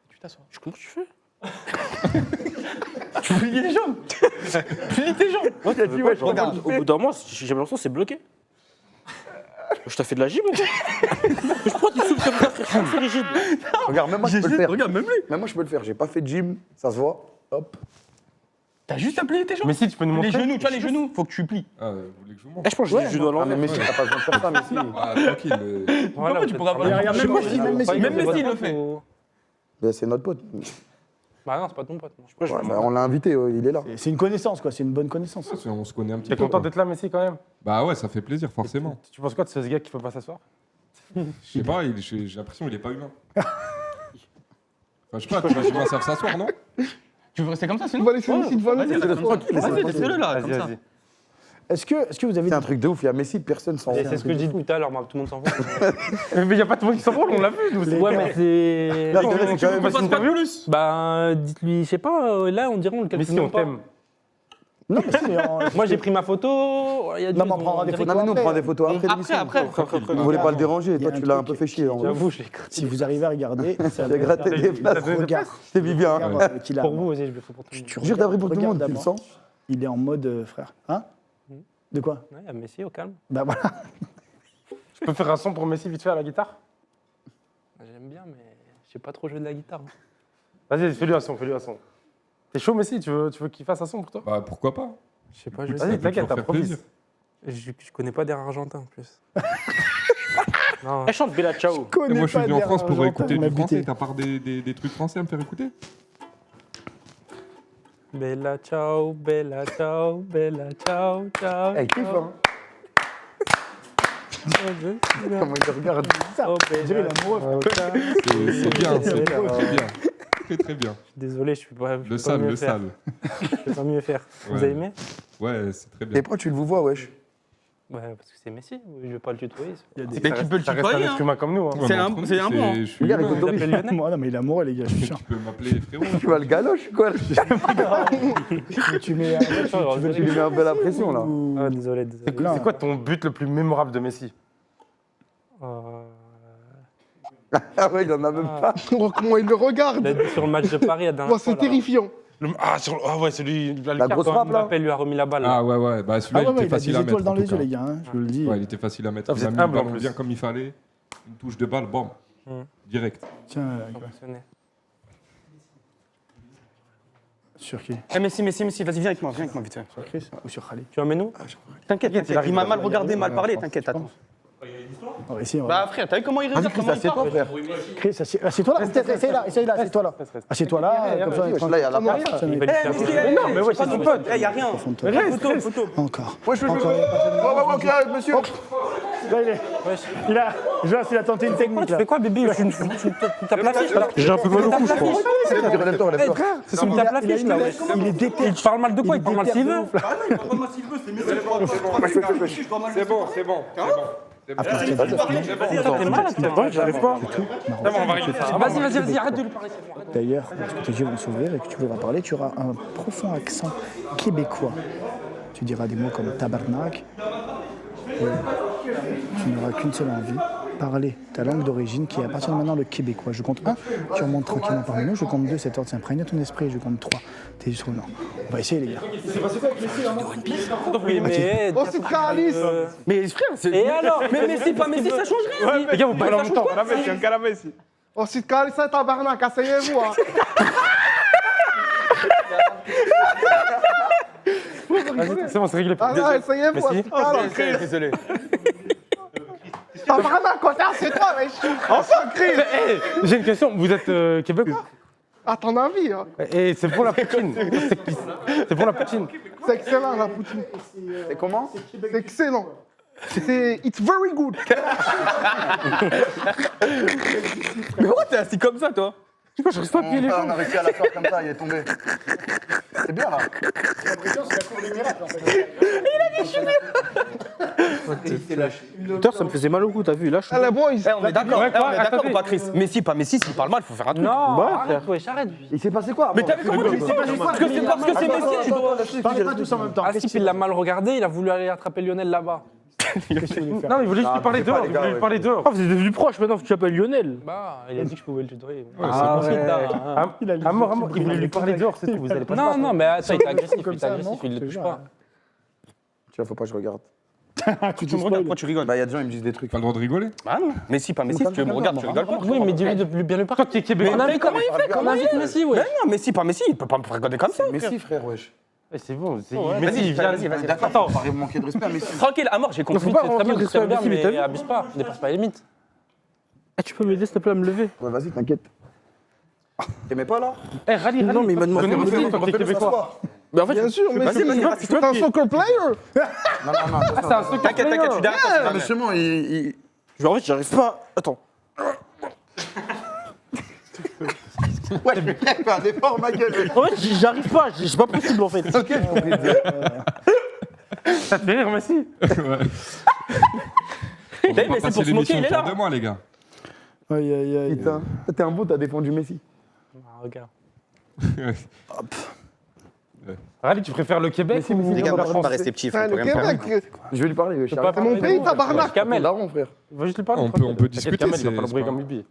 Tu t'assois. Comment tu fais? Tu plies les jambes. Plie tes jambes. Ouais, t'as dit, ouais, regarde. Au bout d'un mois, j'ai l'impression que c'est bloqué. Je t'ai fait de la gym ou quoi? Mais pourquoi tu souffles comme ça, frère? C'est rigide. Regarde, même moi, je peux le faire. Regarde, même lui. Même moi, je peux le faire. J'ai pas fait de gym, ça se voit. Hop. T'as juste à plier tes jambes. Mais si, tu peux nous Les montrer? genoux, tu vois, les genoux. Faut que tu plies. Ah, vous voulez que je vous Eh, montre? je pense que j'ai du genou à Ah, mais l'envers. Messi, t'as pas besoin de faire ça, Messi. Ah, tranquille. Voilà, Pourquoi tu pourras pas? Regarde, même Messi, même Messi. Même Messi, il le fait. Ben, c'est notre pote. Bah non, c'est pas ton pote. Je sais pas, je Ouais, vais bah, on l'a invité, il est là. C'est une connaissance, quoi, c'est une bonne connaissance. On se connaît un petit T'es peu. content quoi. d'être là, Messi, quand même? Bah ouais, ça fait plaisir, forcément. Tu penses quoi de ce gars qui peut pas s'asseoir? Je sais pas, j'ai l'impression qu'il est pas humain. Enfin, je sais pas, tu vas savent s'asseoir, non? Tu veux rester comme ça, On sinon? va laisser Messi devant Vas-y, nous. reste tranquille. Vas-y, laissez-le là, comme ça. Vas-y. Est-ce que vous avez C'est un truc de ouf, il y a Messi, personne s'en C'est ce que je dis depuis tout à l'heure, tout le monde s'en fout. Mais y a pas tout le monde qui s'en branle, on l'a vu, nous. Ouais, mais c'est. Là, c'est quand même. Passe pas plus. Bah, dites-lui, je sais pas, là, on dirait on le calcule Messi, on même pas. t'aime. Non, mais si, mais Moi, j'ai pris ma photo. Il y a Non, mais on prendra des dirait- photos. Non, mais nous, on prend des photos après l'émission. Après. On voulait pas le déranger, Il y a toi, un tu l'as un truc peu fait chier. en vrai. J'avoue, je l'ai si vous arrivez à regarder, ça J'ai gratté des places. Regarde, Je t'ai mis bien. regarde qu'il a. Pour vous, vas-y, je le fais pour tout le monde. Tu Jure, t'as pris pour tout le regardes monde, tu le d'abord. sens? Il est en mode frère. Hein? De quoi? Ouais, il y a Messi au calme. Bah voilà. Je peux faire un son pour Messi vite fait à la guitare? J'aime bien, mais je sais pas trop jouer de la guitare. Vas-y, fais-lui un son, fais-lui un son. T'es chaud, Messi? Tu veux qu'il fasse un son pour toi? Bah pourquoi pas? Je sais pas jouer. Vas-y, peut t'inquiète, toujours faire t'improvise. Je connais pas d'air argentin en plus. Non. Elle chante Bella Ciao. Et moi je suis venu en France pour Argentin, écouter on m'a du français. buté. T'as part des trucs français à me faire écouter? Bella Ciao, Bella Ciao, Bella Ciao, Ciao. Eh, kiffe, hein. Comment il te regarde. Oh, Je dirais, il Bella est amoureux. Ciao. C'est bien, c'est bien. Très très bien. Désolé, je peux pas. Le sale, le sale. Je peux pas mieux faire. Vous Ouais. avez aimé? Ouais, c'est très Et bien. pourquoi tu le vous vois, wesh? Ouais, parce que c'est Messi. Je vais pas le tutoyer. Mais tu peux le Ça reste un tutoyer. être humain comme nous. Hein. Ouais, C'est mais un- entre nous, c'est un bon. Je suis Regarde, humain. écoute, Il s'appelle Lionel. Moi, non, mais il est amoureux, les gars, je suis sûr. Tu peux m'appeler frérot. Tu vas le galoche ou quoi? Tu mets. Tu lui mets un peu la pression, là. Ah, désolé, désolé. Non. C'est quoi ton but le plus mémorable de Messi? Ah ouais, il en a même pas. Oh, comment il le regarde. Il a dit sur le match de Paris la dernière Oh, fois. c'est terrifiant. Ah ouais, celui. La grosse frappe, là. Mbappé lui a remis la balle. Ah ouais, ouais. Bah Ah celui-là, ouais, il était il a des facile à mettre. étoiles dans en les tout yeux, cas. les gars, hein, je vous le dis. Ouais, il était facile à mettre. Ah, vous Il a êtes mis le humble, en ballon plus. bien comme il fallait. Une touche de balle, bam. Hmm. Direct. Tiens, Ça fonctionnait. Sur qui? Eh, Messi, vas-y, viens avec moi, vite fait. Sur Chris ou sur Khalid? Tu emmènes où? T'inquiète, il m'a mal regardé, mal parlé, t'inquiète, attends. On va essayer. Bah frère, t'as vu comment il Vas-y, regarde, Chris, comment il assieds-toi, parle frère. Chris, assieds-toi là. Essaye là, assieds-toi là. Assieds-toi là, comme ça. Là, il y a la place. Il va lui faire Mais non, mais ouais, c'est ton pote. Eh, y'a rien. Photo. Encore. Ouais, ok, monsieur. Là, il a tenté une technique Tu là. fais quoi, bébé? Tu tapes l'affiche là? J'ai un peu mal au cou, je pense. Relève-toi. C'est son tape l'affiche là, ouais. Il est déter. Il te parle mal de quoi? Il te parle mal s'il veut. C'est bon, c'est bon. T'es mal, j'arrive pas. Vas-y, arrête de lui parler. D'ailleurs, lorsque tes yeux vont s'ouvrir et que tu voudras parler, tu auras un profond accent québécois. Tu diras des mots comme tabarnak. Et tu n'auras qu'une seule envie, parler ta langue d'origine qui est à partir de maintenant le québécois. Je compte 1, tu remontes tranquillement parmi nous. Je compte 2, cet ordre s'imprègne ton esprit. Je compte 3, t'es sur le nom. On va essayer les gars. Oui, mais. Oh, c'est Calice. Mais frère, c'est. Et alors? Mais Messi, pas Messi, ça change rien. Les gars, vous parlez en même temps. Oh, c'est Calice, ça, tabarnak, asseyez-vous. Hein. Vas-y, c'est bon, c'est réglé. Ah non, asseyez-vous. Messi. Désolé. Tabarnak, c'est toi, wesh. Enfin, Chris. J'ai une question, vous êtes québécois? À ton avis, hein. Et c'est pour la poutine. C'est pour la poutine. C'est excellent, la poutine. Et comment? C'est excellent. It's very good. Mais pourquoi t'es assis comme ça, toi? Je reste pas à pied les On gens. a réussi à la faire comme ça, il est tombé. C'est bien là. Putain, ça me faisait mal au cou, t'as vu? Là, je suis. Allez, boys. Eh, on est d'accord, Ouais, quoi, on est d'accord attendez. ou pas, Chris? Messi, pas Messi, s'il parle mal, faut faire un truc. Non, arrête, arrête. Il s'est passé quoi? Mais t'as vu comment tu dis parce que c'est Messi, tu dois. Parlez pas tous en même temps. Asip, il l'a mal regardé, il a voulu aller attraper Lionel là-bas. Qu'est-ce que tu veux faire? Non, il voulait juste Ah, lui parler mais c'est pas dehors. les Il gars, voulait lui ouais. parler dehors. Ah, vous êtes devenu proche maintenant, tu t'appelles Lionel. Bah, il a dit que je pouvais le tutoyer. Ah ouais. À mort, il voulait lui parler dehors, c'est tout. Vous allez pas se Non, battre. non, mais attends, il est agressif, Comme il est ça, agressif, non, il je le te touche jure. pas. Tu vois, faut pas que je regarde. Tu me regardes, pourquoi tu rigoles? Bah, il y a des gens, ils me disent des trucs. Pas le droit de rigoler? Ah non, Messi, pas Messi, si tu me regardes, tu rigoles pas. Oui, mais dis-lui de bien lui parler. Toi, t'es québécois. On invite comment il fait? On invite Messi, ouais. Mais non, Messi, pas Messi, il peut pas me regarder comme ça. Messi, frère, wesh. Eh, c'est bon, c'est. Vas-y, Messi, il vient. vas-y. D'accord, Attends, faut pas manquer de respect à Messi. tranquille, à mort, j'ai compris. C'est très bien, rentrer c'est très bien, sur Messi, mais t'as mais vu abuse pas, dépasse pas les limites. Eh, tu peux m'aider s'il te plaît à me lever? Ouais, vas-y, t'inquiète. T'aimais pas là? Eh, Rally, Non, mais il m'a demandé de me lever. toi, t'es québécois. Mais en fait, Bien sûr, mais c'est un soccer player. Non, non, non. Ah, c'est un soccer T'inquiète, t'inquiète, je suis derrière toi. Mais justement, il. en fait, j'arrive pas. Attends. Ouais, mais frère, fais un effort, ma gueule. En fait, j'arrive pas, c'est pas possible en fait. Ok, je compris. Ça te fait rire, Messi? On va mais c'est passer pour se l'émission moquer, il est autour là. de moi, les gars. Aïe, aïe, aïe. Putain, t'es un beau, t'as défendu Messi. Ah, regarde. Rally, tu préfères le Québec ou Les gars, la moi, je France? vais rester petit, Ah, frère. le Québec, Je vais lui parler, wesh. Je peux pas c'est mon pays, tabarnak. Kamel. Daron, frère. Va juste lui parler. On peut tranquille. discuter, T'inquiète, Kamel, il va c'est- pas le c'est brûler pas comme Bibi.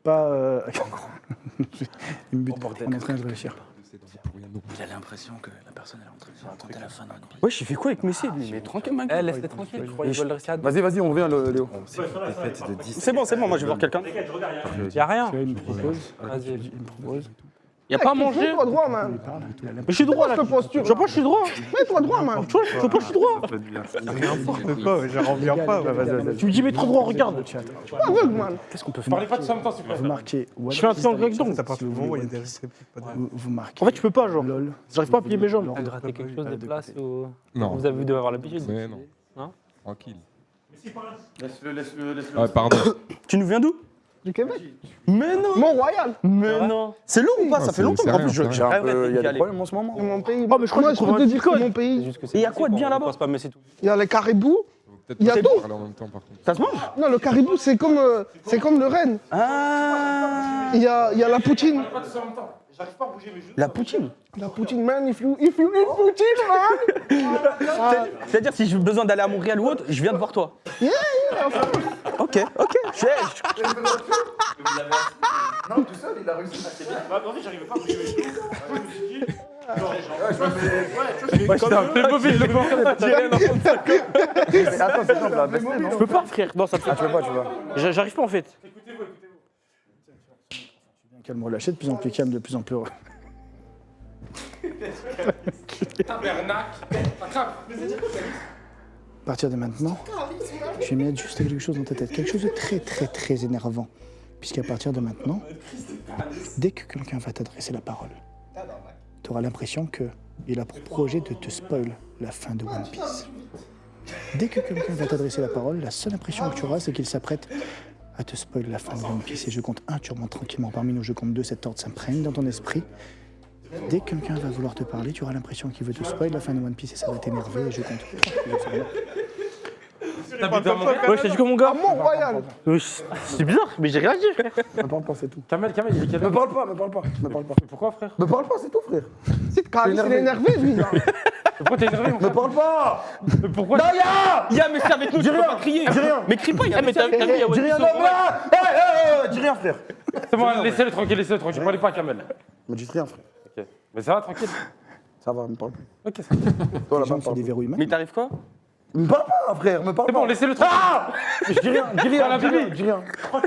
Pas. Il me bute. On est en train de réussir. Il a l'impression que la personne elle est en train de se raconter la fin d'un rugby. Ouais, j'ai fait quoi avec Messi, lui? Mais tranquille, mec. Eh, laisse-les tranquilles, je crois qu'ils veulent rester à deux. Vas-y, vas-y, on revient, Léo. C'est bon, moi, je vais voir quelqu'un. Y'a rien. Il me propose. Vas-y. Il me propose. Y'a pas à manger. Mets-toi droit, man. Mais je suis droit là. Cette posture. Je vois pas, je suis droit. Mets-toi droit, man. Tu vois, je vois pas, je suis droit. Tu me dis, mais trop droit, regarde. Aveugle, man. Qu'est-ce qu'on peut faire? Parlez pas tous en même temps, s'il vous plaît. Vous marquez. Je fais un triangle avec donc. Vous marquez. En fait, tu peux pas, genre. LOL. J'arrive pas à plier mes jambes. T'as gratté quelque chose, des places ou. Non. Vous avez dû avoir l'habitude. Mais non. Non. Tranquille. Laisse-le. Ah, pardon. Tu nous viens d'où? Du Québec. Mais non. Mont-Royal. Mais non. C'est long ou pas? Ça fait longtemps c'est qu'en rien, plus, c'est je. rien. Il y a des problèmes en ce moment. C'est mon pays. Oh, mais je crois Moi, que je tu peux te dire que c'est mon C'est pays. juste que Et y a quoi de bien on là-bas? pense pas Messi tout. Il y a les caribous. Peut-être Il y a pas tout. parler en même temps, par contre. Ça se mange? Non, le caribou, c'est comme le renne. Ah. Il y a la poutine. La poutine. La poutine, man. If you eat poutine, man. C'est-à-dire, si j'ai besoin d'aller à Montréal ou autre, je viens de voir toi. Ok. Non, tout seul, il a réussi. J'étais un peu mauvais, je le vois. Mais attends, c'est simple, là. Baisse-le, non? Je peux pas, frère. Non, ça me fait. Tu veux pas, tu vois. J'arrive pas en fait. Bien calme, relâché, de plus en plus calme, de plus en plus heureux. À partir de maintenant, je vais mettre juste quelque chose dans ta tête, quelque chose de très très très énervant. Puisqu'à partir de maintenant, dès que quelqu'un va t'adresser la parole, tu auras l'impression qu'il a pour projet de te spoil la fin de One Piece. Dès que quelqu'un va t'adresser la parole, la seule impression que tu auras, c'est qu'il s'apprête à te spoil la fin de One Piece. Et je compte 1, tu remontes tranquillement parmi nous, je compte 2, cet ordre s'imprègne dans ton esprit. Dès que quelqu'un va vouloir te parler, tu auras l'impression qu'il veut te spoil la fin de One Piece et ça va t'énerver et je compte. Ouais, je t'ai dit quoi, mon gars Mon royal. C'est bizarre, mais j'ai réagi, frère. Me parle pas, c'est tout. Kamel, il est quel Me parle pas, me parle pas, me parle pas. Pourquoi, frère? Me parle pas, c'est tout, frère. C'est Calis, il est énervé, lui. Pourquoi t'es énervé, mon Me frère? parle pas. Mais pourquoi? Y'a, mais c'est avec nous, tu peux pas crier. Dis rien. Mais crie pas, y'a Mais t'as vu, il y a Dis rien, non, là. Dis rien, frère. C'est bon, laissez-le tranquille, parlez pas à Kamel. Me dis rien, frère. Ok. Mais ça va, tranquille. Ça va, me parle plus. Ok, c'est bon. Toi, Les là-bas, gens me se parle plus. déverrouillent Mais maintenant. t'arrives quoi? Me parle pas, frère, me parle C'est pas. bon, laissez-le tranquille. Ah. Je dis rien, dis rien, Parle à dis rien, Bibi. dis rien. On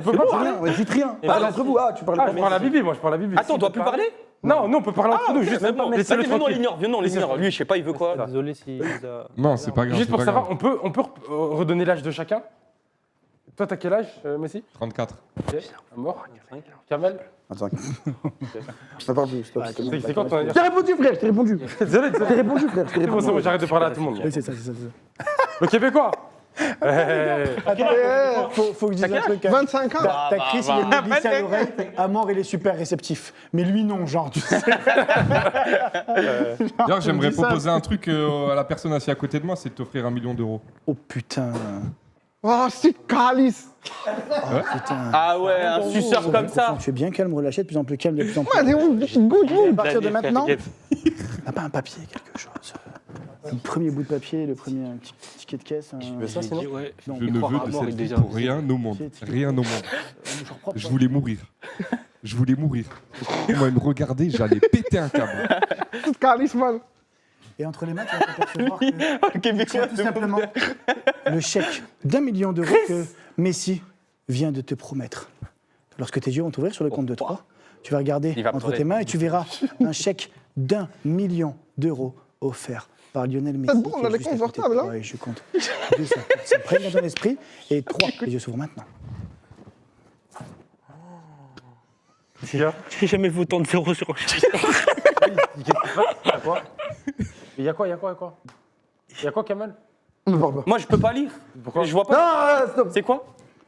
peut pas Dis parler. rien, ouais, dites rien. Parlez entre vous, tu parles Ah, pas. je parle à Bibi, moi, je parle à Bibi. Attends, on doit plus parler? Non, nous, on peut parler entre nous, juste. Même pas. Laissez-le Viens, on tranquille. l'ignore, viens, on l'ignore. Lui, je sais pas, il veut quoi là? Désolé si. Non, c'est pas grave. Juste c'est pour pas savoir, grave. on peut redonner l'âge de chacun? Toi, t'as quel âge, Messi? 34. Ok, à mort. Kamel? Attends. Me parle plus, stop. C'est quand ton Je anniversaire? t'ai répondu, frère, je t'ai répondu. Désolé, Je t'ai répondu, frère, je t'ai c'est bon, répondu. j'arrête de parler à tout le monde. Oui, c'est ça, c'est ça. Le Québécois? Faut que je dise un truc. 25 ans. T'as Chris, il est glissé à l'oreille. Amor, il est super réceptif. Mais lui, non, genre, tu sais. D'ailleurs, j'aimerais proposer un truc à la personne assise à côté de moi, c'est de t'offrir 1 million d'euros. Oh putain. Oh, c'est Calis. Putain. Ah ouais, un suceur comme ça. Tu es bien calme, relâché, de plus en plus calme, de plus en plus. Ouais, À partir de maintenant, t'as pas un papier, quelque chose. Le premier bout de papier, le premier un petit ticket de caisse. ça, sinon Ouais. Non, Je ne veux de cette vie pour rien au monde. Rien au monde. mouchoir propre, Je hein. voulais mourir. Je voulais mourir. Moi, me regarder, j'allais péter un câble. C'est Calis, man. Et entre les mains, tu vas t'apercevoir que Québécois, tout simplement le chèque d'1 million d'euros que Messi vient de te promettre. Lorsque tes yeux vont t'ouvrir sur le compte de 3, tu vas regarder Il va entre pleurer. tes mains et tu verras un chèque d'1 million d'euros offert par Lionel Messi. C'est bon, on qui est a les juste à côté de confortables, toi. Et je compte 2, ça prenne dans ton esprit. Et 3, les yeux s'ouvrent maintenant. J'ai jamais vu autant de zéros sur un chiffre. Il y a quoi? Il y a quoi, Kamel? Me parle pas. Moi, je peux pas lire. Pourquoi? Je vois pas. Non, stop. C'est quoi?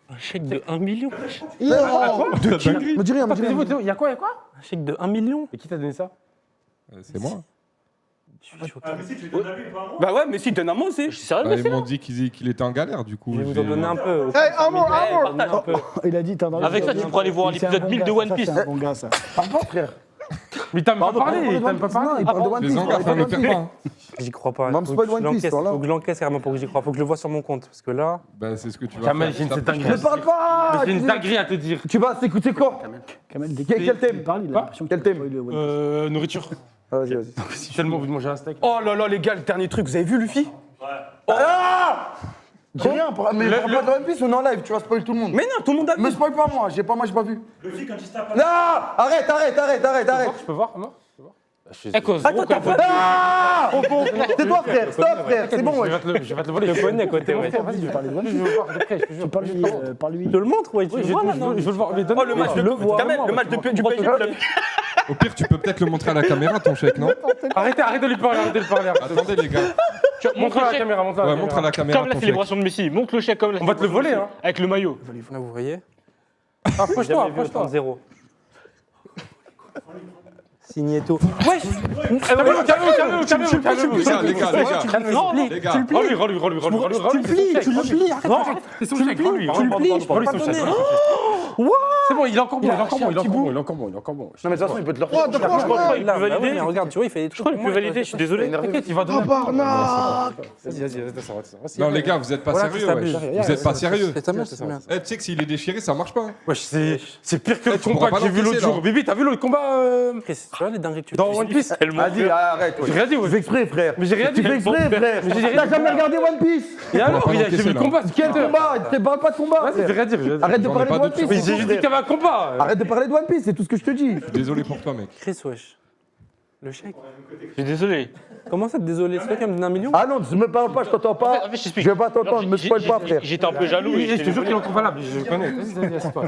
Un chèque de 1 million. De qui? Me dis rien, me dis rien. Il y a quoi? Un chèque de 1 million. Et qui t'a donné ça? C'est moi. Bah ouais, mais si, donne un mot aussi. Je suis sérieux, Bah, mais ils c'est m'ont dit qu'il était en galère, du coup. Je vais vous j'ai- en donner un peu. Hey, amour, amour. Partage un peu. Il a dit, t'as Avec ça, tu pourras aller voir l'épisode 1000 de One Piece. C'est un bon gars, ça. Parle pas, frère. Mais t'as même pas Pardon, parlé, parle de t'as même One pas Piece. Non, parlé. il parle de One Les Piece. engages, ça ne perd pas. hein. J'y crois pas. Va me Faut spoil que je One Piece, l'encaisse. voilà. Faut que je l'encaisse carrément pour que j'y croie. Faut que je le vois sur mon compte. Parce que là. Bah, c'est ce que tu vas Kamel, faire. j'ai une Tape- dinguerie. Me parle pas. J'ai une dinguerie à te dire. Tu vas t'écouter quoi? Kamel, dès Quel thème? il parle, il a Quoi l'impression Quel qu'il thème spoil le One Piece. Nourriture. Ah, vas-y, vas-y. Si tellement envie de manger un steak. Oh là là, les gars, le dernier truc, vous avez vu Luffy? Dis rien, mais parle pas de One Piece, on est en live, tu vas spoil tout le monde. Mais non, tout le monde a vu. Me spoil pas moi, j'ai pas vu. Non, arrête. Je peux voir? Non? Attends, t'as pas. Ah, c'est toi, frère, stop, frère, c'est bon, ouais. Je vais te le voler. Je le connais à côté, ouais. Vas-y, je vais parler de One Piece. Je veux voir de près, je te jure. Parle-lui. Je te le montre, ouais. Tu Oui, le je vois là, veux non le voir. Mais donne Oh, le match de vois, Kamel, vraiment, le match tu du vois, PSG. tu vois. Au pire, tu peux peut-être le montrer à la caméra, ton chèque, non? Arrêtez de lui parler, Attendez, les gars. Montre à la caméra, montre à la Ouais, montre à la caméra Comme la ton chèque. célébration de Messi. Montre le chèque comme la On va te le voler, hein. Avec le maillot. Là, vous voyez. Approche-toi, Jamais vu autant approche-toi. de zéro. Signé et tout. Calmez-vous. Les gars. Les gars. Rends-lui. Tu le plies, tu le plies. Non, c'est son chèque. Tu le plies. C'est bon, il est encore bon. Non, mais de toute façon, il peut te le Oh, de Je crois franchement. qu'il peut valider. Regarde, tu vois, il fait des trucs. Je crois qu'il peut valider, je suis désolé. T'inquiète, il va donner. Tabarnak. Vas-y. Non, les gars, vous êtes pas sérieux, ouais. Vous êtes pas sérieux. C'est ta mère, c'est ta mère. Eh, tu sais que s'il est déchiré, ça marche pas. hein. Wesh, c'est pire que le tu pourras combat pas que j'ai vu l'autre l'encaisser, jour. là. Bibi, t'as vu le combat Chris, tu vois les dingueries que tu dans One Piece? Vas-y, arrête, ouais. J'ai rien dit, Tu ouais. fais exprès, frère. Mais j'ai rien dit. Tu fais exprès, frère. Mais j'ai rien T'as dit. jamais regardé One Piece? Et alors, pas j'ai vu l'encaisser, le là. combat. Quel combat? Tu parles pas de combat, Vas-y, j'ai frère. rien dit. Arrête de J'en ai parler de pas One de Piece. Mais J'ai juste dit qu'il y avait un combat. Arrête de parler de One Piece, c'est tout ce que je te dis. Désolé pour toi, mec. Chris, wesh. Le chèque. Je suis désolé. Comment ça, désolé? C'est toi qui me donne 1 million? Ah non, ne me parle pas, je t'entends pas. En fait, je t'explique. Je vais pas t'entendre, me spoil pas, frère. J'étais un peu jaloux. Je te jure qu'il est encore valable, je le connais. Vas-y, assieds-toi.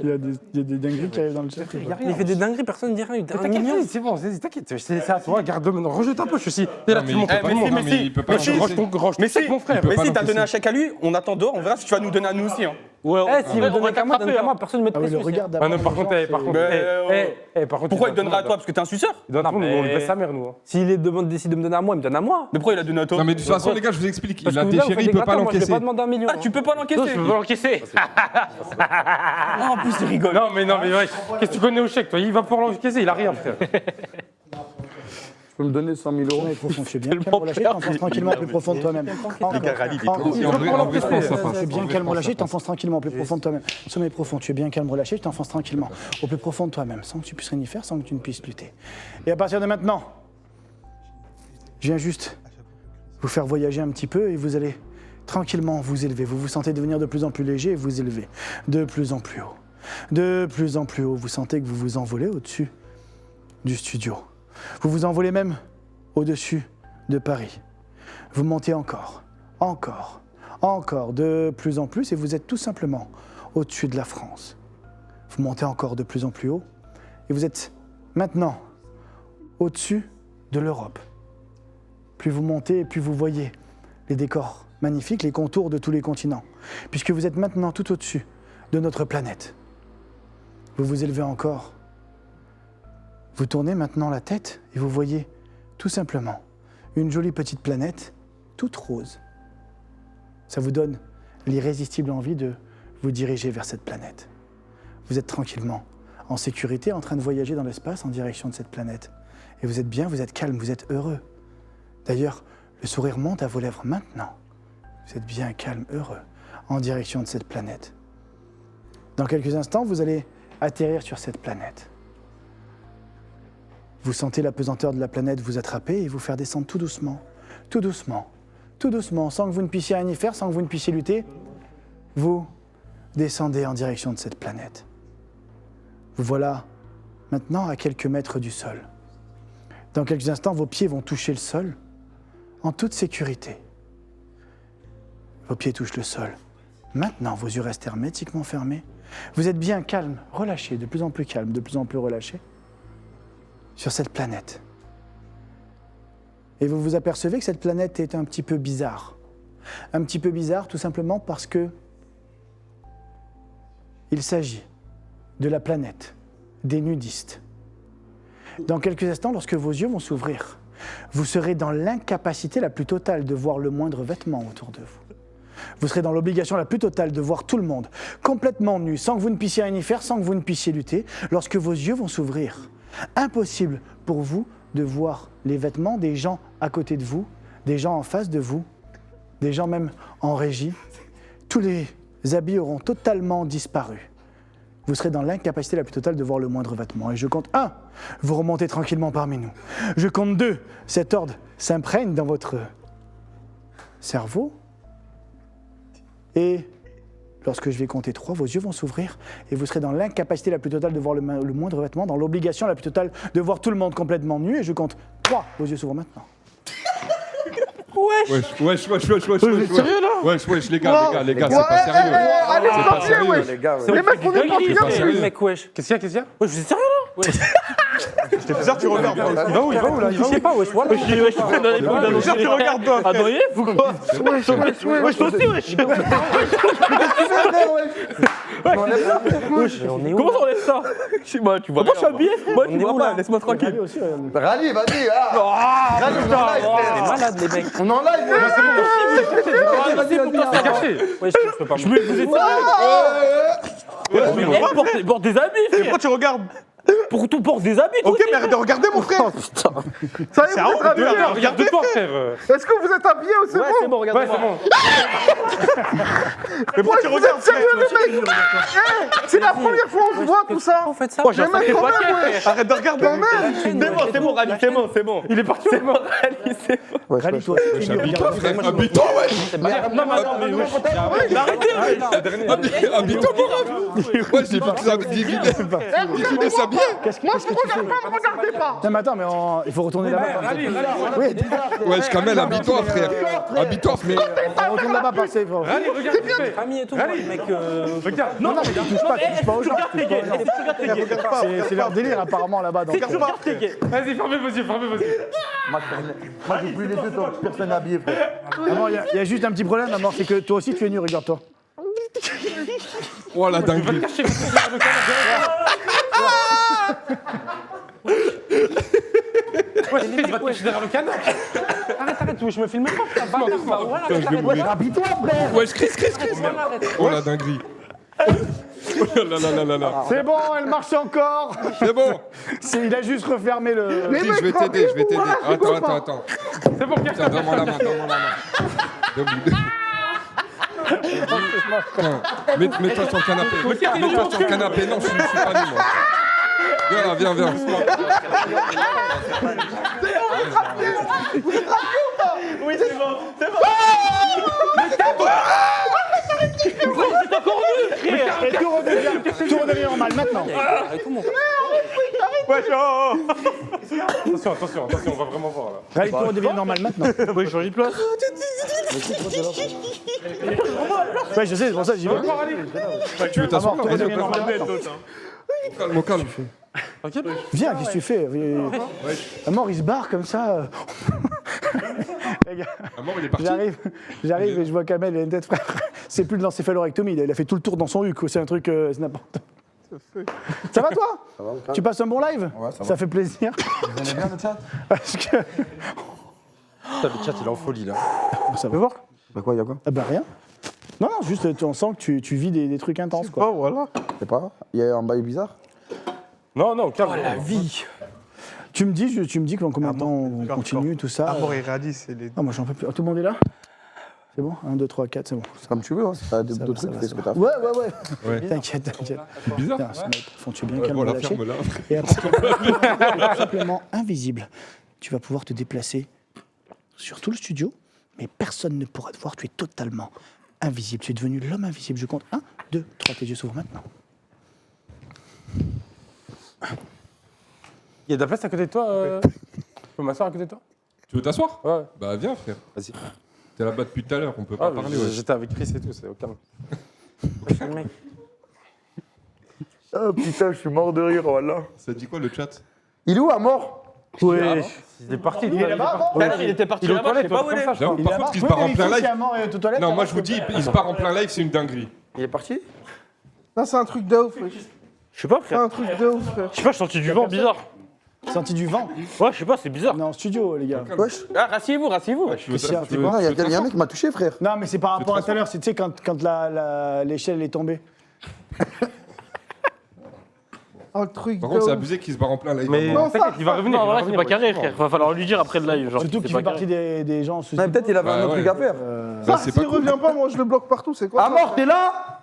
Il y a des dingueries qui arrivent dans le chat. Il fait des dingueries, personne ne dit rien. Il dit 1 million. T'inquiète, c'est bon, vas-y, t'inquiète. C'est à toi, garde-le maintenant. Rejette un peu, je suis. T'es là, Non, tu mais montres il pas peut de pas- moi. non, mais il peut pas si, l'encaisser. Mais si, mon frère. mais pas si t'as donné l'encaisser. un chèque à lui, on attend dehors, on verra si tu vas nous donner à nous aussi. Hein. Ouais, s'il me on va donne qu'à moi, donne qu'à moi. Personne ne met de Ah oui, le pression. regard Ah d'abord. non, par contre, par contre. Pourquoi il donnera à toi? Parce que t'es un suceur? Il donne à Non, tout, nous, on lui mais- baisse sa mère, nous. S'il décide de me donner à moi, il me donne à moi. Mais pourquoi il a donné à toi? Non, mais de toute façon, les gars, je vous explique. Parce Il a que là, vous déchiré, faites il des peut pas grattins, moi, je vais l'encaisser. pas demander 1 million. Ah, tu peux pas Non, l'encaisser? je peux pas l'encaisser. Ah, en plus, il rigole. Non, mais ouais. Qu'est-ce que tu connais au chèque, toi? Il va pouvoir l'encaisser, il a rien, frère. Tu peux me donner 100 000 euros? Mais profond, tu es bien calme, relâché, t'enfonces tranquillement plus profond de toi-même. Les gars, rallye, il est trop- En vrai, je pense que ça passe. Tu es bien calme, relâché, t'enfonces tranquillement plus profond de toi-même. Sommeil profond, tu es bien calme, relâché, je t'enfonce tranquillement au plus profond de toi-même, sans que tu puisses rien y faire, sans que tu ne puisses lutter. Et à partir de maintenant, je viens juste vous faire voyager un petit peu et vous allez tranquillement vous élever. Vous vous sentez devenir de plus en plus léger et vous élever de plus en plus haut. De plus en plus haut, vous sentez que vous vous envolez au-dessus du studio. Vous vous envolez même au-dessus de Paris. Vous montez encore, de plus en plus et vous êtes tout simplement au-dessus de la France. Vous montez encore de plus en plus haut et vous êtes maintenant au-dessus de l'Europe. Plus vous montez, plus vous voyez les décors magnifiques, les contours de tous les continents, puisque vous êtes maintenant tout au-dessus de notre planète. Vous vous élevez encore. Vous tournez maintenant la tête et vous voyez tout simplement une jolie petite planète toute rose. Ça vous donne l'irrésistible envie de vous diriger vers cette planète. Vous êtes tranquillement, en sécurité, en train de voyager dans l'espace en direction de cette planète. Et vous êtes bien, vous êtes calme, vous êtes heureux. D'ailleurs, le sourire monte à vos lèvres maintenant. Vous êtes bien calme, heureux, en direction de cette planète. Dans quelques instants, vous allez atterrir sur cette planète. Vous sentez la pesanteur de la planète vous attraper et vous faire descendre tout doucement, tout doucement, tout doucement, sans que vous ne puissiez rien y faire, sans que vous ne puissiez lutter. Vous descendez en direction de cette planète. Vous voilà maintenant à quelques mètres du sol. Dans quelques instants, vos pieds vont toucher le sol en toute sécurité. Vos pieds touchent le sol. Maintenant, vos yeux restent hermétiquement fermés. Vous êtes bien calme, relâché, de plus en plus calme, de plus en plus relâché sur cette planète. Et vous vous apercevez que cette planète est un petit peu bizarre. Un petit peu bizarre tout simplement parce que il s'agit de la planète des nudistes. Dans quelques instants, lorsque vos yeux vont s'ouvrir, vous serez dans l'incapacité la plus totale de voir le moindre vêtement autour de vous. Vous serez dans l'obligation la plus totale de voir tout le monde complètement nu, sans que vous ne puissiez rien y faire, sans que vous ne puissiez lutter. Lorsque vos yeux vont s'ouvrir, impossible pour vous de voir les vêtements des gens à côté de vous, des gens en face de vous, des gens même en régie. Tous les habits auront totalement disparu. Vous serez dans l'incapacité la plus totale de voir le moindre vêtement. Et je compte 1, vous remontez tranquillement parmi nous. Je compte 2, cet ordre s'imprègne dans votre cerveau. Et lorsque je vais compter 3, vos yeux vont s'ouvrir et vous serez dans l'incapacité la plus totale de voir le moindre vêtement, dans l'obligation la plus totale de voir tout le monde complètement nu. Et je compte 3, vos yeux s'ouvrent maintenant. Wesh, sérieux là? Wesh, les gars, c'est pas sérieux. Allez, C'est pas sortez, sérieux, wesh. les gars, Les mecs, on est pas C'est pas bien. sérieux. Mec, wesh. Qu'est-ce qu'il y a Wesh, vous êtes sérieux là? J'étais bizarre, tu regardes. Il va où là? Je sais pas, wesh, voilà. Wesh, je suis dans les coups d'annoncer. Tu regardes, toi. Adrien, ou quoi? Wesh, toi aussi, wesh. On est où? Comment ça, on laisse ça? Moi, tu vois. Comment je suis habillé? Moi, On tu est vois où, pas, là? laisse-moi tranquille. Rallye, vas-y, Rallye, on est en live, C'est frère. malade, les mecs. On est en live, C'est caché. Wesh, je peux pas. Vous êtes sérieux? Porte des habits, frère. Pourquoi tu regardes? Pour tout porte des habits, toi Ok, aussi. mais arrête de regarder mon frère. Oh putain. Ça y est, vous êtes habillés. Regarde-toi, frère. Est-ce que vous êtes habillés ou c'est Ouais, c'est bon? bon, Ouais, regarde-moi. c'est bon. Mais pourquoi tu regardes sérieux, les mecs? C'est la première fois qu'on se voit tout ça. En fait ça. J'ai même quand même, ouais. Arrête de regarder. Quand même. C'est bon, Rally, c'est bon, c'est bon. Il est parti C'est bon, Rally, c'est bon. Rallye, toi. Habille-toi, frère. Habille-toi, ouais. Non, mais attends, mais wesh. Habille-toi, mon ref. Ouais, j'ai vu que ça dit qu'il est s'habiller. Qu'est-ce que Moi, tu je regarde fais? pas, me regardez pas. Non, mais attends, mais il faut retourner là-bas. Oui, Ouais, Kamel, habille-toi, frère. Habille-toi, frère. on retourne là-bas, passer. Allez, regarde ce qu'il fait. Famille et tout, Allez. mec. Regarde. Non, non, mais touche pas aux gens. Regarde tes gays. Regarde tes gays. C'est leur délire, apparemment, là-bas. Donc, Regarde tes gays. Vas-y, fermez vos yeux, fermez vos yeux. Moi, j'ai plus les deux tant que personne n'est habillé, frère. Maman, il y a juste un petit problème, maman, c'est que toi aussi, tu es nu, regarde-toi. Oh la dinguerie. Ouais, il va te cacher derrière le canard. Arrête, je me filme pas. Putain, je vais mourir. Habille-toi, frère. Ouais, Chris. Oh la dinguerie. Oh là là là là là. C'est bon, elle marche encore. C'est bon. Il a juste refermé le... Chris, je vais t'aider. Attends. C'est bon, Tiens, donne-moi la main. Debout. Tiens, mets-toi sur le canapé. Mets-toi sur le canapé. Non, je suis pas nu, moi. Viens là, viens. Oui, c'est bon, c'est bon. C'est encore mieux, frère. Et tout redevient normal maintenant. Attention, on va vraiment voir là. Rallye, tout redevient normal maintenant. Oui, je change de place. Ouais, je sais, c'est pour ça que j'y vais. Tu veux t'asseoir Tout redevient normal maintenant. Calme, calme. Viens, qu'est-ce que tu fais? Mort, il se barre comme ça. Les gars, Mort, il est parti. j'arrive et je vois Kamel, il a une tête, frère. C'est plus de l'encéphalorectomie, il a fait tout le tour dans son huc, c'est un truc, c'est n'importe. Ça va toi? Ça va, Tu passes un bon live? Ouais, ça va. Ça fait plaisir. Vous aimez bien le chat? Parce que... Putain, le chat, il est en folie là. Ça va voir? Bah quoi, y'a quoi? Ah bah rien. Non, juste on sent que tu vis des trucs intenses, quoi. Oh, voilà. Je sais pas, y'a un bail bizarre? Non, calme. La vie. Tu me dis combien de temps on continue, tout ça. Amour et Rallye, c'est les deux. Ah, moi j'en peux plus. Tout le monde est là? C'est bon? 1, 2, 3, 4, c'est bon. C'est comme tu veux, hein. Si t'as d'autres va, trucs, ça fais ce va. que t'as fait. Ouais. T'inquiète. C'est bizarre. Putain, ce mec, font-tu bien Ouais, calme, voilà, lâcher. ferme-la. Et après, simplement invisible. Tu vas pouvoir te déplacer sur tout le studio, mais personne ne pourra te voir. Tu es totalement invisible. Tu es devenu l'homme invisible. Je compte 1, 2, 3. Tes yeux s'ouvrent maintenant. Il y a de la place à côté de toi. Je peux m'asseoir à côté de toi? Tu veux t'asseoir? Ouais. Bah viens, frère. Vas-y. T'es là-bas depuis tout à l'heure, on peut pas Ah, parler. Ouais. j'étais avec Chris et tout, c'est au calme. Oh putain, je suis mort de rire, voilà. Ça dit quoi le chat? Il est où, à mort? Ouais. Il est parti. Il est là-bas? Tout à l'heure, il était parti Il est aux là-bas, je sais toilettes, pas où il est. comme ça, je crois. Par contre, il se barre en plein live. Non, moi je vous dis, il se barre en plein live, c'est une dinguerie. Il est parti? Non, c'est un truc de ouf, wesh. Je sais pas, C'est frère. un truc de ouf, frère. Je sais pas, j'ai senti du vent bizarre. Senti du vent. Ouais, je sais pas, c'est bizarre. On est en studio, les gars. Wesh. Ah, rasseyez-vous. Christian, Tu veux- Ah, tu veux y'a un mec qui m'a touché, frère. Non, mais c'est par rapport à tout à l'heure. C'est, tu sais, quand l'échelle est tombée. Un truc de Par contre, c'est ouf. abusé qu'il se barre en plein live. Mais Non, t'inquiète, ça, il va revenir. Non, en il va vrai, c'est revenir, pas carré, ouais. frère. Va falloir lui dire après le live. Genre, Surtout c'est qu'il pas fait partie carré. des gens sous. Ouais, peut-être il avait un autre ouais. truc à faire. Bah, Ah, c'est s'il pas cool. revient pas, moi je le bloque partout, c'est quoi À ça, mort, t'es là?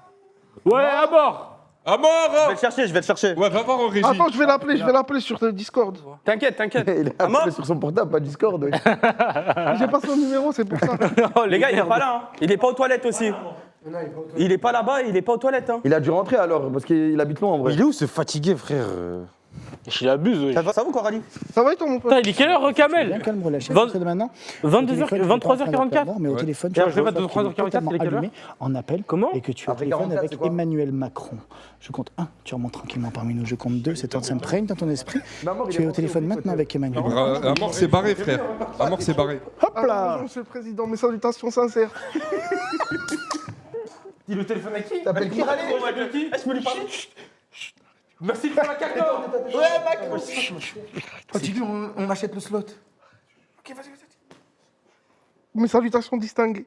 Ouais, à mort. À mort! Je vais te chercher. Ouais, va voir en régie. Attends, je vais l'appeler sur le Discord. T'inquiète. Il est appelé sur son portable, pas Discord. Ouais. J'ai pas son numéro, c'est pour ça. Les gars, il est pas là. Hein. Il est pas aux toilettes aussi. Il est pas là-bas, il est pas aux toilettes. Hein. Il a dû rentrer alors, parce qu'il habite loin en vrai. Il est où ce fatigué, frère? Il abuse, ouais. Ça va quoi, Rallye? Ça va et toi, mon pote? Putain, il est quelle heure, Bien Kamel? calme, relâché. Vingt- C'est de maintenant. 23h44. Mais au Ouais. téléphone, Tiens, tu je vais vois mettre qu'il est 23h44, totalement il est quelle heure allumé en appel. Comment? Et que tu es au Après téléphone 44, avec c'est quoi Emmanuel Macron. Je compte 1, tu remontes tranquillement parmi nous. Je compte 2, cet ordre s'imprègne dans ton esprit. Mais à mort, il Tu es est au téléphone rentré, maintenant avec Emmanuel. À mort, c'est barré, frère. À mort, c'est barré. Hop Alors, là. bonjour, monsieur le président, mes salutations sincères. Dis le téléphone à qui? T'appelles qui, Rallye? Je me lui parle. Merci pour la carte. Dis-lui, on achète le slot. Mes salutations distinguées.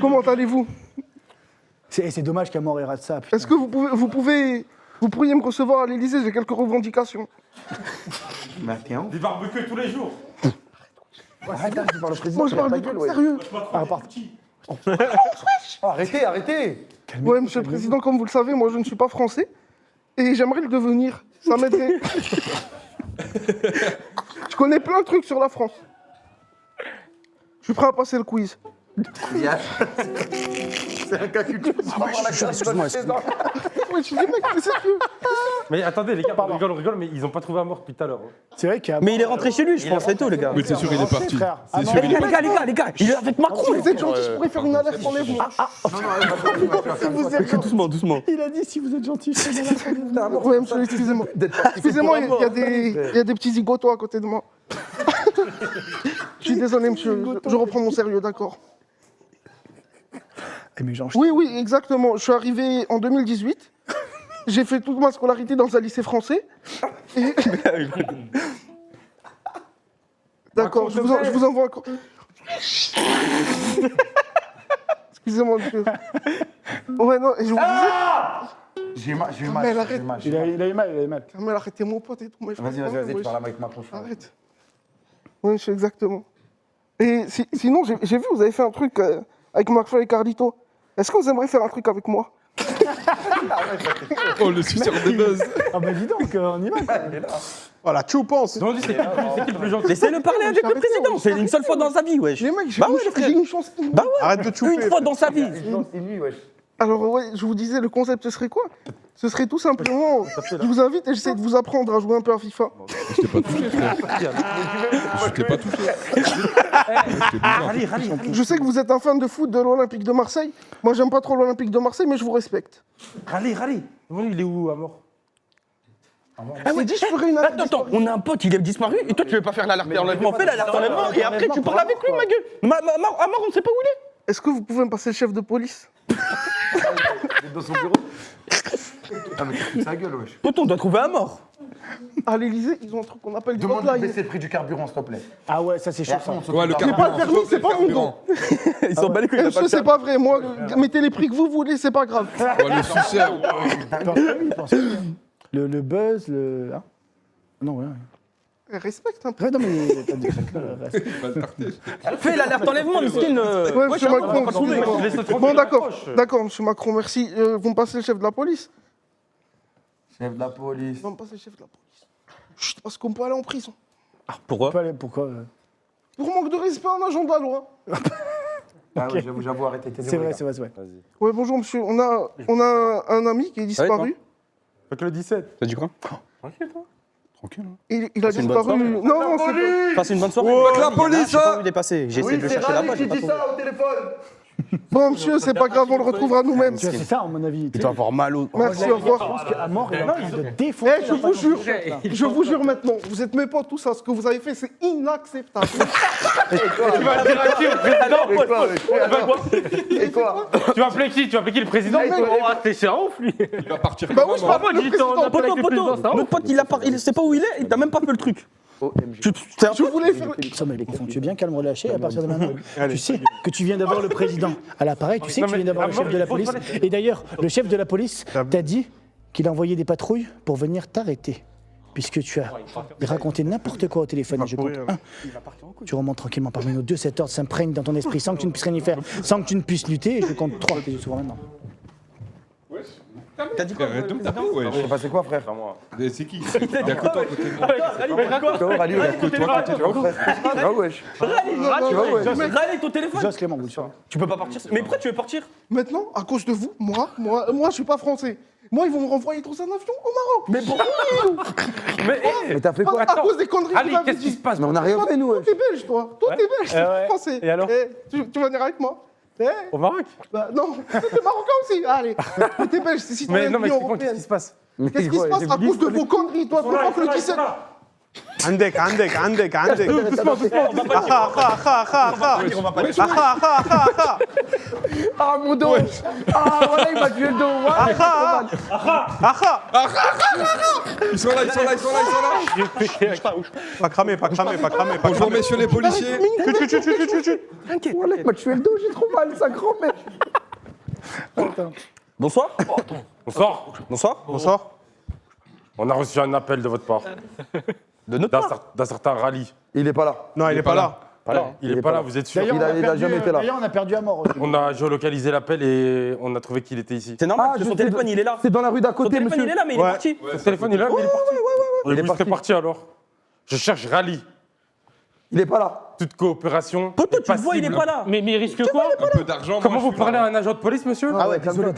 Comment allez-vous? C'est dommage qu'à mort il rate ça. Est-ce que vous pouvez Vous pourriez me recevoir à l'Élysée, j'ai quelques revendications. Des barbecues tous les jours. Arrête, tu parles au président. Moi, je parle de trucs sérieux. Arrêtez. Ouais, monsieur le Président, comme vous le savez, moi, je ne suis pas français. Et j'aimerais le devenir. Ça m'aiderait. Je connais plein de trucs sur la France. Je suis prêt à passer le quiz. C'est un cas culture. Excuse-moi. Ouais, je suis dit, mec, c'est sérieux. Mais attendez, les gars, on rigole, mais ils ont pas trouvé un mort depuis tout à l'heure. C'est vrai qu'il y a. Mais il est rentré chez lui, je pense, c'est tout, les gars. Mais c'est sûr, il est parti. frère. C'est sûr, Les il est gars, les gars, il est avec Macron. Vous êtes gentil, je pourrais faire une alerte enlèvement. Doucement. Il a dit si vous êtes gentil, je fais de la Ouais, monsieur, excusez-moi. Excusez-moi, il y a des petits zigotos à côté de moi. Je suis désolé, monsieur. Je reprends mon sérieux, d'accord. Mais genre, Oui, exactement. Je suis arrivé en 2018. J'ai fait toute ma scolarité dans un lycée français. Et- D'accord, je vous envoie un... Excusez-moi, monsieur. Ouais, non, et je vous disais... J'ai mal. Mais elle arrête. il a eu mal. Carmel, arrêtez mon pote et tout. Moi, je Vas-y, comprends, tu ouais, parles avec ma prochaine. Arrête. Oui, je sais exactement. Et sinon, j'ai vu, vous avez fait un truc avec McFly et Carlito. Est-ce que vous aimeriez faire un truc avec moi? Oh, le suceur de buzz. Ah bah dis donc, on y va. Voilà, tu penses. Donc, c'est qui le plus gentil? Laissez-le parler avec le président. C'est une seule fois dans sa vie, wesh. Les mecs, Bah ouais, frère. j'ai une chance. Bah ouais, Arrête de une fois dans sa vie. C'est lui, wesh. Alors, ouais, je vous disais, le concept, ce serait quoi? Ce serait tout simplement, je vous invite et j'essaie de vous apprendre à jouer un peu à FIFA. Je t'ai pas touché, frère. Je t'ai pas touché. Rallye. Je sais que vous êtes un fan de foot de l'Olympique de Marseille. Moi, j'aime pas trop l'Olympique de Marseille, mais je vous respecte. Rallye. Il est où, à mort? Ah oui, dis, je ferai une alerte. Attends, on a un pote, il est disparu, et toi tu veux pas faire l'alerte enlèvement? Fais l'alerte enlèvement, et après tu parles avec lui, ma gueule. Amar, on sait pas où il est. Est-ce que vous pouvez me passer le chef de police? Dans son bureau. Ah, mais tu fous de sa gueule, wesh. Tonton, on doit trouver un mort. À l'Elysée, ils ont un truc qu'on appelle du Demande de hotline. baisser le prix du carburant, s'il te plaît. Ah ouais, ça c'est chaud. ça. Ouais, le J'ai pas le permis, c'est pas mon don. Ils sont bat les couilles, il a pas MC, le c'est permis. pas vrai. Moi, mettez les prix que vous voulez, c'est pas grave. Oh, le suceur. Le buzz, le. Hein non, ouais. Respecte un peu. Ouais, non, mais. Fais l'alerte enlèvement, Miskin. Ouais, monsieur Macron, excusez-moi. Laisse-le tranquille, Bon, il d'accord, approche. d'accord, monsieur Macron, merci. Vous me passez le chef de la police? Chef de la police. Vous me passez le chef de la police. Chut, parce qu'on peut aller en prison. Pourquoi? Pourquoi Pour manque de respect à un agent de la loi. Ah ouais, j'avoue, arrêtez. C'est vrai. Ouais, bonjour, monsieur. On a un ami qui est disparu. Fait que le 17. T'as dit quoi? Il a une bonne disparu. soirée. Non, c'est pas. Passe une bonne soirée. la police, J'ai pas envie de les passer. J'ai essayé Oui, de le c'est chercher Rally là-bas, qui j'ai pas dit trouvé. ça au téléphone. Bon, monsieur, c'est pas grave, on le retrouvera nous-mêmes. Tu vois, c'est ça, à mon avis. Il doit avoir mal au. Merci, au Je revoir. pense qu'à mort, il est en train de défoncer. Eh, je vous jure maintenant, vous êtes mes potes, tout ça, ce que vous avez fait, c'est inacceptable. Tu vas dire à qui, le président? Et quoi? Tu vas appeler qui? Tu vas appeler qui, le président? C'est un ouf, lui. Il va partir Bah comment, oui, je moi parle du président. Notre pote, il sait pas où il est, il a même pas fait le truc. Je voulais faire... Ça, mais les confond. Tu es bien calme, relâché à partir de maintenant. Tu sais que tu viens d'avoir le président à l'appareil, tu sais que tu viens d'avoir le chef de la police. Et d'ailleurs, le chef de la police t'a dit qu'il a envoyé des patrouilles pour venir t'arrêter. Puisque tu as raconté n'importe quoi au téléphone. Et je compte 1. Tu remontes tranquillement parmi nous. 2, cet ordre s'imprègne dans ton esprit sans que tu ne puisses rien y faire, sans que tu ne puisses lutter. Et je compte 3. Tu es souvent maintenant. T'as dit quoi? Arrête de me taper, ouais. C'est passé quoi, frère? Mais c'est qui? Il y a que toi à côté de moi. Rally, il y a que toi à côté de moi, frère. Ah wesh. Rallye ton téléphone. Jos Clément, vous le savez. Tu peux pas partir. Mais pourquoi tu veux partir? Maintenant, à cause de vous, moi, je suis pas français. Moi, ils vont me renvoyer dans un avion au Maroc. Mais pourquoi? Mais t'as fait quoi? À cause des conneries que Ali, vous avez qu'est-ce qui dit. se passe? Mais on a rien fait, nous, Toi, wesh. t'es belge, toi. Toi, t'es belge, t'es français. Et alors? Tu vas venir avec moi? Au Maroc? Bah, non, t'es marocain aussi. Allez, mais t'es belge, c'est Mais citoyen non, de mais l'Union explique-moi, qu'est-ce européenne. qui se passe? Qu'est-ce qui se passe à cause de vos conneries? Toi, tu crois que le 17... عندك Ah, mon dos. Ah, voilà, il m'a tué le dos. Ils sont là. pas cramé. Bonjour, messieurs les policiers. Voilà, il m'a tué le dos, j'ai trop mal, ça grand-mère. Bonsoir. Bonsoir. Bonsoir. Bonsoir. On a reçu un appel de votre part. De notre part. D'un certain rallye. Il est pas là. Non, il est pas là. Il est pas là, vous êtes sûr? D'ailleurs, Il a jamais été là. D'ailleurs, on a perdu à mort. On a géolocalisé l'appel et on a trouvé qu'il était ici. C'est normal, Ah, parce que son je téléphone, sais- il est là. C'est dans la rue d'à Son côté, téléphone, il monsieur. est là, mais il est Ouais. parti. Son téléphone, il est là, mais il est parti. Il est Où est-ce parti alors? Je cherche rallye. Il est pas là. Toute coopération. Poto, est tu le vois, il est passible. pas là. Mais il risque quoi? Un peu d'argent. Comment moi, vous je suis parlez là. à un agent de police, monsieur? Ah ouais, désolé.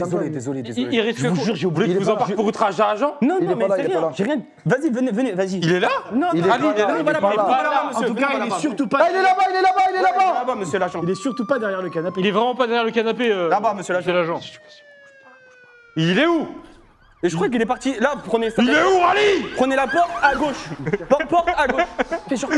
Il risque quoi? Je voulais que Il est vous pas embarque là. pour outrage à agent? Non, Il non, est mais pas là, c'est il est pas rien. là. J'ai rien. Vas-y, venez, vas-y. Il est là? Non, Il est non, pas là, non, il est pas pas là-bas, là. il est pas là-bas, En monsieur. tout cas, venez il est là-bas. surtout pas. Ah, il est là-bas, il est là-bas, il est là-bas. Là-bas, monsieur l'agent. Il est surtout pas derrière le canapé. Il est vraiment pas derrière le canapé. Là-bas, monsieur l'agent. l'agent. Il est où? Et je crois qu'il est parti. Là, prenez ça. Il est où, rallye? Prenez la porte à gauche. Porte à gauche. Fais genre.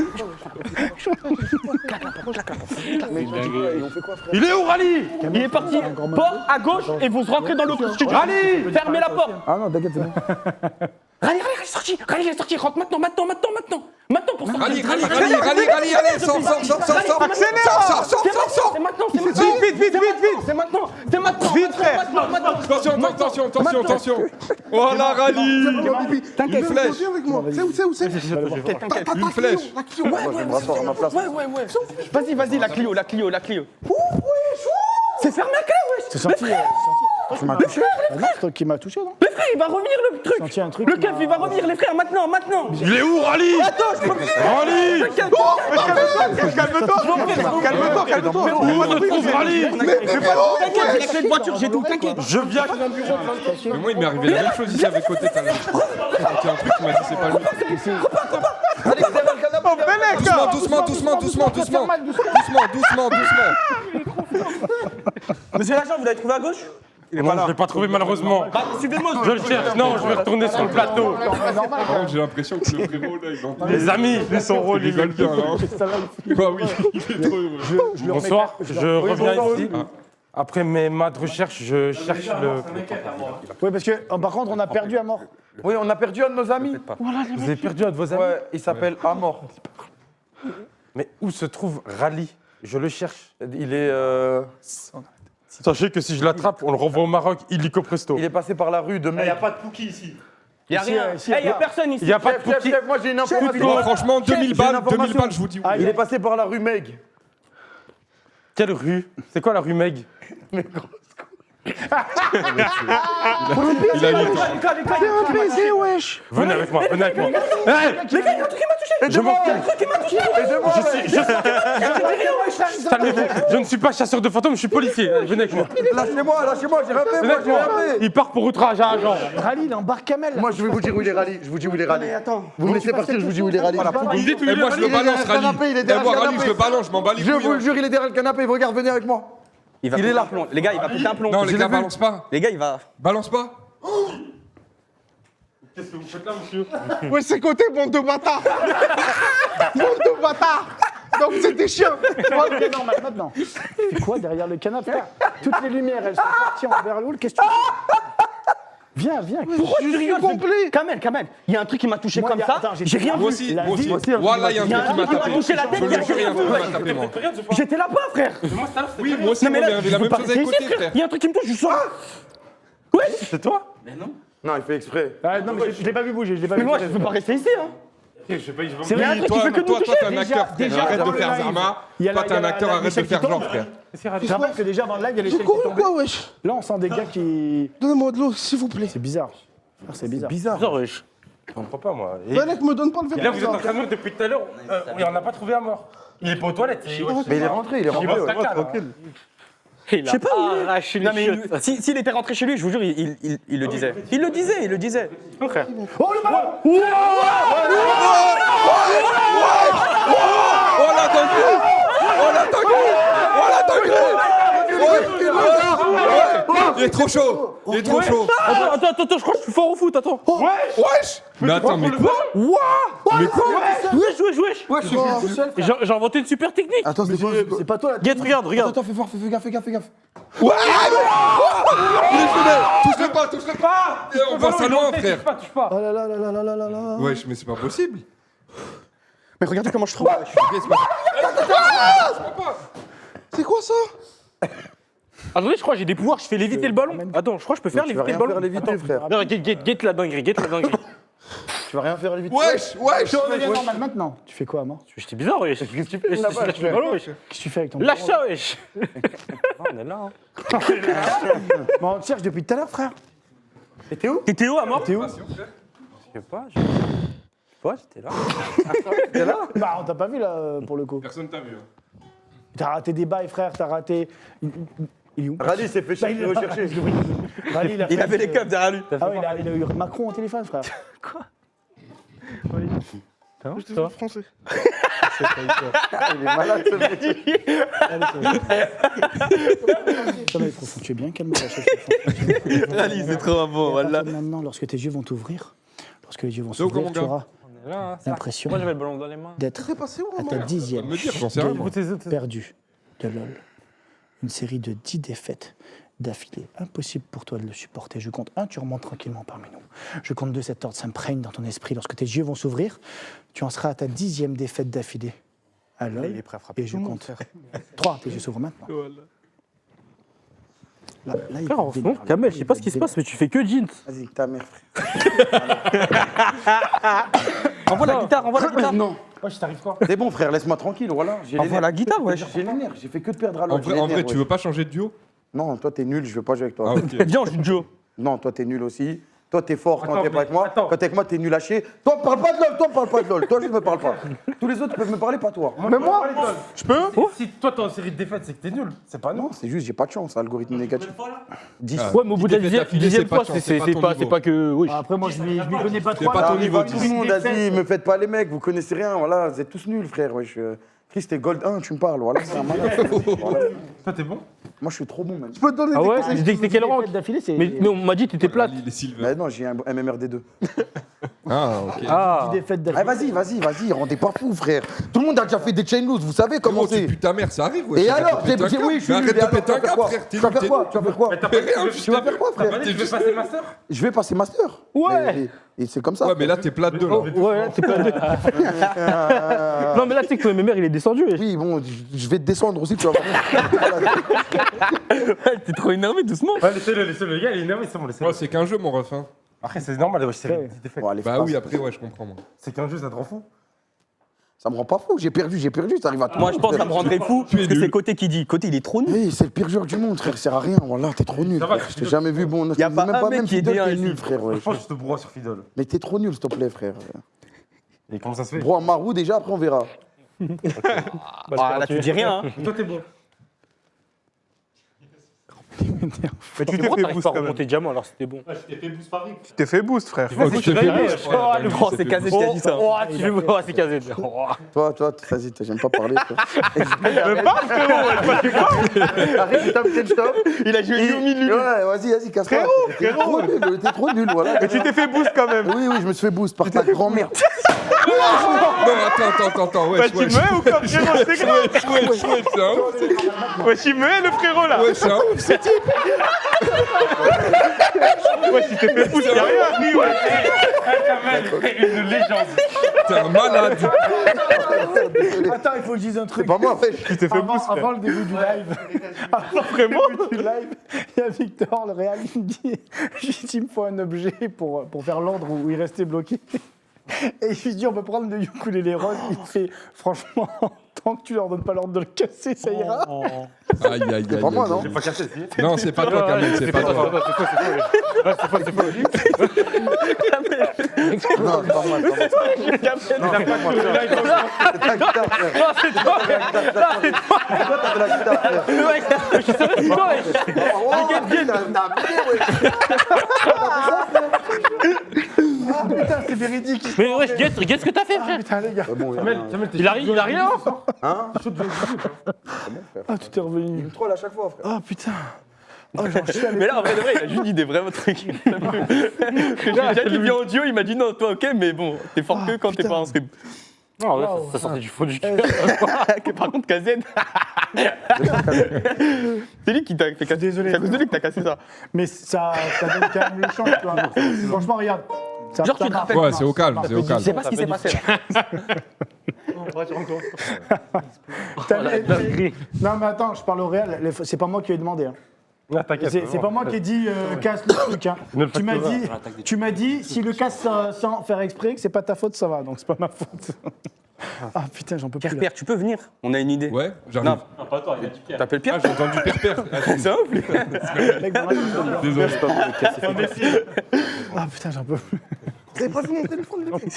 Il est où, rallye? Il est parti. Porte à gauche et vous rentrez dans l'autre studio. Rallye! Fermez la porte. Ah non, t'inquiète, c'est bon. Rallye, il est sorti. Rallye, il est sorti. Rentre maintenant. Maintenant pour sortir. Rallye, allez, sors. C'est maintenant. C'est maintenant. Vite, frère. Attention. Voilà, rallye. T'inquiète, flèche. viens avec moi. C'est où Une flèche. Je vais me rasseoir à ma place. Vas-y, la Clio. C'est fermé la clé, wesh. C'est senti. Tu m'as touché? C'est toi qui m'a touché, non? Les frères, il va revenir le truc. Senti un truc. Le keuf, il va revenir, les frères, maintenant. Il est où, rallye? Attends, je reviens. Rallye! Calme-toi. Où se trouve rallye? T'inquiète, j'ai la clé de voiture, j'ai tout, t'inquiète. Je viens. Mais moi, il m'est arrivé la même chose ici avec côté tout à l'heure. Il y a un truc qui m'a dit, c'est pas lui. Doucement. Monsieur l'agent, vous l'avez trouvé à gauche? Non, je l'ai pas trouvé malheureusement. Bah, suivez-moi. Je le cherche. Non, je vais retourner sur le plateau. Par contre, j'ai l'impression que le frérot, là, il entend. Les amis, son rôle, Il rigole bien, là. Bah oui, il est trop heureux. Bonsoir, je reviens ici. Après mes maths de recherche, je cherche le. Oui, parce que par contre, on a perdu à mort. Oui, on a perdu un de nos amis. Vous avez perdu un de vos amis? Ouais, il s'appelle Amor. Mais où se trouve Rally? Je le cherche. Il est, Sachez que si je l'attrape, on le renvoie au Maroc illico presto. il est passé par la rue de Meg. pas de Pookie ici. Y'a rien. si, Y'a personne ici. Il n'y a pas de Chef, Pookie. moi j'ai une information. Non, franchement, 2000 balles, information. je vous dis. Oui. Il est passé par la rue Meg. Quelle rue? C'est quoi la rue Meg? Il a eu le temps. Venez avec moi, venez avec moi. Hey, Aidez-moi, aidez-moi. calmez-vous. Je ne suis pas chasseur de fantômes, je suis policier. Allez, venez avec moi. Lâchez-moi, j'ai rien fait, Venez moi, avec j'ai moi. rien fait. Il part pour outrage à agent. Rallye, il embarque Kamel. Moi, je vais vous dire où il est rallye. Je vous dis où il est rallye. Vous me laissez partir, je vous dis où il est rallye. Vous me dites où Et il est moi, je le Il est derrière balance, le canapé, rallye. il est Et derrière moi, le rallye, je canapé. le balance, je m'en bats les Je couilles. vous hein. le jure, il est derrière le canapé. Regarde, venez avec moi. Il va Il est péter là. un plomb. Les gars, il va péter un plomb. Non, les Je gars, l'ai vu. balance pas. Les gars, il va. Balance pas. Qu'est-ce que vous faites là, monsieur? Ouais, c'est côté, bande de bâtards. Bande de bâtards. Donc, c'est des chiens. Ok, normal, maintenant. C'est quoi derrière le canapé? Toutes les lumières, elles sont parties envers l'eau. Qu'est-ce que tu fais? Viens. Pourquoi tu rigoles complet. Kamel, il y a un truc qui m'a touché Moi, comme y a- ça. attends, j'ai- J'ai rien Moi vu. aussi, La moi aussi. vie- Voilà, il y a un Il y a truc qui un m'a truc qui m'a tapé. touché la Je tête. le jure, il y a un truc qui m'a tapé, moi. J'étais là-bas, frère. Oui, moi aussi, Non, mais moi, là, il y avait je la veux même pas chose à rester côté, ici, frère. frère. Il y a un truc qui me touche, je sors. C'est toi? Non, il fait exprès. Ah, non, mais je l'ai pas vu bouger. Mais moi, je veux pas rester ici, hein. Je sais pas, je vais C'est vrai, un truc qui fait que nous Toi, toucher. t'es un acteur, frère. déjà, Arrête dans de le faire live, Zarma. il y a Toi, la- t'es il y un a acteur, la- arrête de l'échelle faire qui genre, tombe. frère. Tu te rappelles que déjà dans le live, il y a l'échelle qui Quoi, tombe. quoi, wesh? Là, on sent des gars qui. Donnez-moi de l'eau, s'il vous plaît. C'est bizarre. Ah, c'est bizarre. Bizarre. wesh. Je comprends pas, moi. Et Vanek me donne pas le là, vous êtes en verre. train de nous depuis tout à l'heure. On n'a pas trouvé à mort. Il est pas aux toilettes. Mais il est rentré, il est rentré. ouais. Tranquille. Il a sais pas où il est. arraché Non, les mais chiottes. s'il était rentré chez lui, je vous jure, il le disait. Il le disait. Oh, le ballon! Oh la dinguerie. Oh la dinguerie. Oh la dinguerie. Ouais. Il est trop chaud. Il est trop chaud. Attends, je crois que je suis fort au foot, attends. Wesh. Mais attends, mais quoi? Mais quoi? Wesh. J'ai inventé une super technique. Attends, c'est quoi? C'est pas toi là. Guette, regarde. Attends, fais gaffe, fais gaffe. Il est fumé. Touche-le pas. On voit ça loin, frère. Touche pas. Oh là là là là là là là là. Wesh, mais c'est pas possible. Mais regardez comment je trouve. C'est quoi ça? Attendez, je crois que j'ai des pouvoirs, je fais léviter le ballon. Attends, je crois que je peux faire Tu vas léviter rien le ballon. faire léviter, frère. Non, guette la dinguerie, guette la dinguerie. Tu vas rien faire vite. Wesh, wesh. Tu redeviens normal maintenant. Tu fais quoi, Amor? J'étais bizarre, wesh. Qu'est-ce que tu fais? là-bas, Je fais ballon, wesh. Qu'est-ce que tu fais avec ton Lâche bureau, ça, wesh. On est là, hein. Bon, on te cherche depuis tout à l'heure, frère. T'étais où? T'étais où, à mort? T'es où? Je sais pas, j'étais là. T'es là? Bah, on t'a pas vu, là, pour le coup. Personne t'a vu. T'as raté des bails, frère, t'as raté... Il est où? Rally s'est fait chercher, rechercher. Rally, Il avait les keufs derrière lui. Ah oui, il a eu Macron au téléphone, frère. Je te français. Il est malade ce mec. Ça va être profond. Tu es bien calme, Rally, c'est trop bon, voilà. Maintenant, lorsque tes yeux vont t'ouvrir, lorsque les yeux vont C'est où, s'ouvrir, mon tu gars? auras l'impression Moi, j'avais le ballon dans les mains. d'être à ta Va 10e me dire, j'en sais rien. moi. perdu de LOL. Une série de 10 défaites d'affilée. Impossible pour toi de le supporter. Je compte 1, tu remontes tranquillement parmi nous. Je compte 2, cet ordre s'imprègne dans ton esprit. Lorsque tes yeux vont s'ouvrir, tu en seras à ta 10e défaite d'affilée à LOL. Il est prêt à frapper Et je tout le compte 3, tes yeux s'ouvrent maintenant. Là, il Frère, va en ce te moment, démerder. Kamel, je sais pas ce qui se passe, mais tu fais que jeans. Vas-y, ta mère, frère. Envoie la guitare, envoie la guitare. Non. Wesh, t'arrives quoi? C'est bon, frère, laisse-moi tranquille, voilà. J'ai les Envoie nerfs. la guitare, wesh. J'ai les nerfs, j'ai fait que de perdre à En l'autre. vrai, tu veux pas changer de duo? Non, toi t'es nul, je veux pas jouer avec toi. Ah, ok. Viens, on joue de Joe. Non, toi t'es nul aussi. Toi t'es fort quand Attends, t'es pas avec moi. attends. Quand t'es avec moi, t'es nul à chier. Toi, parle pas de LOL, toi, parle pas de LOL. Toi, juste me parle pas. Tous les autres peuvent me parler, pas toi. Mais moi, Je peux? si toi t'es en série de défaites, c'est que t'es nul. C'est pas nous. Non, c'est juste, j'ai pas de chance, algorithme négatif. 10. Ah. Ouais, mais au bout de la Dix défaites dixième d'affilée, fois, c'est c'est pas ton pas, niveau. pas que. Oui. Après, moi, je m'y connais pas C'est trop. pas là. ton Ça niveau, arrive à tout le dis. monde, vas-y, me faites pas les mecs, vous connaissez rien, voilà, vous êtes tous nuls, frère. Wesh. Chris, t'es Gold 1, tu me parles, voilà, c'est un malade. Voilà. Toi t'es bon. Moi, je suis trop bon, même. Je peux te donner Ah des ouais? conseils. C'était quel rang? D'affilée, c'est... Mais on m'a dit que t'étais plate. Les Silver. Mais non, j'ai un MMRD2. Ah, ok. Ah. 10 défaites Ah, d'affilée. vas-y, rendez pas fou, frère. Tout le monde a déjà fait des chain loose, vous savez comment Gros, tu c'est. putes ta mère, ça arrive, ouais. Et Tu alors, vas te péter un câble. oui, je suis Mais nul. arrête Et de alors, péter un tu vas faire câble, quoi? frère. Tu vas faire quoi? Tu vas faire quoi? Mais rien, Tu vas faire quoi, frère? Tu veux passer master? Je vais passer master. Ouais. Et c'est comme ça. Ouais, mais là, t'es plate de là. Ouais, t'es plate. Non, mais là, tu sais que ton MMR, il est descendu. wesh. Oui, bon, je vais te descendre aussi, tu vas voir. T'es trop énervé doucement. Ouais, laissez-le, le gars, il est énervé, c'est bon, laissez-le. Ouais, c'est qu'un jeu, mon ref. hein. Après, c'est normal, wesh, série de défaites. Bon, allez, Bah passe. oui, après, ouais, je comprends, moi. C'est qu'un jeu, ça te rend fou. Ça me rend pas fou, j'ai perdu, ça arrive à tout. Moi, je pense que ça me rendrait fou, parce que c'est Côté qui dit. Côté, il est trop nul. Oui, c'est le pire joueur du monde, frère, sert à rien, voilà, t'es trop nul. Ça va, Frère. Je t'ai jamais vu bon. Y a pas un mec qui est Fidel, D1 t'es ici. nul, frère. Ouais. Je pense que je te broie sur Fidel. Mais t'es trop nul, s'il te plaît, frère. Et comment ça se fait? Bro, à Marou, déjà, après on verra. Ah, là, tu dis rien, hein. Toi t'es bon. Mais tu t'arrives pas à remonter diamant, alors c'était bon. Tu t'es fait boost, frère. Oh, tu t'es fait bouche. Oh, le grand, c'est casé qui a dit ça. Oh, tu veux voir, c'est casé. Toi, vas-y, j'aime pas parler. Mais parle, frérot. Arrête, stop. Il a joué Yumi, lui. Ouais, vas-y, casse-toi. T'es trop nul, voilà. Mais tu t'es fait boost quand même. Oui, je me suis fait boost par ta grand-mère. Non, attends, Bah, wesh, tu wesh. me hais ou quoi, frérot? C'est grave. Wesh, c'est un ouf. Ouais, tu me hais, le frérot, là. Wesh, c'est un ouf, ce type. Ouais, tu t'es fait boost, y'a rien appris, ouais. Une légende. T'es un malade. Attends, il faut que je dise un truc. C'est pas moi, en fait. Tu t'es fait boost, frère. Avant le début du live, Vraiment? du live, il y a Victor, le réal, il me dit, il me faut un objet pour faire l'ordre où il restait bloqué. Et je lui dis, on peut prendre le ukulélé rose. Il me fait, franchement, tant que tu leur donnes pas l'ordre de le casser, ça ira. Aïe, aïe, aïe. C'est pas moi, non? J'ai pas cassé, si. Non, c'est pas toi, Kamel, c'est pas toi. Non, c'est pas moi. Non, c'est pas moi. C'est ta guitare, frère. Non, c'est toi. C'est toi, t'as de la guitare, frère. Ouais, je savais, c'est toi. Ah putain, c'est véridique. Mais wesh, regarde ce que t'as fait, frère. Putain, les gars. Bon, Kamel, t'es Il a rien. hein? Ah, tout est revenu. Il me troll à chaque fois, frère. Ah putain. Oh, j'en chiale. Mais là, en vrai, de vrai, il a juste dit des vrais trucs. Que j'ai déjà dit bien audio, il m'a dit non, toi, ok, mais bon, t'es fort que quand t'es pas inscrit. Non, ouais, ça sortait du fond du cœur. Par contre, Kazen. C'est lui qui t'a fait casser. Désolé. C'est à cause de lui que t'as cassé ça. Mais ça donne quand même le champ, tu vois. Franchement, regarde. Ça- Genre, ça tu te marche. rappelles. Ouais, c'est au calme, c'est au Je calme. sais pas ce qui s'est passé là. T'as vu- Non, mais attends, je parle au réel. C'est pas moi qui ai demandé. Hein. Ah, t'inquiète, C'est pas moi qui ai dit casse le truc. Hein. Ne le Tu m'as dit, si le casse sans faire exprès, que c'est pas ta faute, ça va. Donc c'est pas ma faute. Ah putain, j'en peux plus. Pierre, tu peux venir? On a une idée. Ouais, j'arrive. Non, pas toi, il a dit Pierre. T'appelles Pierre? Ah, j'ai entendu Père. C'est un ouf, lui. Désolé. Ah putain, j'en peux plus. Vous avez pas vu mon téléphone depuis?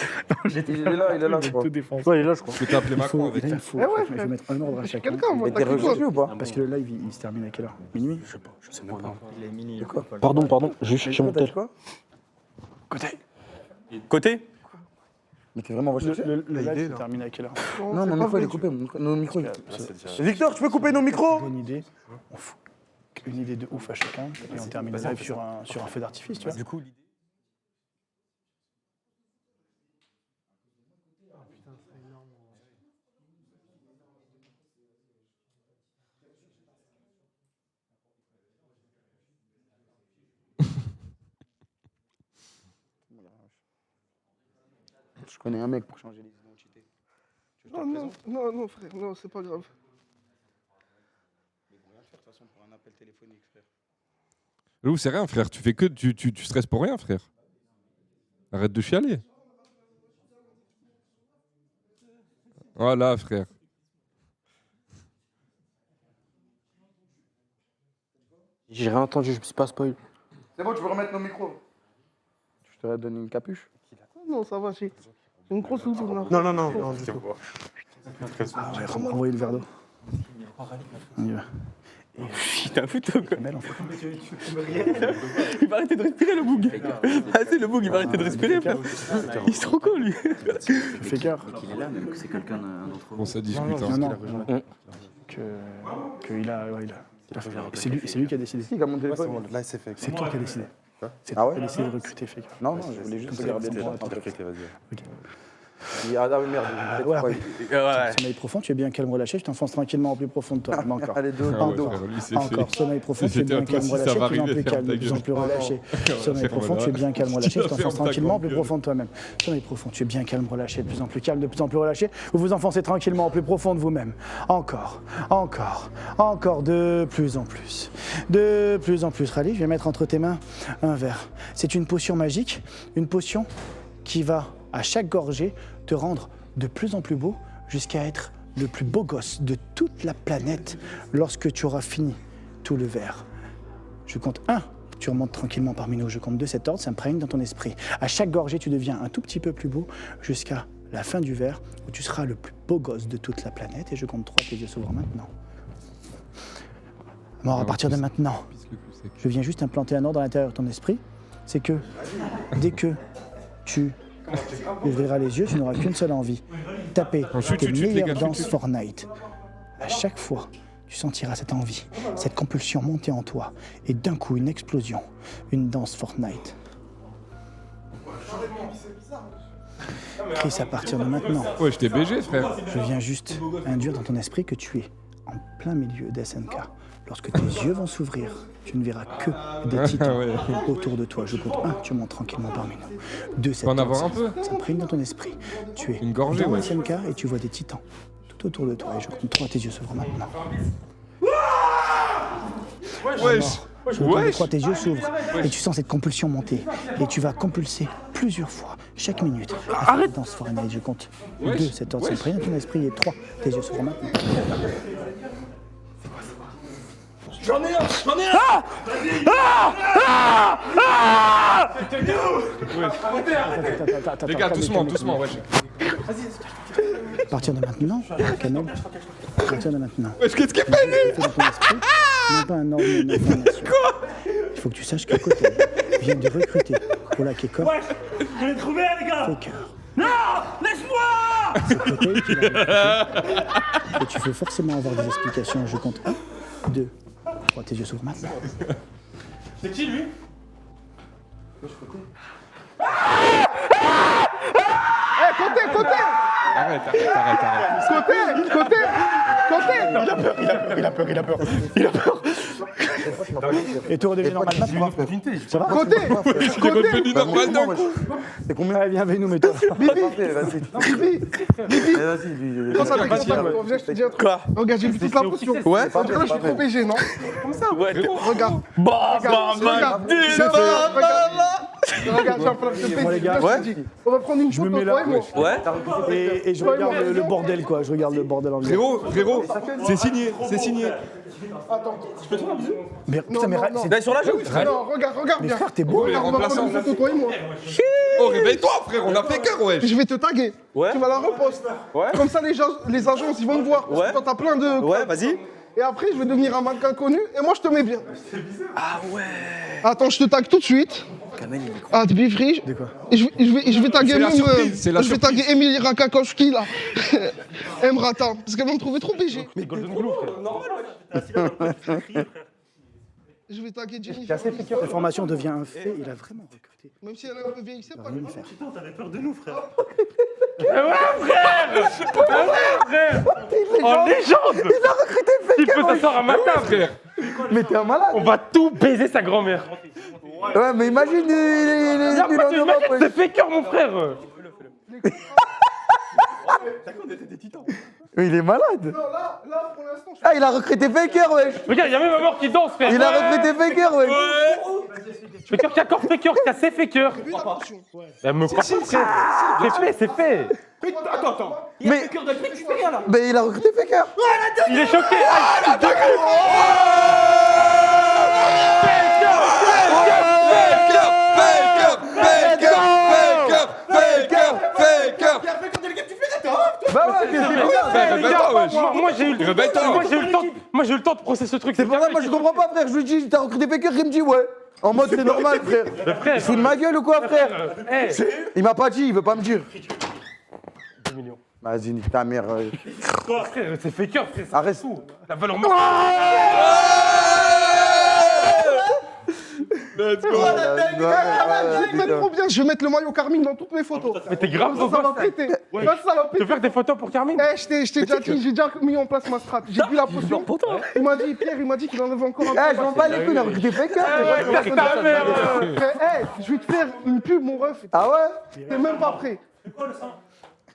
Il est là, je crois. Tout défonce. Ouais, il est là, je crois. Je peux t'appeler Macron avec. Là, il faut. Eh ouais, Je vais mettre un ordre à chacun. Quelqu'un, moi, Mais t'es t'as reçu ou pas? Parce que le live, il se termine à quelle heure? Minuit? Je sais pas. Je sais même pas. Il est mini. Pardon, je cherche mon tel. quoi? Côté? Mais t'es vraiment recherché? Le live se termine à quelle heure? Non, mon micro il est coupé. Nos micros. Victor, tu peux couper nos micros? Bonne idée. On fout une idée de ouf à chacun et on termine le live sur un feu d'artifice, tu vois. Du coup, l'idée. Je connais un mec pour changer les identités. Non, frère, non, c'est pas grave. Lou, c'est rien, frère. Tu fais que. Tu stresses pour rien, frère. Arrête de chialer. Voilà, frère. J'ai rien entendu, je me suis pas spoil. C'est bon, tu peux remettre nos micros. Je t'aurais donné une capuche. Non, ça va, j'ai une grosse doudoune là. Non, du tout. Ah ouais, renvoyez le verre d'eau. On y va. T'es un foutu, quoi. Belle, en fait. Il va arrêter de respirer, le boug. Ah, c'est le boug, il va arrêter de respirer, frère. Il est trop con, lui. Fais gaffe Il est là, mais que c'est quelqu'un d'autre. Bon, ça discute. Non, Hein. non. Qu'il a. Ouais, il a. C'est lui qui a décidé. Qui a mon téléphone? Là, c'est fait. C'est toi qui as décidé. C'est Ah toi ouais qui as décidé de recruter Fake. Non, je voulais juste regarder le Interprété, vas-y. Ah merde, Ouais, après. Sommeil profond, tu es bien calme, relâché, je t'enfonce tranquillement au plus profond de toi. Mais encore. Allez, deux. Ah ouais, Encore. frère, lui, c'est Encore. fait. Sommeil profond, tu es C'était bien à toi calme, aussi, ça relâché, va de plus en arriver, plus ferme calme, ta de plus en gueule. plus relâché. Sommeil Ferme profond, là. tu es bien calme, relâché, je Ferme t'enfonce ta tranquillement au plus gueule. profond de toi-même. Sommeil profond, tu es bien calme, relâché, de plus en plus calme, de plus en plus relâché. Vous vous enfoncez tranquillement au plus profond de vous-même. Encore, de plus en plus. De plus en plus. Rally, je vais mettre entre tes mains un verre. C'est une potion magique, une potion qui va, à chaque gorgée, te rendre de plus en plus beau jusqu'à être le plus beau gosse de toute la planète lorsque tu auras fini tout le verre. Je compte 1, tu remontes tranquillement parmi nous. Je compte 2, cet ordre s'imprègne dans ton esprit. À chaque gorgée, tu deviens un tout petit peu plus beau jusqu'à la fin du verre où tu seras le plus beau gosse de toute la planète. Et je compte 3, tes yeux s'ouvrent maintenant. Alors, à partir de maintenant, je viens juste implanter un ordre à l'intérieur de ton esprit. C'est que dès que tu ouvriras les yeux, tu n'auras qu'une seule envie. Taper tes meilleures danses Fortnite. À chaque fois, tu sentiras cette envie, cette compulsion monter en toi. Et d'un coup, une explosion. Une danse Fortnite. Chris, à partir de maintenant, Ouais, je t'ai BG, frère. je viens juste induire dans ton esprit que tu es en plein milieu d'SNK. Lorsque tes yeux vont s'ouvrir, tu ne verras que des titans Ouais. autour de toi. Je compte 1, tu montes tranquillement parmi nous. 2, cette en avoir danse un peu s'imprègne dans ton esprit. Tu es Une gorgée, dans ouais. SNK et tu vois des titans tout autour de toi. Et je compte 3, tes yeux s'ouvrent maintenant. Wesh. Je compte 3, tes yeux s'ouvrent et tu sens cette compulsion monter. Et tu vas compulser plusieurs fois, chaque minute. Arrête! Danse Fortnite, je compte 2, cet ordre s'imprègne dans ton esprit. Et 3, tes yeux s'ouvrent maintenant. J'en ai un. Attends, Les gars, calme, doucement, calme. wesh. À partir de maintenant, Kamel, à partir de maintenant, Wesh, qu'est-ce qu'il fait, lui? dans ton esprit, non pas un ordre, mais une information. Il faut que tu saches que Kotel vient de recruter pour la K-Corp Je l'ai trouvé, les gars. Faker. Non, laisse-moi. C'est Kotel qui l'a recruté. Et tu veux forcément avoir des explications. Je compte 1, 2, 3, tes yeux s'ouvrent maintenant. C'est qui, lui? Côté! Arrête. Côté. Et tout redevient normal maintenant. Ça va Côté. Redevenu normal d'un coup. C'est combien? Allez, viens avec nous, mets-toi. Vas-y. Bibi. Vas-y. Quand ça t'inquiète pas, viens, je te dis un truc. Quoi? Regarde, j'ai vu toute la potion. Ouais. On dirait que je suis trop BG, non? Comme ça. Regarde. Regarde, j'ai un plan de Bon, les gars, On va prendre une je me photo, mets toi là. et moi. Ouais. Et je regarde le bordel, quoi. Je regarde le bordel en Frérot, c'est signé. Mais putain, mais c'est D'aller sur la joue. Non, regarde bien. frère, t'es beau. Regarde, on va prendre une photo, toi et moi. Oh, réveille-toi, frère, on a fait cœur, wesh. Je vais te taguer. Ouais. Tu vas la reposter. Ouais. Comme ça, les agences, ils vont me voir. Parce que Ouais. toi, t'as plein de... Ouais, vas-y. Et après, je vais devenir un mannequin connu et moi, je te mets bien. Ah ouais. Attends, je te tag tout de suite. Ah, Bifrige. De quoi? Et je vais taguer C'est la même. surprise, c'est la je vais taguer Emily Rakakowski là. Emrata. Parce qu'elle va me trouver trop BG. Mais Golden Glue, frère. Je vais taguer Jenny. Cette information devient un fait. Il a vraiment recruté. Même si elle est un peu vieille, c'est pas grave. En légende. Il a recruté Il peut s'asseoir à ma table, frère. Mais t'es un malade. On va tout baiser sa grand-mère. Ouais, mais imagine, il est Pourquoi tu Europe, mets ouais. c'est faker, mon frère. Mais il est malade. Non, là, pour l'instant, je Ah, il a recruté Faker, wesh. Regarde, il y a même ma mort qui danse, frère. Il a recruté Faker, wesh. Faker qui accorde faker, qui a ses faker. fais la potion. Elle me croit pas, frère. C'est fait. Attends. Mais, Cœur de truc, tu fais rien là. mais il a recruté Faker. Il est choqué. Bah ouais, qu'est-ce que c'est quoi? Moi, j'ai eu le temps de processer ce truc. C'est pour ça que moi je comprends pas, frère. Je lui dis, t'as recruté Faker, il me dit ouais. En mode c'est normal, frère. Frère, Il se fout de ma gueule ou quoi, frère? hey, Il m'a pas dit, il veut pas me dire. 10 millions. Vas-y, nique ta mère. Frère, c'est faker, frère. c'est Arrête. fou. La valeur morale. vais mettre trop bien. Je vais mettre le maillot Carmine dans toutes mes photos. Mais t'es grave dans Ça va péter. Là, ça va Tu péter. veux faire des photos pour Carmine? Eh, je t'ai déjà dit, j'ai déjà mis en place ma strat. J'ai bu la potion. Il m'a dit, Pierre, il m'a dit qu'il en avait encore un peu. Eh, je m'en bats les couilles, il a recruté Faker. Ta mère. Eh, je vais te faire une pub, mon ref. Ah ouais? T'es même pas prêt.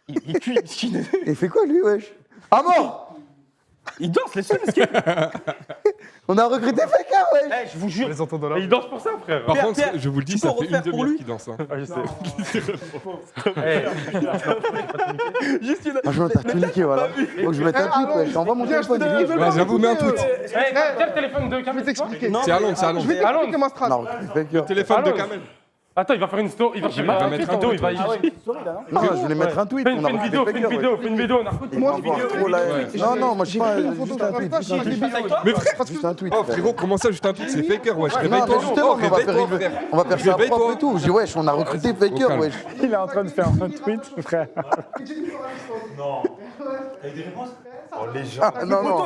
Il fait quoi lui, wesh? Ah mort! Il danse, les seuls, On a recruté Faker, wesh! Eh, je vous jure. Il danse pour ça, frère. Par Pierre, contre, Pierre, je vous le dis, tu ça peux fait une refaire pour demi-heure lui qu'il danse. Hein. Ah, je sais. Ah, je vais mettre un tout niqué, voilà. Faut que je mette un tweet, wesh. Envoie mon téléphone. Ouais, j'avoue, mets un tweet. Hey, tiens le téléphone de Je vais Carmine. t'expliquer. C'est à Londres, c'est à Londres. Je vais t'expliquer ma strat. On a recruté Faker. Téléphone de Allô. Kamel. Attends, il va faire une story. Il va mettre un vidéo. Il va. Non, je voulais mettre un tweet. Fais On a une recruté vidéo, fais une Faker, vidéo, wesh. fais une vidéo, narcotique. Ils vont avoir trop la haine. Non, non, moi je suis pas. Une photo Juste un sur tweet. partage, Juste un j'ai tweet. des bisous. Mais frère, Juste un tweet. oh frère. frérot, comment ça, juste un truc, c'est Faker, wesh. Non, mais Réveille-toi. justement, Oh, on va réveille-toi, faire frère. on va faire ça Réveille-toi. propre et tout. Je dis, wesh, on a recruté Faker, calme. wesh. Il est en train de faire un tweet, frère. Ah, non, non.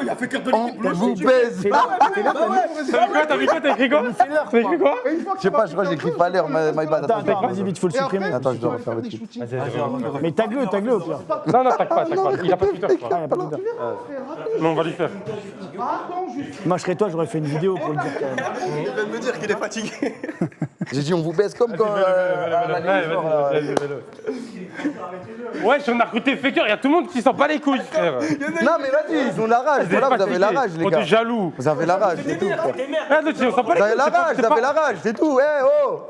On vous baise. T'as vu quoi? T'as écrit quoi? T'as écrit quoi? Je sais pas, je crois que j'ai écrit pas l'heure, my bad. Attends, vas-y, vite, faut le Et après, supprimer. Attends, je dois refaire le des tweet. shootings. Mais tague-le au pire. Non, tac pas. Il a pas Twitter, je crois. Ah, y a pas de doute. Mais on va lui faire. Attends, juste. Moi, je serais toi, j'aurais fait une vidéo pour le dire quand même. Il vient de me dire qu'il est fatigué. J'ai dit, on vous baise comme quand. Ouais, on a recruté Faker, il y a tout le monde qui s'en bat les couilles, frère. Non, mais vas-y, ils ont la rage. Voilà, vous avez la rage, les On gars. est jaloux. Vous avez la rage, c'est tout. frère. Ah, non, on s'en bat Vous les avez couilles. la rage, vous avez la rage, c'est tout. Eh, oh!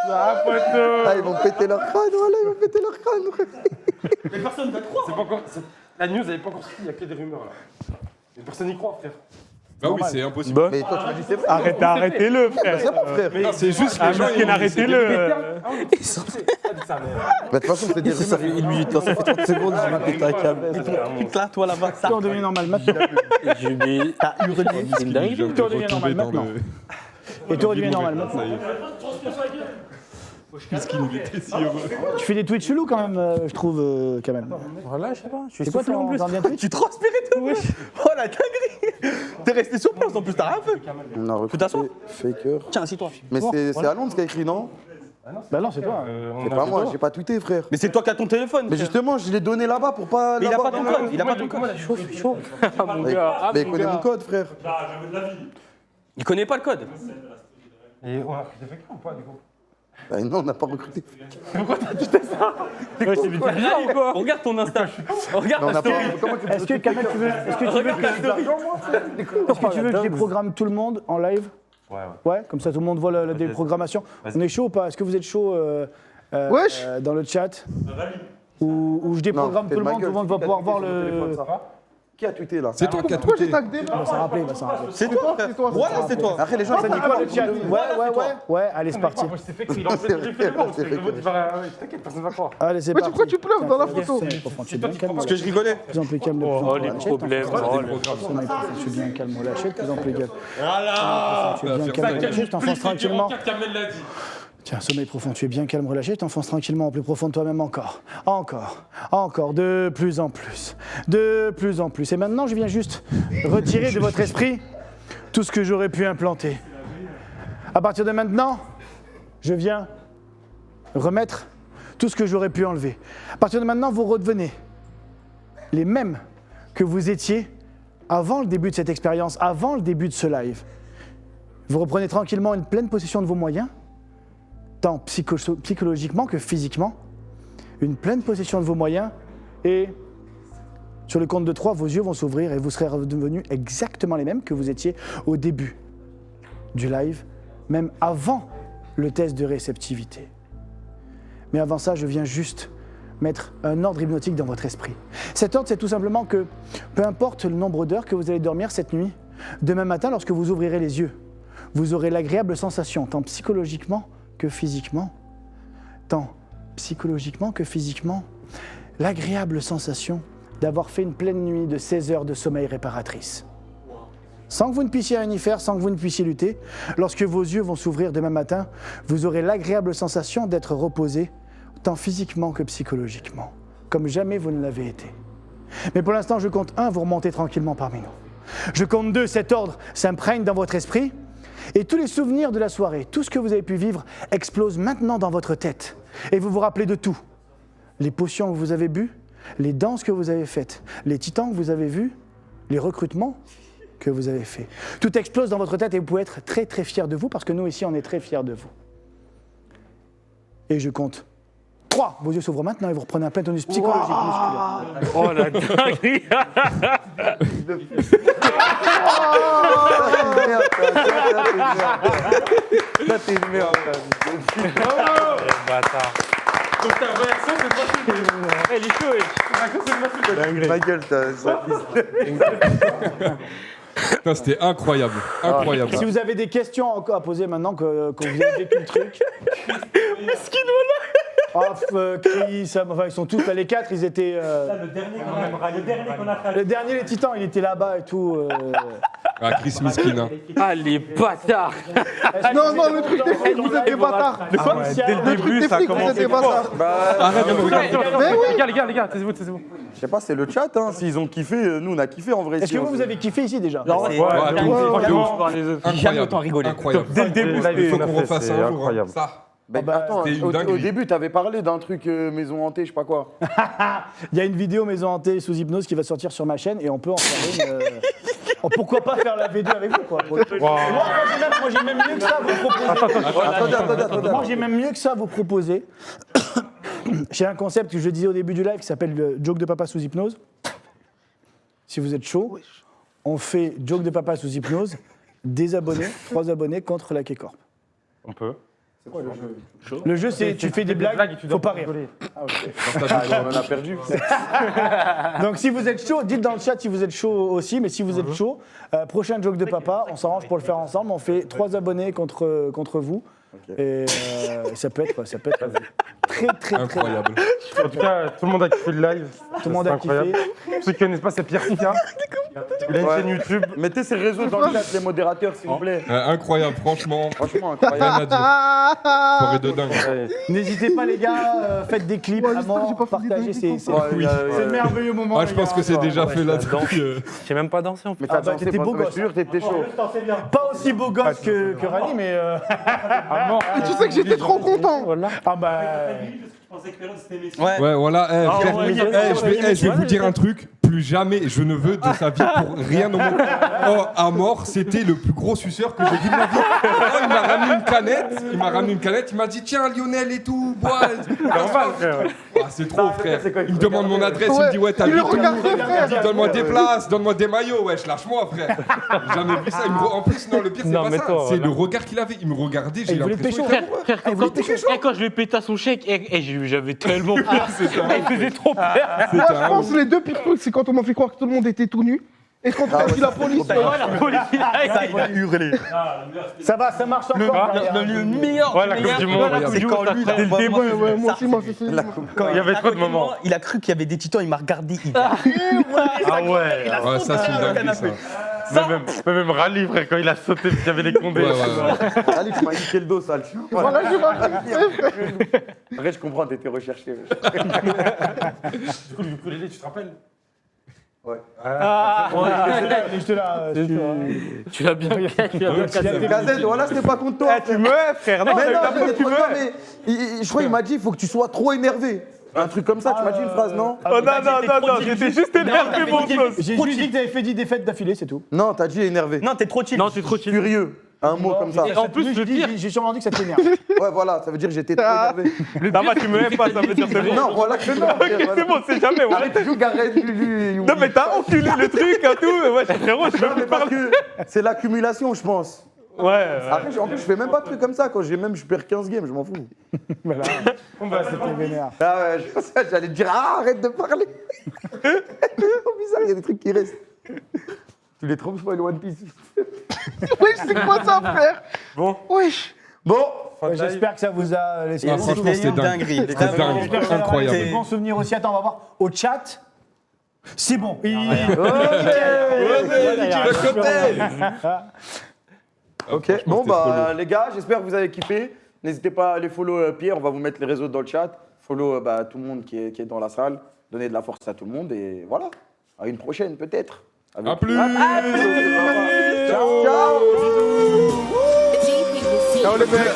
Ah, poteau. Ah, ils vont péter leur crâne, voilà, ils vont péter leur crâne. Mais personne n'a croire. C'est pas encore. La news, elle est pas encore sortie, il y a que des rumeurs là. Mais personne n'y croit, frère. Bah oui, c'est impossible. Mais toi, tu m'as dit, c'est vrai. Arrêtez-le, frère. C'est bon, frère. Non, c'est juste les gens. ils- arrêtez-le. Bah, de toute façon, c'est des rumeurs. Ça fait 1 minute, ça fait 30 secondes, je vais péter un câble. Là, toi là-bas, ça. Tout redevient normal maintenant. T'as hurlé. C'est une dinguerie. Tout redevient normal maintenant. Et tout redevient normal maintenant. Qu'est-ce qu'il était si heureux. Tu fais des tweets chelous quand même, je trouve, Kamel. Voilà, je sais pas. Je suis C'est quoi soufflé en plus. ton dernier tweet? Tu transpirais tout. Oh la dinguerie. T'es resté sur place en plus, t'as rien fait. On a t'asseoir recruté Faker. Tiens, assis-toi. Mais c'est à Londres ce qu'il y a écrit, non? Bah non, c'est toi. C'est pas moi, j'ai pas tweeté, frère. Mais c'est toi qui as ton téléphone. Mais frère. justement, je l'ai donné là-bas pour pas. Mais il a l'avoir pas ton dans le- code. Il a pas ton code. Chaud. Mais il connaît mon code, frère. Il connaît pas le code. Et on a pris des factures ou pas, du coup? Bah non, on n'a pas recruté. Regarde ton Insta. Regarde Non, on ta n'a pas. story. Comment tu peux Est-ce que Kamel, tu veux que je déprogramme tout le monde en live? Ouais, comme ça tout le monde voit la déprogrammation. On est chaud ou pas? Est-ce que vous êtes chaud Wesh. dans le chat? Ou je déprogramme tout le monde va pouvoir voir le. Qui a tweeté là? C'est toi qui as Pourquoi j'ai tweeté. tag Il va s'en rappeler, il va s'en rappeler. C'est toi, frère. Voilà, c'est toi. Après, les gens, Ça dit quoi le chat? Ouais, allez, c'est parti. Moi, je t'ai fait que j'ai fait le bon, parce que le vote, il va. T'inquiète, personne va croire. Allez, c'est Mais parti. pourquoi tu pleures dans la Tiens, photo? sommeil profond, tu es bien calme. Parce que je rigolais. De plus en plus calme, de plus en plus Oh, les relâché, problèmes. sommeil profond, tu es bien calme, relâché, de plus en plus calme. Tu es bien calme, relâché, je t'enfonce tranquillement. Kamel l'a dit. Tiens, sommeil profond, tu es bien calme, relâché, je t'enfonce tranquillement au plus profond de toi-même encore. Encore, de plus en plus. Et maintenant, je viens juste retirer de votre esprit tout ce que j'aurais pu implanter. À partir de maintenant, je viens remettre tout ce que j'aurais pu enlever. À partir de maintenant, vous redevenez les mêmes que vous étiez avant le début de cette expérience, avant le début de ce live. Vous reprenez tranquillement une pleine possession de vos moyens, tant psychologiquement que physiquement, une pleine possession de vos moyens, et sur le compte de 3, vos yeux vont s'ouvrir et vous serez redevenus exactement les mêmes que vous étiez au début du live, même avant le test de réceptivité. Mais avant ça, je viens juste mettre un ordre hypnotique dans votre esprit. Cet ordre, c'est tout simplement que, peu importe le nombre d'heures que vous allez dormir cette nuit, demain matin, lorsque vous ouvrirez les yeux, vous aurez l'agréable sensation, tant psychologiquement que physiquement, l'agréable sensation d'avoir fait une pleine nuit de 16 heures de sommeil réparatrice. Sans que vous ne puissiez rien y faire, sans que vous ne puissiez lutter, lorsque vos yeux vont s'ouvrir demain matin, vous aurez l'agréable sensation d'être reposé, tant physiquement que psychologiquement, comme jamais vous ne l'avez été. Mais pour l'instant, je compte 1, vous remontez tranquillement parmi nous. Je compte 2, cet ordre s'imprègne dans votre esprit, et tous les souvenirs de la soirée, tout ce que vous avez pu vivre, explose maintenant dans votre tête. Et vous vous rappelez de tout. Les potions que vous avez bues, les danses que vous avez faites, les titans que vous avez vus, les recrutements que vous avez faits. Tout explose dans votre tête et vous pouvez être très très fiers de vous, parce que nous ici, on est très fiers de vous. Et je compte 3. Vos yeux s'ouvrent maintenant et vous reprenez un plein tonus psychologique musculaire. Oh la dinguerie. Ça, t'es une merde. Bâtard. Donc ta réaction, c'est pas Il est chaud, Ma gueule, ça Putain, c'était incroyable. Incroyable. Si vous avez des questions encore à poser maintenant que vous avez vécu le truc. Chris, enfin, ils sont tous là, les 4, ils étaient. Le dernier qu'on a fait. Le dernier, les titans, il était là-bas et tout. Ah, Chris Miskin. Ah, les bâtards. Non, le truc des flics, vous êtes des bâtards. Dès le début, ça a Vous êtes des commencé. bâtards. Arrête de me regarder. Mais oui. Les gars, taisez-vous. Je sais pas, c'est le chat, hein. S'ils ont kiffé, nous on a kiffé en vrai. Est-ce que vous avez kiffé ici déjà? Jamais autant rigolé. Incroyable. Dès le début, Il faut qu'on c'était refasse un jour. incroyable. Ça. Attends, c'était une au dinguerie. début, t'avais parlé d'un truc maison hantée, je sais pas quoi. Il y a une vidéo maison hantée sous hypnose qui va sortir sur ma chaîne et on peut en faire une. Pourquoi pas faire la V2 avec vous, quoi. Moi, j'ai même mieux que ça à vous proposer. Attendez. Moi, j'ai même mieux que ça à vous proposer. J'ai un concept que je disais au début du live qui s'appelle le joke de papa sous hypnose. Si vous êtes chaud, on fait joke de papa sous hypnose, des abonnés, 3 abonnés contre la K-Corp. On peut. Le jeu, c'est tu fais des blagues, faut pas rire. On en a perdu. Donc si vous êtes chaud, dites dans le chat si vous êtes chaud aussi, mais si vous êtes chaud, prochain joke de papa, on s'arrange pour le faire ensemble, on fait 3 abonnés contre vous. Et ça peut être très Incroyable. En tout cas, tout le monde a kiffé le live. Tout le monde a kiffé. Ceux qui connaissent pas, c'est Pierre Sika. Il a une Ouais. chaîne YouTube. Mettez ces réseaux dans le chat, les modérateurs, s'il vous plaît. Incroyable, franchement. Franchement, Rien incroyable. à dire. Soirée de dingue. N'hésitez pas, les gars, faites des clips Ouais, à j'espère que j'ai mort, pas fait des partagez, dingueries, c'est Ouais, c'est le merveilleux moment. Ah, je les pense gars. que c'est déjà fait là. J'ai même pas dansé en fait. Mais Ah t'as bah, dansé, t'étais beau François, gosse. je te jure, t'étais chaud. Pas aussi beau gosse que Rally, mais. À mort. Mais tu sais que j'étais trop content. Voilà. Ah bah. Ouais. Ouais, voilà, frère, ouais, je vais vous dire un truc. Plus jamais je ne veux de sa vie pour rien au monde. Oh, à mort, c'était le plus gros suceur que j'ai vu de ma vie. Oh, il m'a ramené une canette, il m'a dit tiens Lionel et tout, bois. Normal, frère. Ah, c'est trop, frère. Il me demande mon adresse, il me dit ouais, t'as Il vu le regardait, frère. Il dit donne-moi des places, donne-moi des maillots, wesh, lâche-moi, frère. J'ai jamais vu ça. En plus, non, le pire, c'est Non, pas mais ça. toi, C'est là. le regard qu'il avait. Il me regardait, j'ai Il voulait te l'impression. pécho. Frère, quand je lui ai pété à son chèque, j'avais tellement peur. Il faisait trop peur. Moi, je pense que les deux pires trucs, c'est quand on m'a fait croire que tout le monde était tout nu. Et quand on a dit la police. Ouais, la police, il a Hurlé. Ça va, ça marche encore. Le meilleur. Ouais, la Coupe du Monde. C'est quand lui, Dès le début, Ouais, moi aussi, m'a fait ça. il y avait trop de moments. Il a cru qu'il y avait des titans, il m'a regardé. Ah ouais. Ouais, ça, c'est une dinguerie, ça. Même Rally, frère, quand il a sauté, parce qu'il y avait les condés. Ouais. Allez, tu m'as niqué le dos, sale chien. Voilà, je m'en Après, je comprends, t'étais recherché. Du coup, le ukulélé, tu te rappelles? Ouais. J'étais là. Tu l'as bien cassé. Gazette, voilà, c'était pas contre toi. Tu me hais, frère. Non, Mais non, t'as mais tu me hais. je crois qu'il m'a dit, il faut que tu sois trop énervé. Un truc comme ça, tu m'as dit une phrase, non? Oh non, j'étais juste énervé, mon sauce. J'ai juste dit que t'avais fait 10 défaites d'affilée, c'est tout. Non, t'as dit énervé. Non, t'es trop chill. Non, c'est trop chill. Furieux. Un mot comme ça. Et en plus, le pire, J'ai sûrement dit que ça t'énerve. Ouais, voilà, ça veut dire que j'étais trop énervé. Ça va, tu me hais pas, ça veut dire c'est bon. Non, voilà que non. C'est bon, c'est jamais. Ouais. Arrête, joue Gareth, Non, mais t'as enculé le truc et tout. Ouais, frérot, je peux Non, mais plus parce parler. que c'est l'accumulation, je pense. Ouais. Après, en plus, je fais même pas de trucs comme ça. Quand je perds 15 games, je m'en fous. Voilà. Bah, c'était vénère. Ah ouais, j'allais te dire, arrête de parler. Trop bizarre, il y a des trucs qui restent. Tu les trompes pas, le One Piece. Wesh, c'est quoi ça, frère? Bon. Wesh. Bon, J'espère que ça vous a laissé. Ah, franchement, c'était dingue. dinguerie. C'était dingue. J'espère que ça va Incroyable. rester des bons souvenirs aussi. Attends, on va voir au chat. C'est bon. ok. Bon, bah, les gars, j'espère que vous avez kiffé. N'hésitez pas à aller follow Pierre. On va vous mettre les réseaux dans le chat. Follow tout le monde qui est dans la salle. Donnez de la force à tout le monde. Et voilà. À une prochaine, peut-être. À plus. Ciao, ciao. Ciao les mecs.